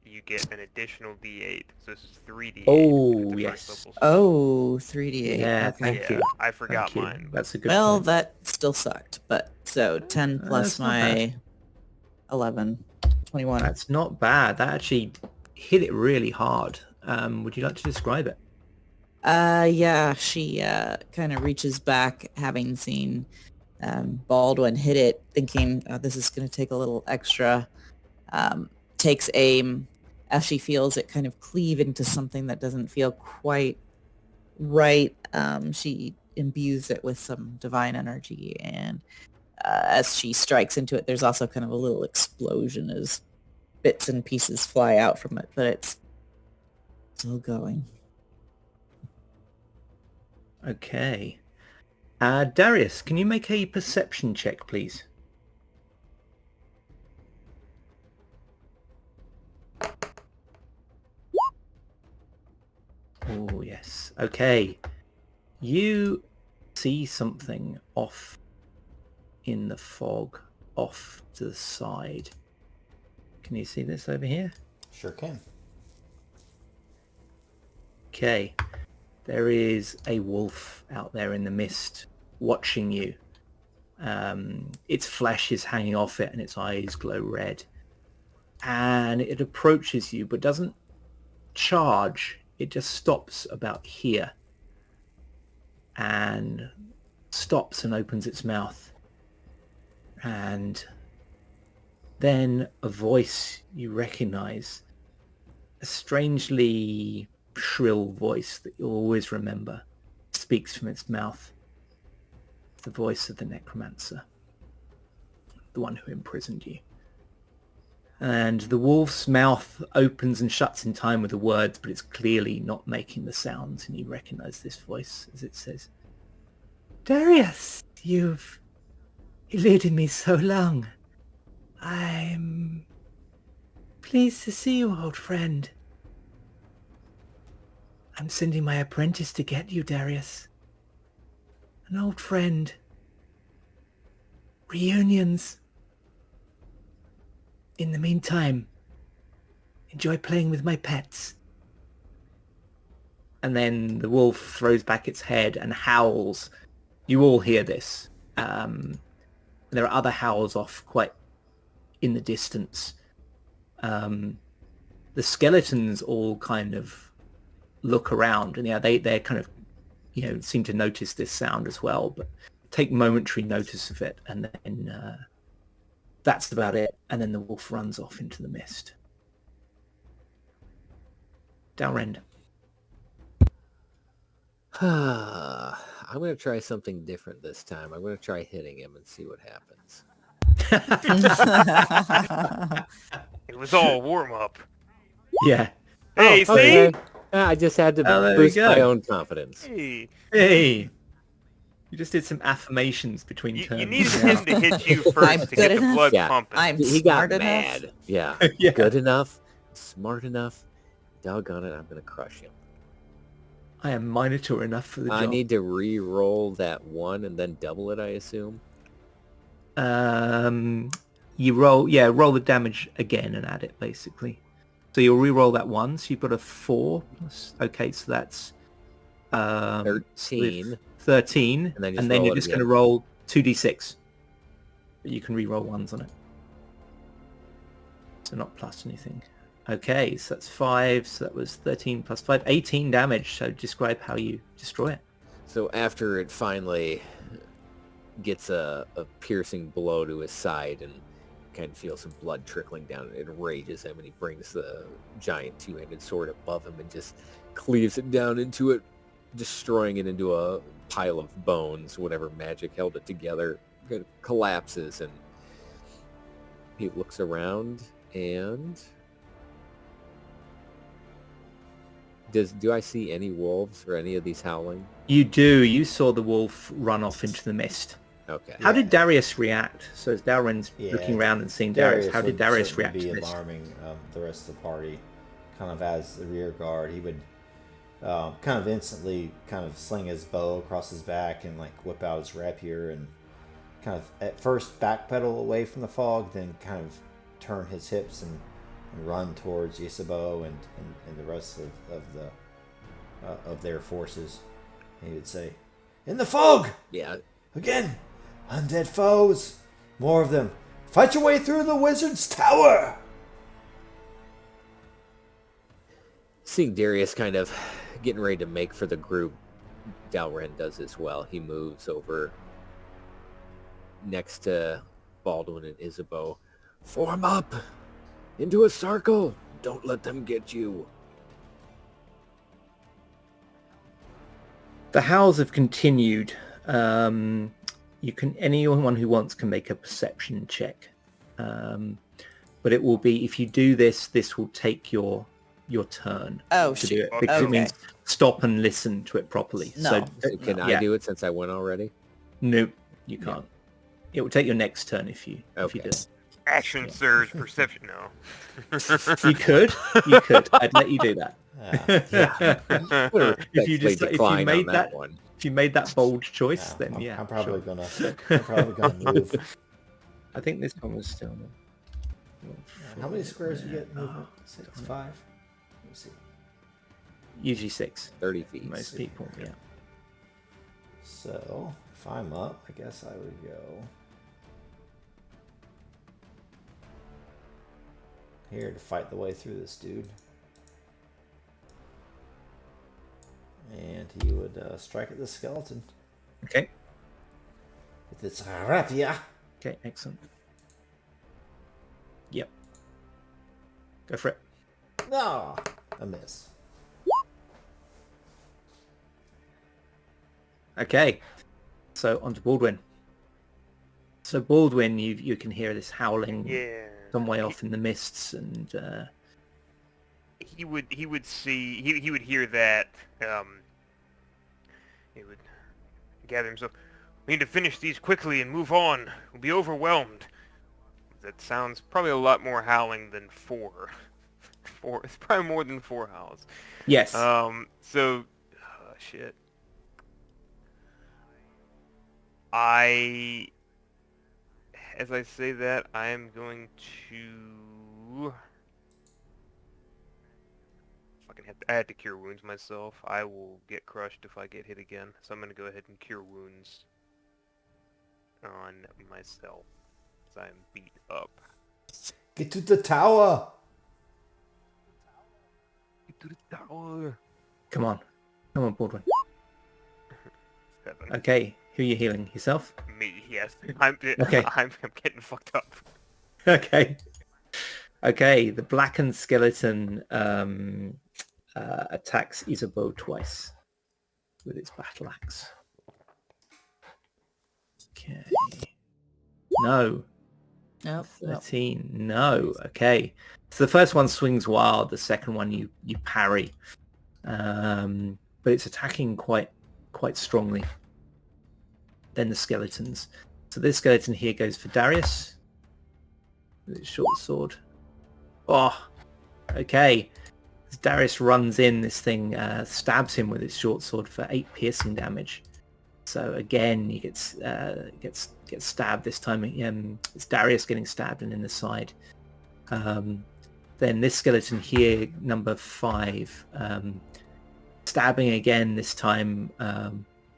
you get an additional d8. So this is 3d8. Oh, with the yes. first level. Oh, 3d8. Yeah, Okay. thank you. I forgot Thank you. mine. That's a good Well, point. that still sucked, but so 10 plus that's not my 11, 21. That's not bad. That actually hit it really hard. Would you like to describe it? Yeah, she kind of reaches back, having seen Baldwin hit it, thinking this is going to take a little extra. Takes aim as she feels it kind of cleave into something that doesn't feel quite right. She imbues it with some divine energy, and as she strikes into it, there's also kind of a little explosion as bits and pieces fly out from it, but it's still going. Okay. Darius, can you make a perception check, please? Oh, yes. Okay. You see something off in the fog, off to the side. Can you see this over here? Sure can. Okay. There is a wolf out there in the mist watching you. Its flesh is hanging off it and its eyes glow red. And it approaches you but doesn't charge. It just stops about here and stops and opens its mouth. And then a voice you recognize, a strangely shrill voice that you'll always remember, speaks from its mouth. The voice of the necromancer, the one who imprisoned you. And the wolf's mouth opens and shuts in time with the words, but it's clearly not making the sounds, and you recognize this voice as it says, Darius, you've eluded me so long. I'm pleased to see you, old friend. I'm sending my apprentice to get you, Darius. An old friend. Reunions. In the meantime, enjoy playing with my pets. And then the wolf throws back its head and howls. You all hear this. There are other howls off quite in the distance. The skeletons all kind of look around, and yeah, they kind of, seem to notice this sound as well, but take momentary notice of it, and then that's about it. And then the wolf runs off into the mist. Dalrend. I'm going to try something different this time. I'm going to try hitting him and see what happens. It was all warm up. Yeah. Hey, see? Okay. I just had to there boost you go. my own confidence. Hey. You just did some affirmations between turns. You needed him to hit you first to get the blood Yeah. pumping. I'm He got smart mad. enough. Yeah. Yeah. Good enough. Smart enough. Doggone it, I'm going to crush him. I am Minotaur enough for the job. I need to re-roll that 1 and then double it, I assume. You roll the damage again and add it, basically. So you'll re-roll that 1, so you've got a 4. Okay, so that's 13. 13, And then and then roll you're it just again. going to roll 2d6. But you can re-roll 1s on it. So not plus anything. Okay, so that's 5, so that was 13 plus 5, 18 damage. So describe how you destroy it. So after it finally gets a piercing blow to his side and kind of feels some blood trickling down, it enrages him, and he brings the giant two-handed sword above him and just cleaves it down into it, destroying it into a pile of bones. Whatever magic held it together kind of collapses, and he looks around and... Do I see any wolves or any of these howling? You do. You saw the wolf run off into the mist. Okay. How did Darius react? So as Dalren's looking around and seeing Darius, how did would Darius certainly react to be this? alarming the rest of the party, kind of as the rear guard. He would kind of instantly kind of sling his bow across his back and like whip out his rapier and kind of at first backpedal away from the fog, then kind of turn his hips and run towards Isabeau and the rest of their forces. He would say, "In the fog! Yeah. Again! Undead foes! More of them! Fight your way through the wizard's tower!" Seeing Darius kind of getting ready to make for the group, Dalren does as well. He moves over next to Baldwin and Isabeau. Form up! Into a circle! Don't let them get you. The howls have continued. Anyone who wants can make a perception check. But it will be, if you do this, this will take your turn Oh, to do shoot. it, because it Okay. means stop and listen to it properly. No. So can I do it since I went already? Nope, you can't. It will take your next turn if you do it. Action surge, perception. No. You could. I'd let you do that. If you made that bold choice, then I'm probably sure. gonna move. I think this one was still. How many squares you get movement? 6, 5. Let me see. Usually 6. 30 feet. Most people, yeah. So, if I'm up, I guess I would go here to fight the way through this dude. And he would strike at the skeleton Okay. with its rapier. Okay, excellent. Yep. Go for it. No, a miss. Okay. So on to Baldwin. So Baldwin, you can hear this howling Yeah. some way off in the mists, and He would see he would hear that. He would gather himself. We need to finish these quickly and move on. We'll be overwhelmed. That sounds probably a lot more howling than 4. It's probably more than 4 howls. yes. So, shit. As I say that, I am going to... I had to cure wounds myself. I will get crushed if I get hit again. So I'm going to go ahead and cure wounds on myself. As I am beat up. Get to the tower. Get to the tower. Come on, Baldwin. 7. Okay, who are you healing? Yourself? Me, yes. Okay. I'm getting fucked up. Okay. Okay, the blackened skeleton attacks Isabeau twice with its battle axe. Okay. No. Nope. 13. No. Okay. So the first one swings wild. The second one you parry. But it's attacking quite strongly. Then the skeletons. So this skeleton here goes for Darius with its short sword. Oh, okay. As Darius runs in, this thing stabs him with its short sword for 8 piercing damage. So again, he gets stabbed. This time it's Darius getting stabbed and in the side. Then this skeleton here, number 5, stabbing again. This time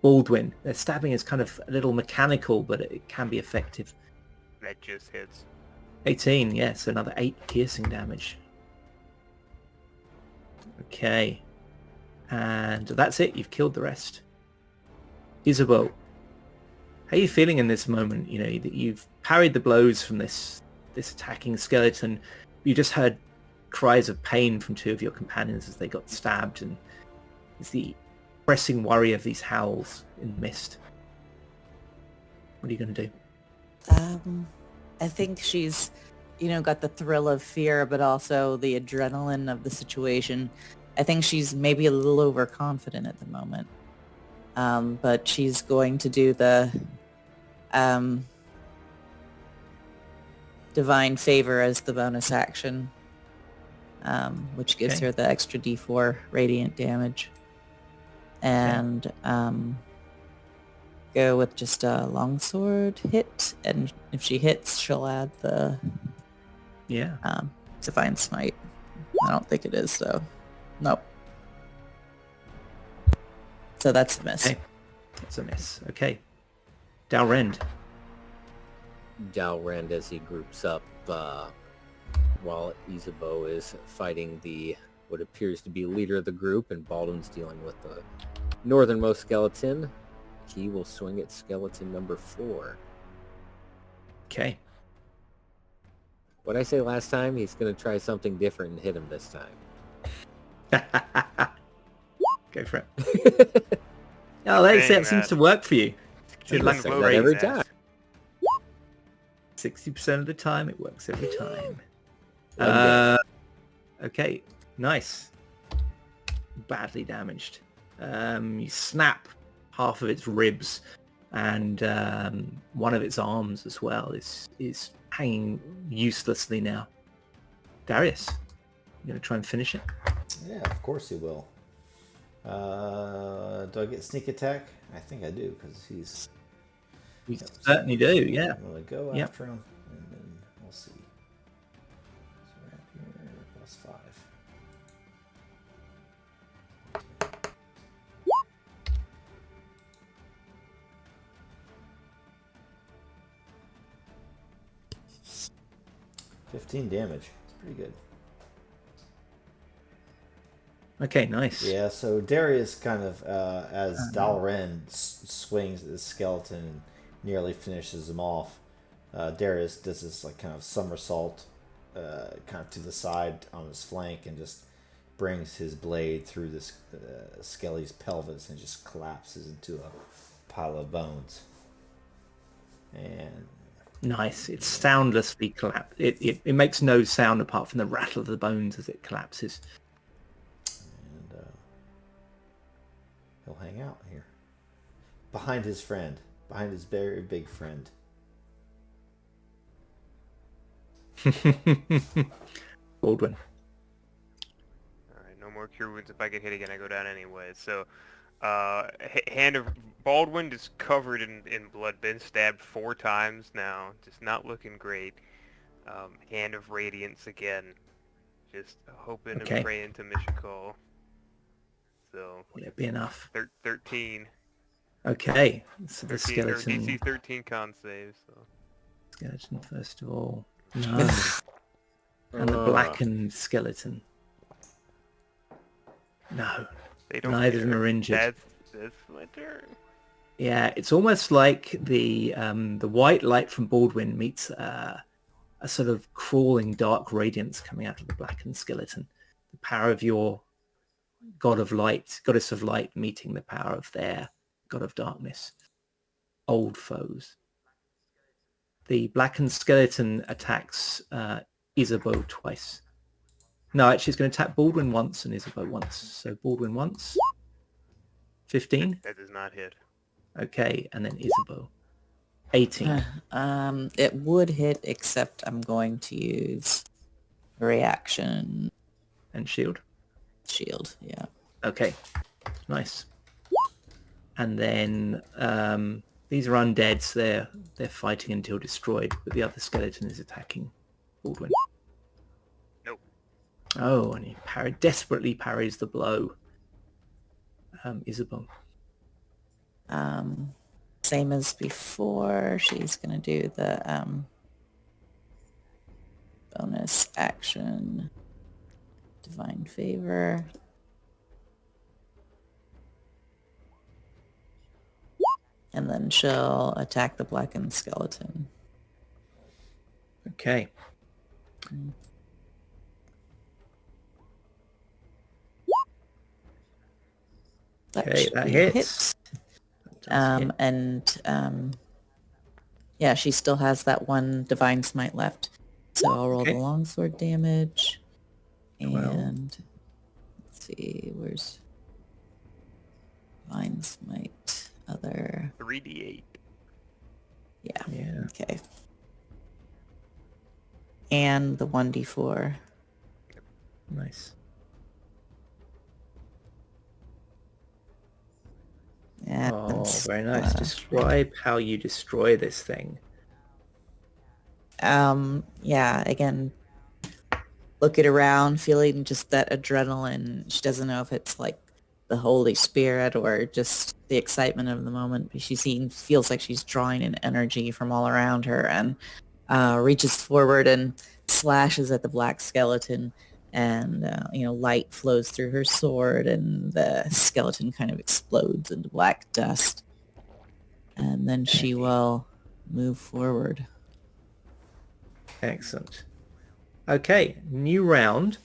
Baldwin. Their stabbing is kind of a little mechanical, but it can be effective. That just hits. 18, yes, another 8 piercing damage. Okay. And that's it, you've killed the rest. Isabeau, how are you feeling in this moment? You know, that you've parried the blows from this attacking skeleton. You just heard cries of pain from 2 of your companions as they got stabbed, and it's the pressing worry of these howls in the mist. What are you going to do? I think she's, got the thrill of fear, but also the adrenaline of the situation. I think she's maybe a little overconfident at the moment. But she's going to do the divine favor as the bonus action, which gives her the extra d4 radiant damage. And go with just a longsword hit, and if she hits, she'll add the divine smite. I don't think it is though. Nope. So that's a miss. Okay. That's a miss. Okay. Dalrend. Dalrend, as he groups up, while Isabeau is fighting what appears to be leader of the group, and Baldwin's dealing with the northernmost skeleton, he will swing at skeleton number 4. Okay. What I say last time, he's going to try something different and hit him this time. Go for it. Oh, that seems to work for you. Keep Looks on like voting, every Zaz. time. 60% of the time, it works every time. Okay. Okay, nice. Badly damaged. You snap half of its ribs, and one of its arms as well is hanging uselessly now. Darius, you gonna try and finish it? Yeah, of course he will. Do I get sneak attack? I think I do, because he's... You certainly do, yeah. I'm going to go Yep. after him, and then we'll see. So right here, +5. 15 damage. It's pretty good. – Okay, nice. Yeah, so Darius kind of, as Dalren swings at the skeleton and nearly finishes him off, Darius does this like kind of somersault, kind of to the side on his flank, and just brings his blade through this Skelly's pelvis and just collapses into a pile of bones. And Nice. It soundlessly collapse. It makes no sound apart from the rattle of the bones as it collapses. he'll hang out here behind his friend, behind his very big friend. Baldwin. Alright, no more cure wounds. If I get hit again, I go down anyway. So, hand of Baldwin just covered in blood, been stabbed 4 times now, just not looking great. Hand of Radiance again, just hoping and praying to Mishikal. So, will it be enough? 13. Okay, so the 13 skeleton. Or DC 13 con save. So. Skeleton first of all. No. And the blackened skeleton. No. They don't Neither of them are injured. That's my turn. Yeah, it's almost like the white light from Baldwin meets a sort of crawling dark radiance coming out of the blackened skeleton. The power of your god of light, goddess of light, meeting the power of their god of darkness. Old foes. The blackened skeleton attacks Isabeau twice. No, actually, it's going to attack Baldwin once and Isabeau once. So Baldwin once. 15. That does not hit. Okay, and then Isabeau. 18. It would hit, except I'm going to use reaction And shield. shield. Yeah. Okay, nice. And then these are undeads. They're fighting until destroyed, but the other skeleton is attacking Baldwin. Nope. Oh, and he desperately parries the blow. Isabeau. Same as before. She's gonna do the bonus action, divine favor. And then she'll attack the blackened skeleton. Okay. Okay, that hits. Yeah, she still has that one divine smite left. So I'll roll the longsword damage. And 12. let's see, where's divine smite? Other 3d8. Yeah. Okay. And the 1d4. Nice. And Oh, very nice. Describe how you destroy this thing. Yeah, again, looking around, feeling just that adrenaline. She doesn't know if it's like the Holy Spirit or just the excitement of the moment, but she feels like she's drawing in energy from all around her, and reaches forward and slashes at the black skeleton, and light flows through her sword, and the skeleton kind of explodes into black dust, and then she will move forward. Excellent. Okay, new round.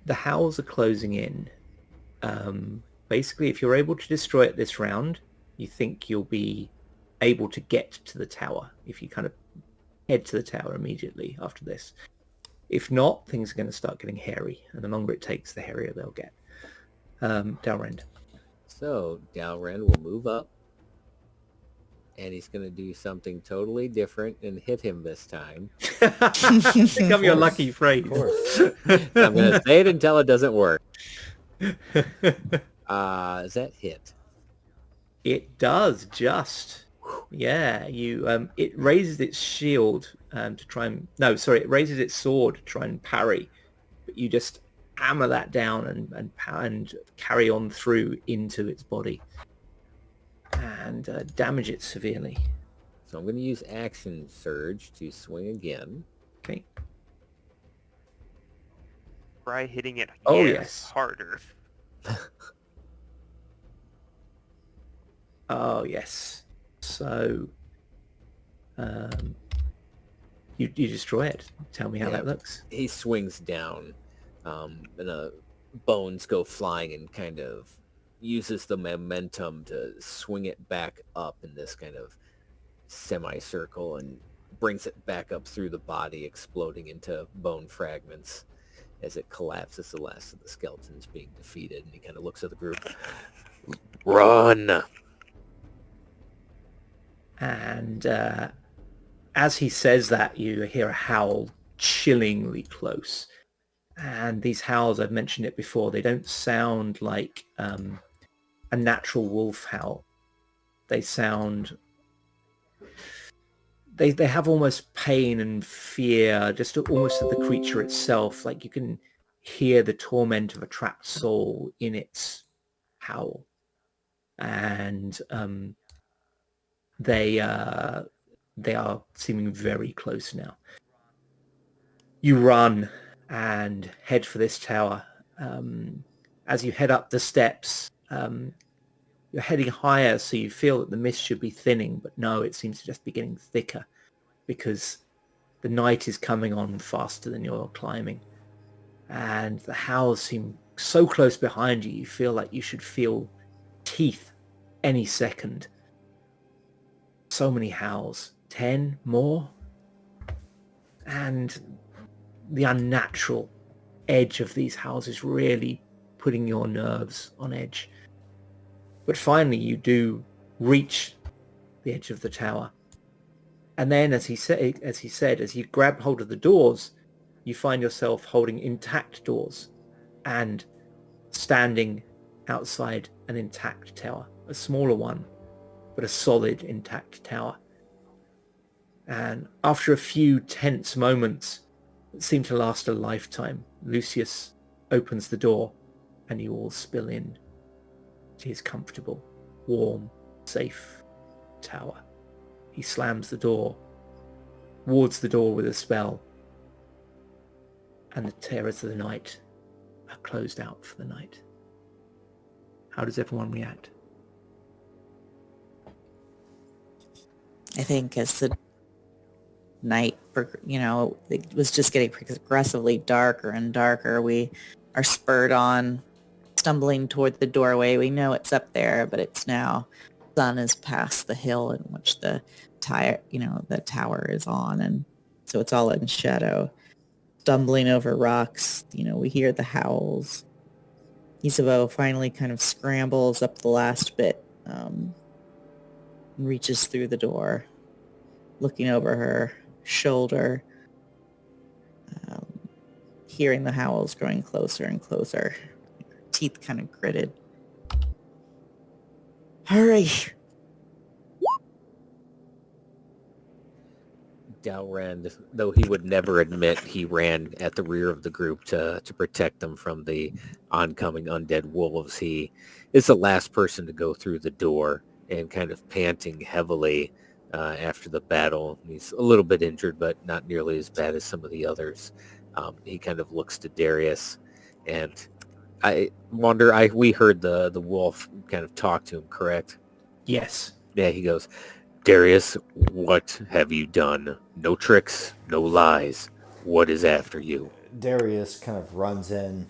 The howls are closing in. Basically, if you're able to destroy it this round, you think you'll be able to get to the tower if you kind of head to the tower immediately after this. If not, things are going to start getting hairy, and the longer it takes, the hairier they'll get. Dalrend. So Dalren will move up, and he's going to do something totally different and hit him this time. Become your lucky phrase. Of course. So I'm going to say it until it doesn't work. Is that hit? It does just. Yeah, you. It raises its shield to try and. No, sorry, it raises its sword to try and parry, but you just hammer that down and carry on through into its body and damage it severely. So I'm going to use action surge to swing again. Okay. Try hitting it. Oh, yes. Harder. Oh, yes. So, you destroy it. Tell me how Yeah. that looks. He swings down, and the bones go flying and kind of uses the momentum to swing it back up in this kind of semicircle and brings it back up through the body, exploding into bone fragments as it collapses, the last of the skeletons being defeated. And he kind of looks at the group. Run! And as he says that, you hear a howl chillingly close. And these howls, I've mentioned it before, they don't sound like a natural wolf howl. They sound... They have almost pain and fear, just almost of the creature itself. Like you can hear the torment of a trapped soul in its howl. And they are seeming very close now. You run and head for this tower. As you head up the steps, you're heading higher, so you feel that the mist should be thinning, but no, it seems to just be getting thicker because the night is coming on faster than you're climbing. And the howls seem so close behind you, you feel like you should feel teeth any second. So many howls. 10 more? And the unnatural edge of these howls is really putting your nerves on edge. But finally you do reach the edge of the tower. And then as he said, as you grab hold of the doors, you find yourself holding intact doors and standing outside an intact tower, a smaller one, but a solid intact tower. And after a few tense moments that seem to last a lifetime, Lucius opens the door and you all spill in to his comfortable, warm, safe tower. He slams the door, wards the door with a spell, and the terrors of the night are closed out for the night. How does everyone react? I think as the night, it was just getting progressively darker and darker, we are spurred on, stumbling toward the doorway. We know it's up there, but it's now sun is past the hill in which the tower is on, and so it's all in shadow. Stumbling over rocks, we hear the howls. Isabeau finally kind of scrambles up the last bit, and reaches through the door, looking over her shoulder, hearing the howls growing closer and closer. Teeth kind of gritted. Hurry! Dalrand, though he would never admit, he ran at the rear of the group to protect them from the oncoming undead wolves. He is the last person to go through the door and kind of panting heavily after the battle. He's a little bit injured, but not nearly as bad as some of the others. He kind of looks to Darius, and I wonder, we heard the wolf kind of talk to him, correct? Yes. Yeah, he goes, Darius, what have you done? No tricks, no lies. What is after you? Darius kind of runs in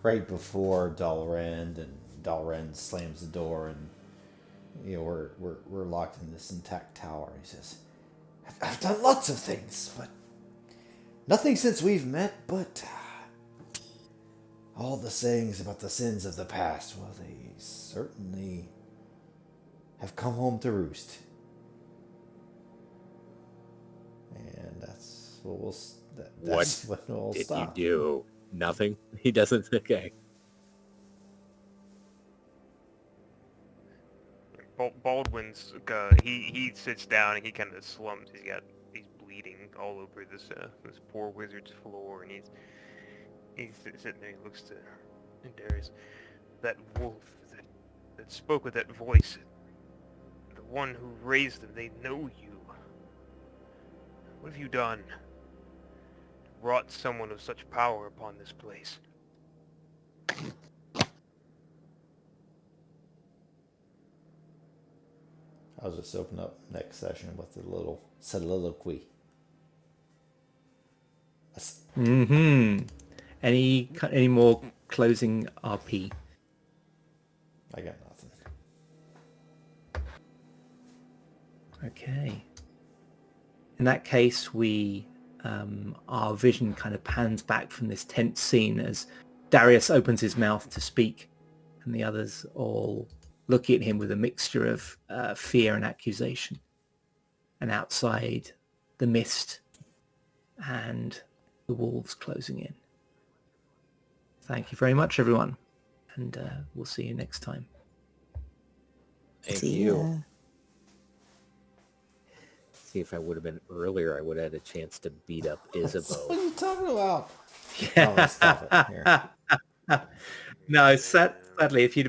right before Dalrand, and Dalrand slams the door, and we're locked in this intact tower. He says, "I've done lots of things, but nothing since we've met. But all the sayings about the sins of the past, well, they certainly have come home to roost." And that's what that's What when we'll did stop. you do? Nothing? He doesn't? Okay. Baldwin's he sits down and he kind of slumps. He's bleeding all over this poor wizard's floor, and he's sitting there. He looks to Darius. That wolf that spoke with that voice, the one who raised them. They know you. What have you done? wrought someone of such power upon this place? I'll just open up next session with a little soliloquy. Mm-hmm. Any more closing RP? I got nothing. Okay. In that case, our vision kind of pans back from this tense scene as Darius opens his mouth to speak, and the others all looking at him with a mixture of fear and accusation. And outside, the mist and the wolves closing in. Thank you very much, everyone, and we'll see you next time. Thank See you. ya. See, if I would have been earlier, I would have had a chance to beat up What Isabeau. are you talking about? Yeah. Oh, stop it. Here. No, sadly, if you'd